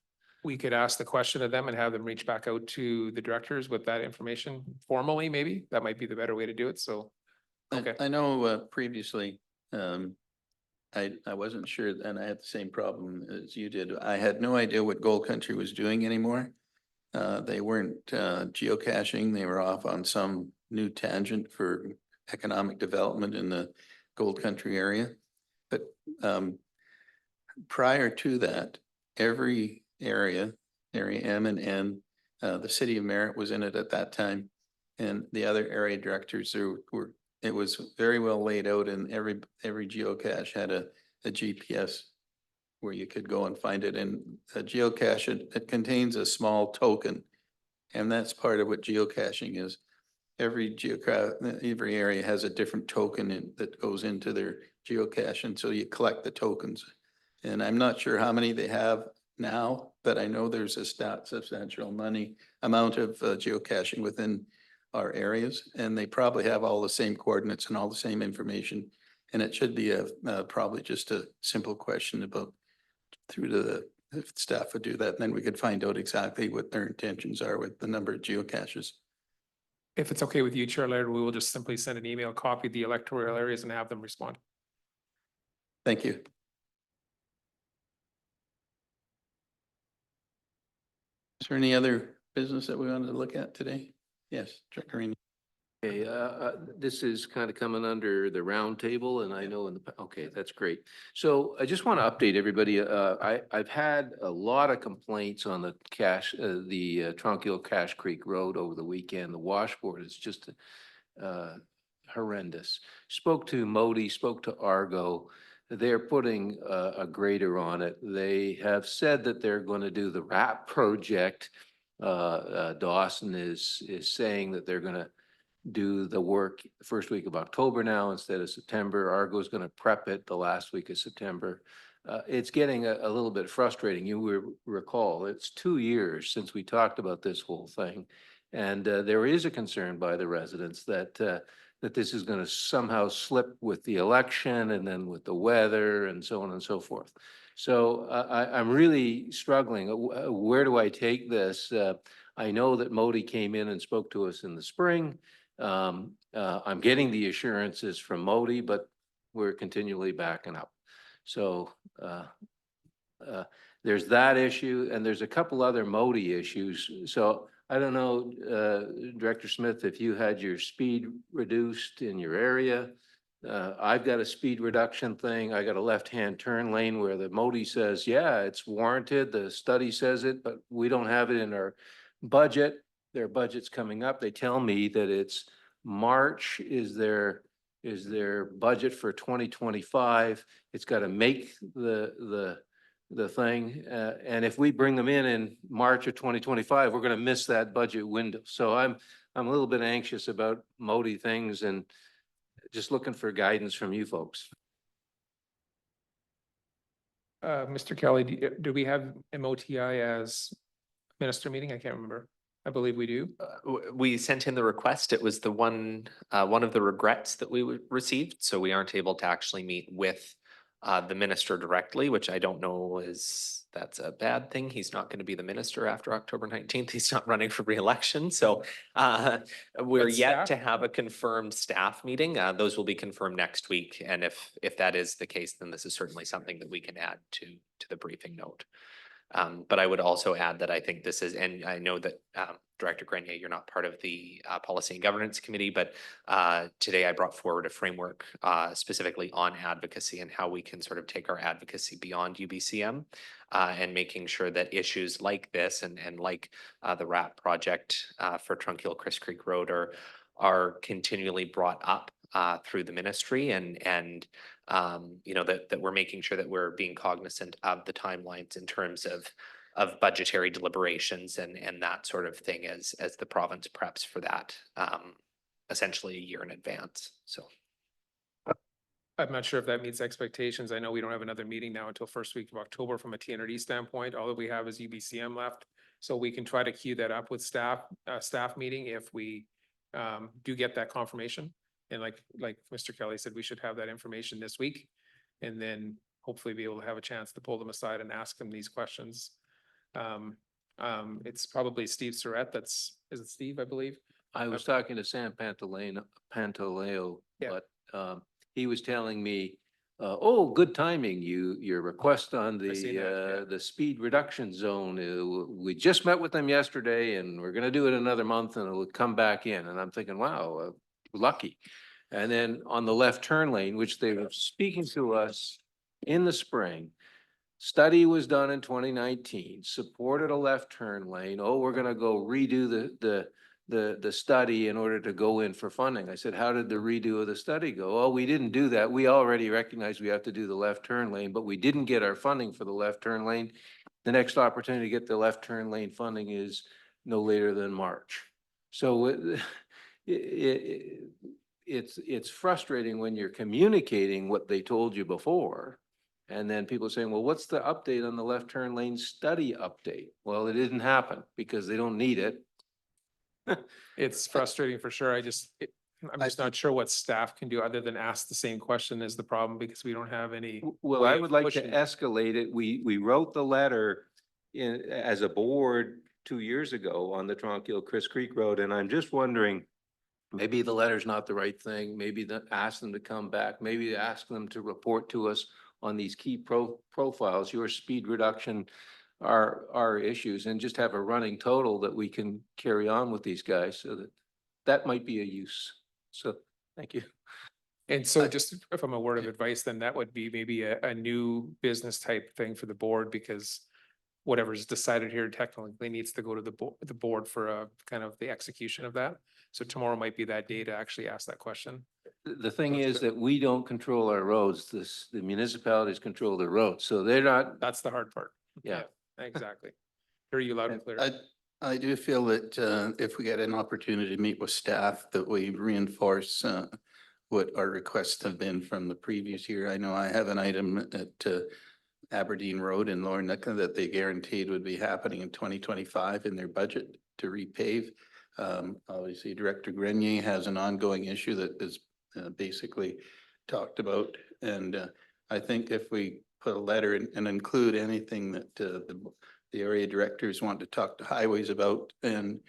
we could ask the question of them and have them reach back out to the directors with that information formally, maybe. That might be the better way to do it. So, okay. I know previously, I wasn't sure, and I had the same problem as you did. I had no idea what Gold Country was doing anymore. They weren't geocaching. They were off on some new tangent for economic development in the Gold Country area. But prior to that, every area M and N, the city of Merritt was in it at that time. And the other area directors were, it was very well laid out, and every geocache had a GPS where you could go and find it. And a geocache, it contains a small token. And that's part of what geocaching is. Every area has a different token that goes into their geocache. And so you collect the tokens. And I'm not sure how many they have now, but I know there's a substantial amount of geocaching within our areas, and they probably have all the same coordinates and all the same information. And it should be probably just a simple question about through to the staff would do that, and then we could find out exactly what their intentions are with the number of geocaches. If it's okay with you, Chair Laird, we will just simply send an email, copy the electoral areas and have them respond. Thank you. Is there any other business that we wanted to look at today? Yes, Director Rainey. Okay, this is kind of coming under the round table, and I know okay, that's great. So I just want to update everybody. I've had a lot of complaints on the Thompson-Nicola Cache Creek Road over the weekend. The washboard is just horrendous. Spoke to Modi, spoke to Argo. They're putting a grader on it. They have said that they're going to do the RAP project Dawson is saying that they're gonna do the work the first week of October now instead of September. Argo's gonna prep it the last week of September. It's getting a little bit frustrating. You will recall, it's 2 years since we talked about this whole thing. And there is a concern by the residents that that this is gonna somehow slip with the election and then with the weather and so on and so forth. So I'm really struggling. Where do I take this? I know that Modi came in and spoke to us in the spring. I'm getting the assurances from Modi, but we're continually backing up. So there's that issue, and there's a couple other Modi issues. So I don't know, Director Smith, if you had your speed reduced in your area. I've got a speed reduction thing. I got a left-hand turn lane where the Modi says, yeah, it's warranted. The study says it, but we don't have it in our budget. Their budget's coming up. They tell me that it's March is their budget for 2025. It's got to make the thing. And if we bring them in March of 2025, we're going to miss that budget window. So I'm a little bit anxious about Modi things and just looking for guidance from you folks. Mr. Kelly, do we have MOTI as minister meeting? I can't remember. I believe we do. We sent in the request. It was the one of the regrets that we received. So we aren't able to actually meet with the minister directly, which I don't know that's a bad thing. He's not going to be the minister after October 19th. He's not running for re-election. So we're But yet staff? to have a confirmed staff meeting. Those will be confirmed next week. And if that is the case, then this is certainly something that we can add to the briefing note. But I would also add that I think this is, and I know that Director Grenier, you're not part of the Policy and Governance Committee, but today I brought forward a framework specifically on advocacy and how we can sort of take our advocacy beyond UBCM and making sure that issues like this and like the RAP project for Trunk Hill Chris Creek Road are continually brought up through the ministry and you know, that we're making sure that we're being cognizant of the timelines in terms of budgetary deliberations and that sort of thing as the province preps for that essentially a year in advance. So I'm not sure if that meets expectations. I know we don't have another meeting now until first week of October from a TNRD standpoint. All that we have is UBCM left. So we can try to queue that up with staff meeting if we do get that confirmation. And like Mr. Kelly said, we should have that information this week and then hopefully be able to have a chance to pull them aside and ask them these questions. It's probably Steve Surratt. Is it Steve, I believe? I was talking to Sam Pantaleo, Yeah. but he was telling me, oh, good timing, your request on I seen that, the speed reduction zone. We just met with them yesterday and we're gonna do it another month and it'll come back in. And I'm thinking, wow, lucky. And then on the left turn lane, which they were speaking to us in the spring, study was done in 2019, supported a left turn lane. Oh, we're gonna go redo the study in order to go in for funding. I said, how did the redo of the study go? Oh, we didn't do that. We already recognized we have to do the left turn lane, but we didn't get our funding for the left turn lane. The next opportunity to get the left turn lane funding is no later than March. So it's frustrating when you're communicating what they told you before. And then people saying, well, what's the update on the left turn lane study update? Well, it didn't happen because they don't need it. It's frustrating for sure. I'm just not sure what staff can do other than ask the same question is the problem because we don't have any. Well, way I of would like to pushing. escalate it. We wrote the letter as a board 2 years ago on the Trunk Hill Chris Creek Road. And I'm just wondering, maybe the letter's not the right thing. Maybe ask them to come back. Maybe ask them to report to us on these key profiles, your speed reduction, our issues, and just have a running total that we can carry on with these guys. So that might be a use. So thank you. And so just from a word of advice, then that would be maybe a new business type thing for the board because whatever's decided here technically needs to go to the board for a kind of the execution of that. So tomorrow might be that day to actually ask that question. The thing is that we don't control our roads. The municipalities control the roads. So they're not. That's the hard part. Yeah. Exactly. Hear you loud and clear. I do feel that if we get an opportunity to meet with staff, that we reinforce what our requests have been from the previous year. I know I have an item at Aberdeen Road in Lower Nicola that they guaranteed would be happening in 2025 in their budget to repave. Obviously, Director Grenier has an ongoing issue that is basically talked about. And I think if we put a letter in and include anything that the area directors want to talk to highways about and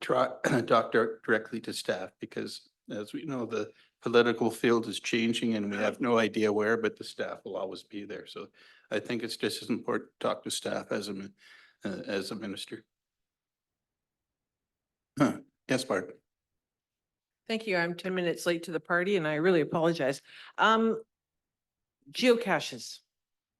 talk directly to staff, because as we know, the political field is changing and we have no idea where, but the staff will always be there. So I think it's just as important to talk to staff as a minister. Yes, Bart. Thank you. I'm 10 minutes late to the party and I really apologize. Geocaches.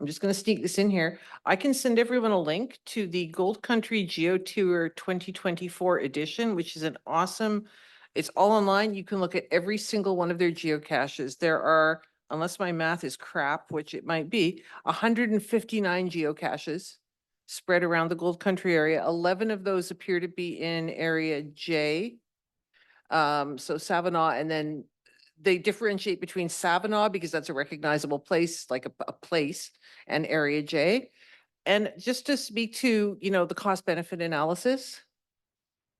I'm just going to sneak this in here. I can send everyone a link to the Gold Country Geo Tour 2024 edition, which is an awesome, it's all online. You can look at every single one of their geocaches. There are, unless my math is crap, which it might be, 159 geocaches spread around the Gold Country area. 11 of those appear to be in area J. So Savannah, and then they differentiate between Savannah because that's a recognizable place, like a place, and area J. And just to speak to, you know, the cost benefit analysis,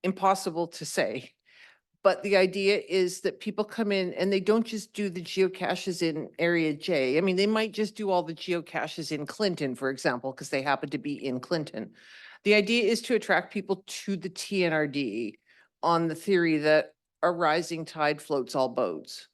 impossible to say. But the idea is that people come in and they don't just do the geocaches in area J. I mean, they might just do all the geocaches in Clinton, for example, because they happen to be in Clinton. The idea is to attract people to the TNRD on the theory that a rising tide floats all boats.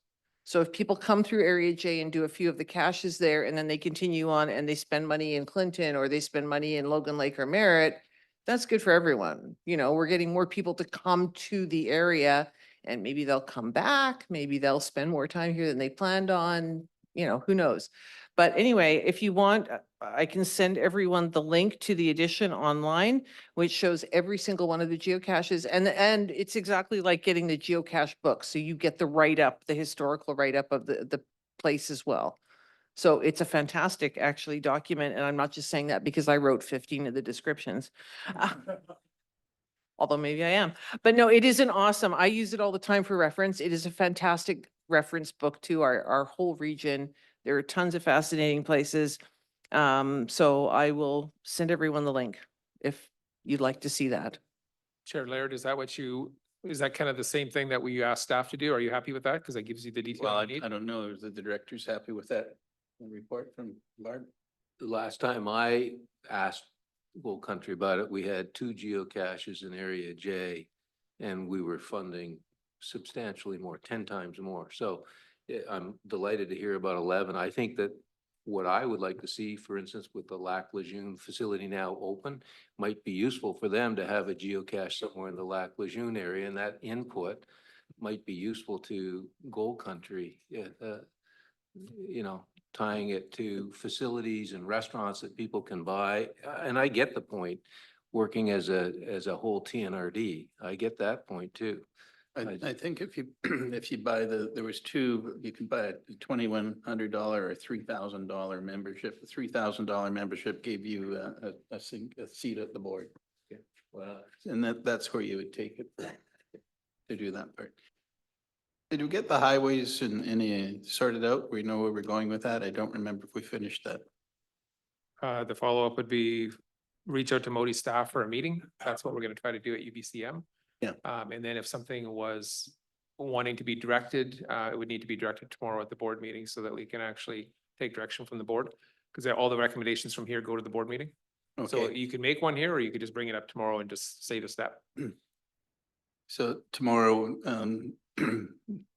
So if people come through area J and do a few of the caches there, and then they continue on and they spend money in Clinton or they spend money in Logan Lake or Merritt, that's good for everyone. You know, we're getting more people to come to the area and maybe they'll come back, maybe they'll spend more time here than they planned on, you know, who knows? But anyway, if you want, I can send everyone the link to the edition online, which shows every single one of the geocaches. And it's exactly like getting the geocache book. So you get the write-up, the historical write-up of the place as well. So it's a fantastic actually document. And I'm not just saying that because I wrote 15 of the descriptions. Although maybe I am, but no, it is an awesome, I use it all the time for reference. It is a fantastic reference book to our whole region. There are tons of fascinating places. So I will send everyone the link if you'd like to see that. Chair Laird, is that kind of the same thing that we asked staff to do? Are you happy with that? Because that gives you the detail Well, you need. I don't know. Is the director's happy with that report from Barb? The last time I asked Gold Country about it, we had 2 geocaches in area J and we were funding substantially more, 10 times more. So I'm delighted to hear about 11. I think that what I would like to see, for instance, with the Lac Lejeune facility now open, might be useful for them to have a geocache somewhere in the Lac Lejeune area, and that input might be useful to Gold Country. You know, tying it to facilities and restaurants that people can buy. And I get the point, working as a whole TNRD. I get that point too. I think if you, if you buy there was 2, you could buy a $2,100 or $3,000 membership. The $3,000 membership gave you a seat at the board. Yeah. Wow. And that's where you would take it to do that part. Did we get the highways and any sorted out? We know where we're going with that. I don't remember if we finished that. The follow-up would be reach out to Modi staff for a meeting. That's what we're going to try to do at UBCM. Yeah. And then if something was wanting to be directed, it would need to be directed tomorrow at the board meeting so that we can actually take direction from the board. Because all the recommendations from here go to the board meeting. So Okay. you can make one here or you could just bring it up tomorrow and just save a step. So tomorrow,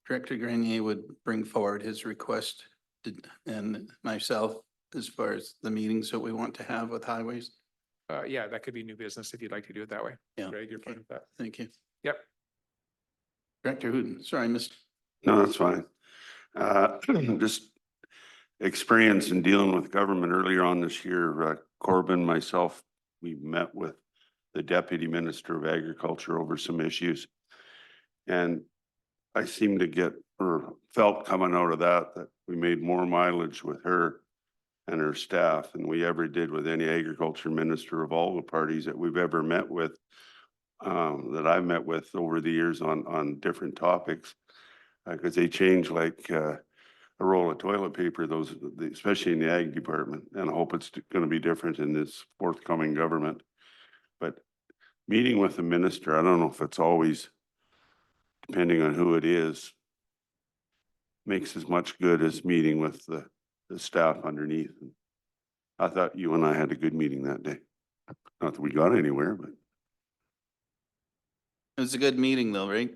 Director Grenier would bring forward his request and myself as far as the meetings that we want to have with highways. Yeah, that could be new business if you'd like to do it that way. Yeah. Greg, you're fine with that. Thank you. Yep. Director Hooten, sorry, I missed. No, that's fine. Just experience in dealing with government earlier on this year, Corbin, myself, we met with the Deputy Minister of Agriculture over some issues. And I seemed to get, or felt coming out of that we made more mileage with her and her staff than we ever did with any agriculture minister of all the parties that we've ever met with, that I've met with over the years on different topics. Because they change like a roll of toilet paper, especially in the ag department. And I hope it's going to be different in this forthcoming government. But meeting with the minister, I don't know if it's always, depending on who it is, makes as much good as meeting with the staff underneath. I thought you and I had a good meeting that day. Not that we got anywhere, but. It was a good meeting though, right?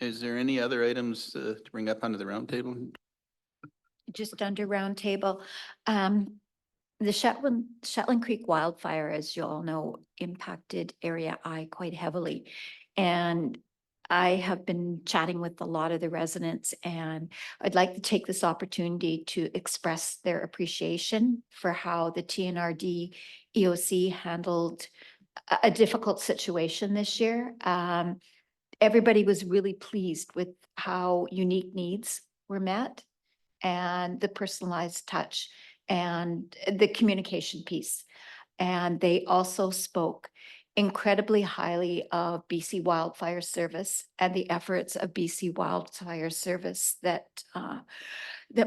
Is there any other items to bring up under the roundtable? Just under roundtable, the Shetland Creek wildfire, as you all know, impacted Area I quite heavily. And I have been chatting with a lot of the residents, and I'd like to take this opportunity to express their appreciation for how the TNRD EOC handled a difficult situation this year. Everybody was really pleased with how unique needs were met and the personalized touch and the communication piece. And they also spoke incredibly highly of BC Wildfire Service and the efforts of BC Wildfire Service that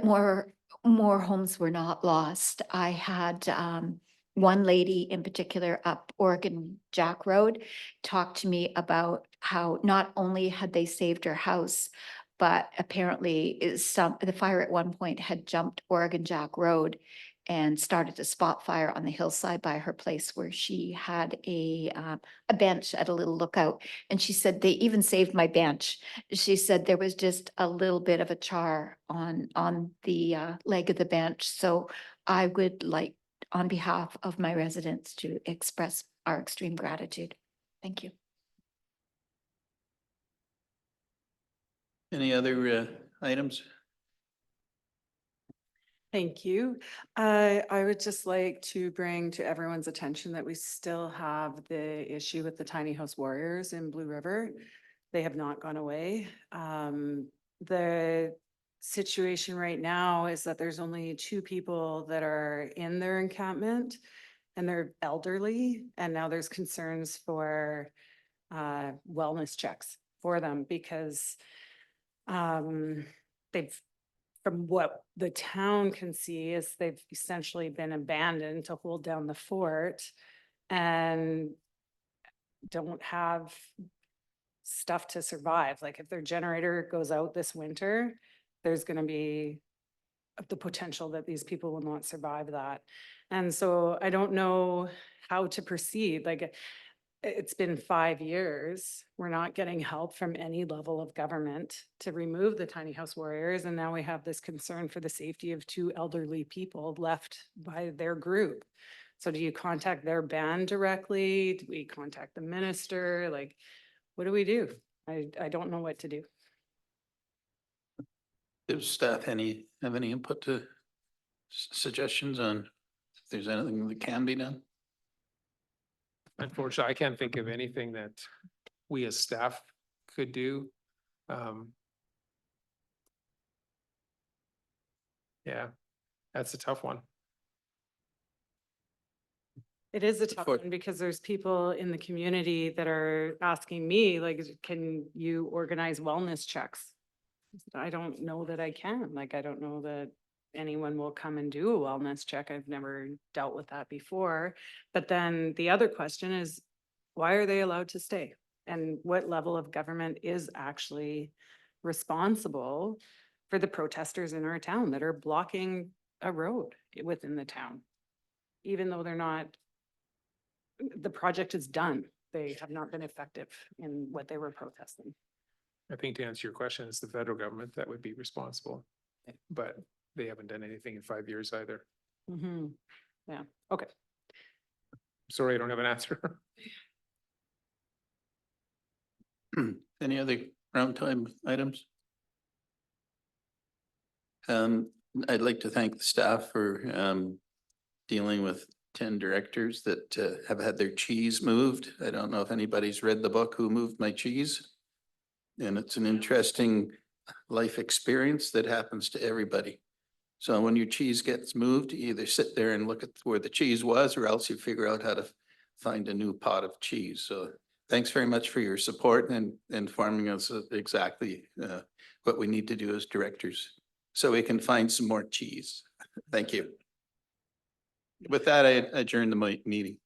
more homes were not lost. I had one lady in particular up Oregon Jack Road talk to me about how not only had they saved her house, but apparently the fire at one point had jumped Oregon Jack Road and started a spot fire on the hillside by her place where she had a bench at a little lookout. And she said, they even saved my bench. She said there was just a little bit of a char on the leg of the bench. So I would like, on behalf of my residents, to express our extreme gratitude. Thank you. Any other items? Thank you. I would just like to bring to everyone's attention that we still have the issue with the tiny house warriors in Blue River. They have not gone away. The situation right now is that there's only 2 people that are in their encampment, and they're elderly. And now there's concerns for wellness checks for them because they've, from what the town can see, is they've essentially been abandoned to hold down the fort and don't have stuff to survive. Like if their generator goes out this winter, there's going to be the potential that these people will not survive that. And so I don't know how to proceed. Like it's been 5 years. We're not getting help from any level of government to remove the tiny house warriors. And now we have this concern for the safety of 2 elderly people left by their group. So do you contact their band directly? Do we contact the minister? Like, what do we do? I don't know what to do. Does staff have any input to suggestions on if there's anything that can be done? Unfortunately, I can't think of anything that we as staff could do. Yeah, that's a tough one. It is a tough one because there's people in the community that are asking me, like, can you organize wellness checks? I don't know that I can. Like, I don't know that anyone will come and do a wellness check. I've never dealt with that before. But then the other question is, why are they allowed to stay? And what level of government is actually responsible for the protesters in our town that are blocking a road within the town? Even though they're not, the project is done. They have not been effective in what they were protesting. I think to answer your question, it's the federal government that would be responsible, but they haven't done anything in 5 years either. Mm-hmm. Yeah, okay. Sorry, I don't have an answer. Any other roundtime items? I'd like to thank the staff for dealing with 10 directors that have had their cheese moved. I don't know if anybody's read the book, Who Moved My Cheese? And it's an interesting life experience that happens to everybody. So when your cheese gets moved, you either sit there and look at where the cheese was, or else you figure out how to find a new pot of cheese. So thanks very much for your support and informing us of exactly what we need to do as directors, so we can find some more cheese. Thank you. With that, I adjourn the meeting.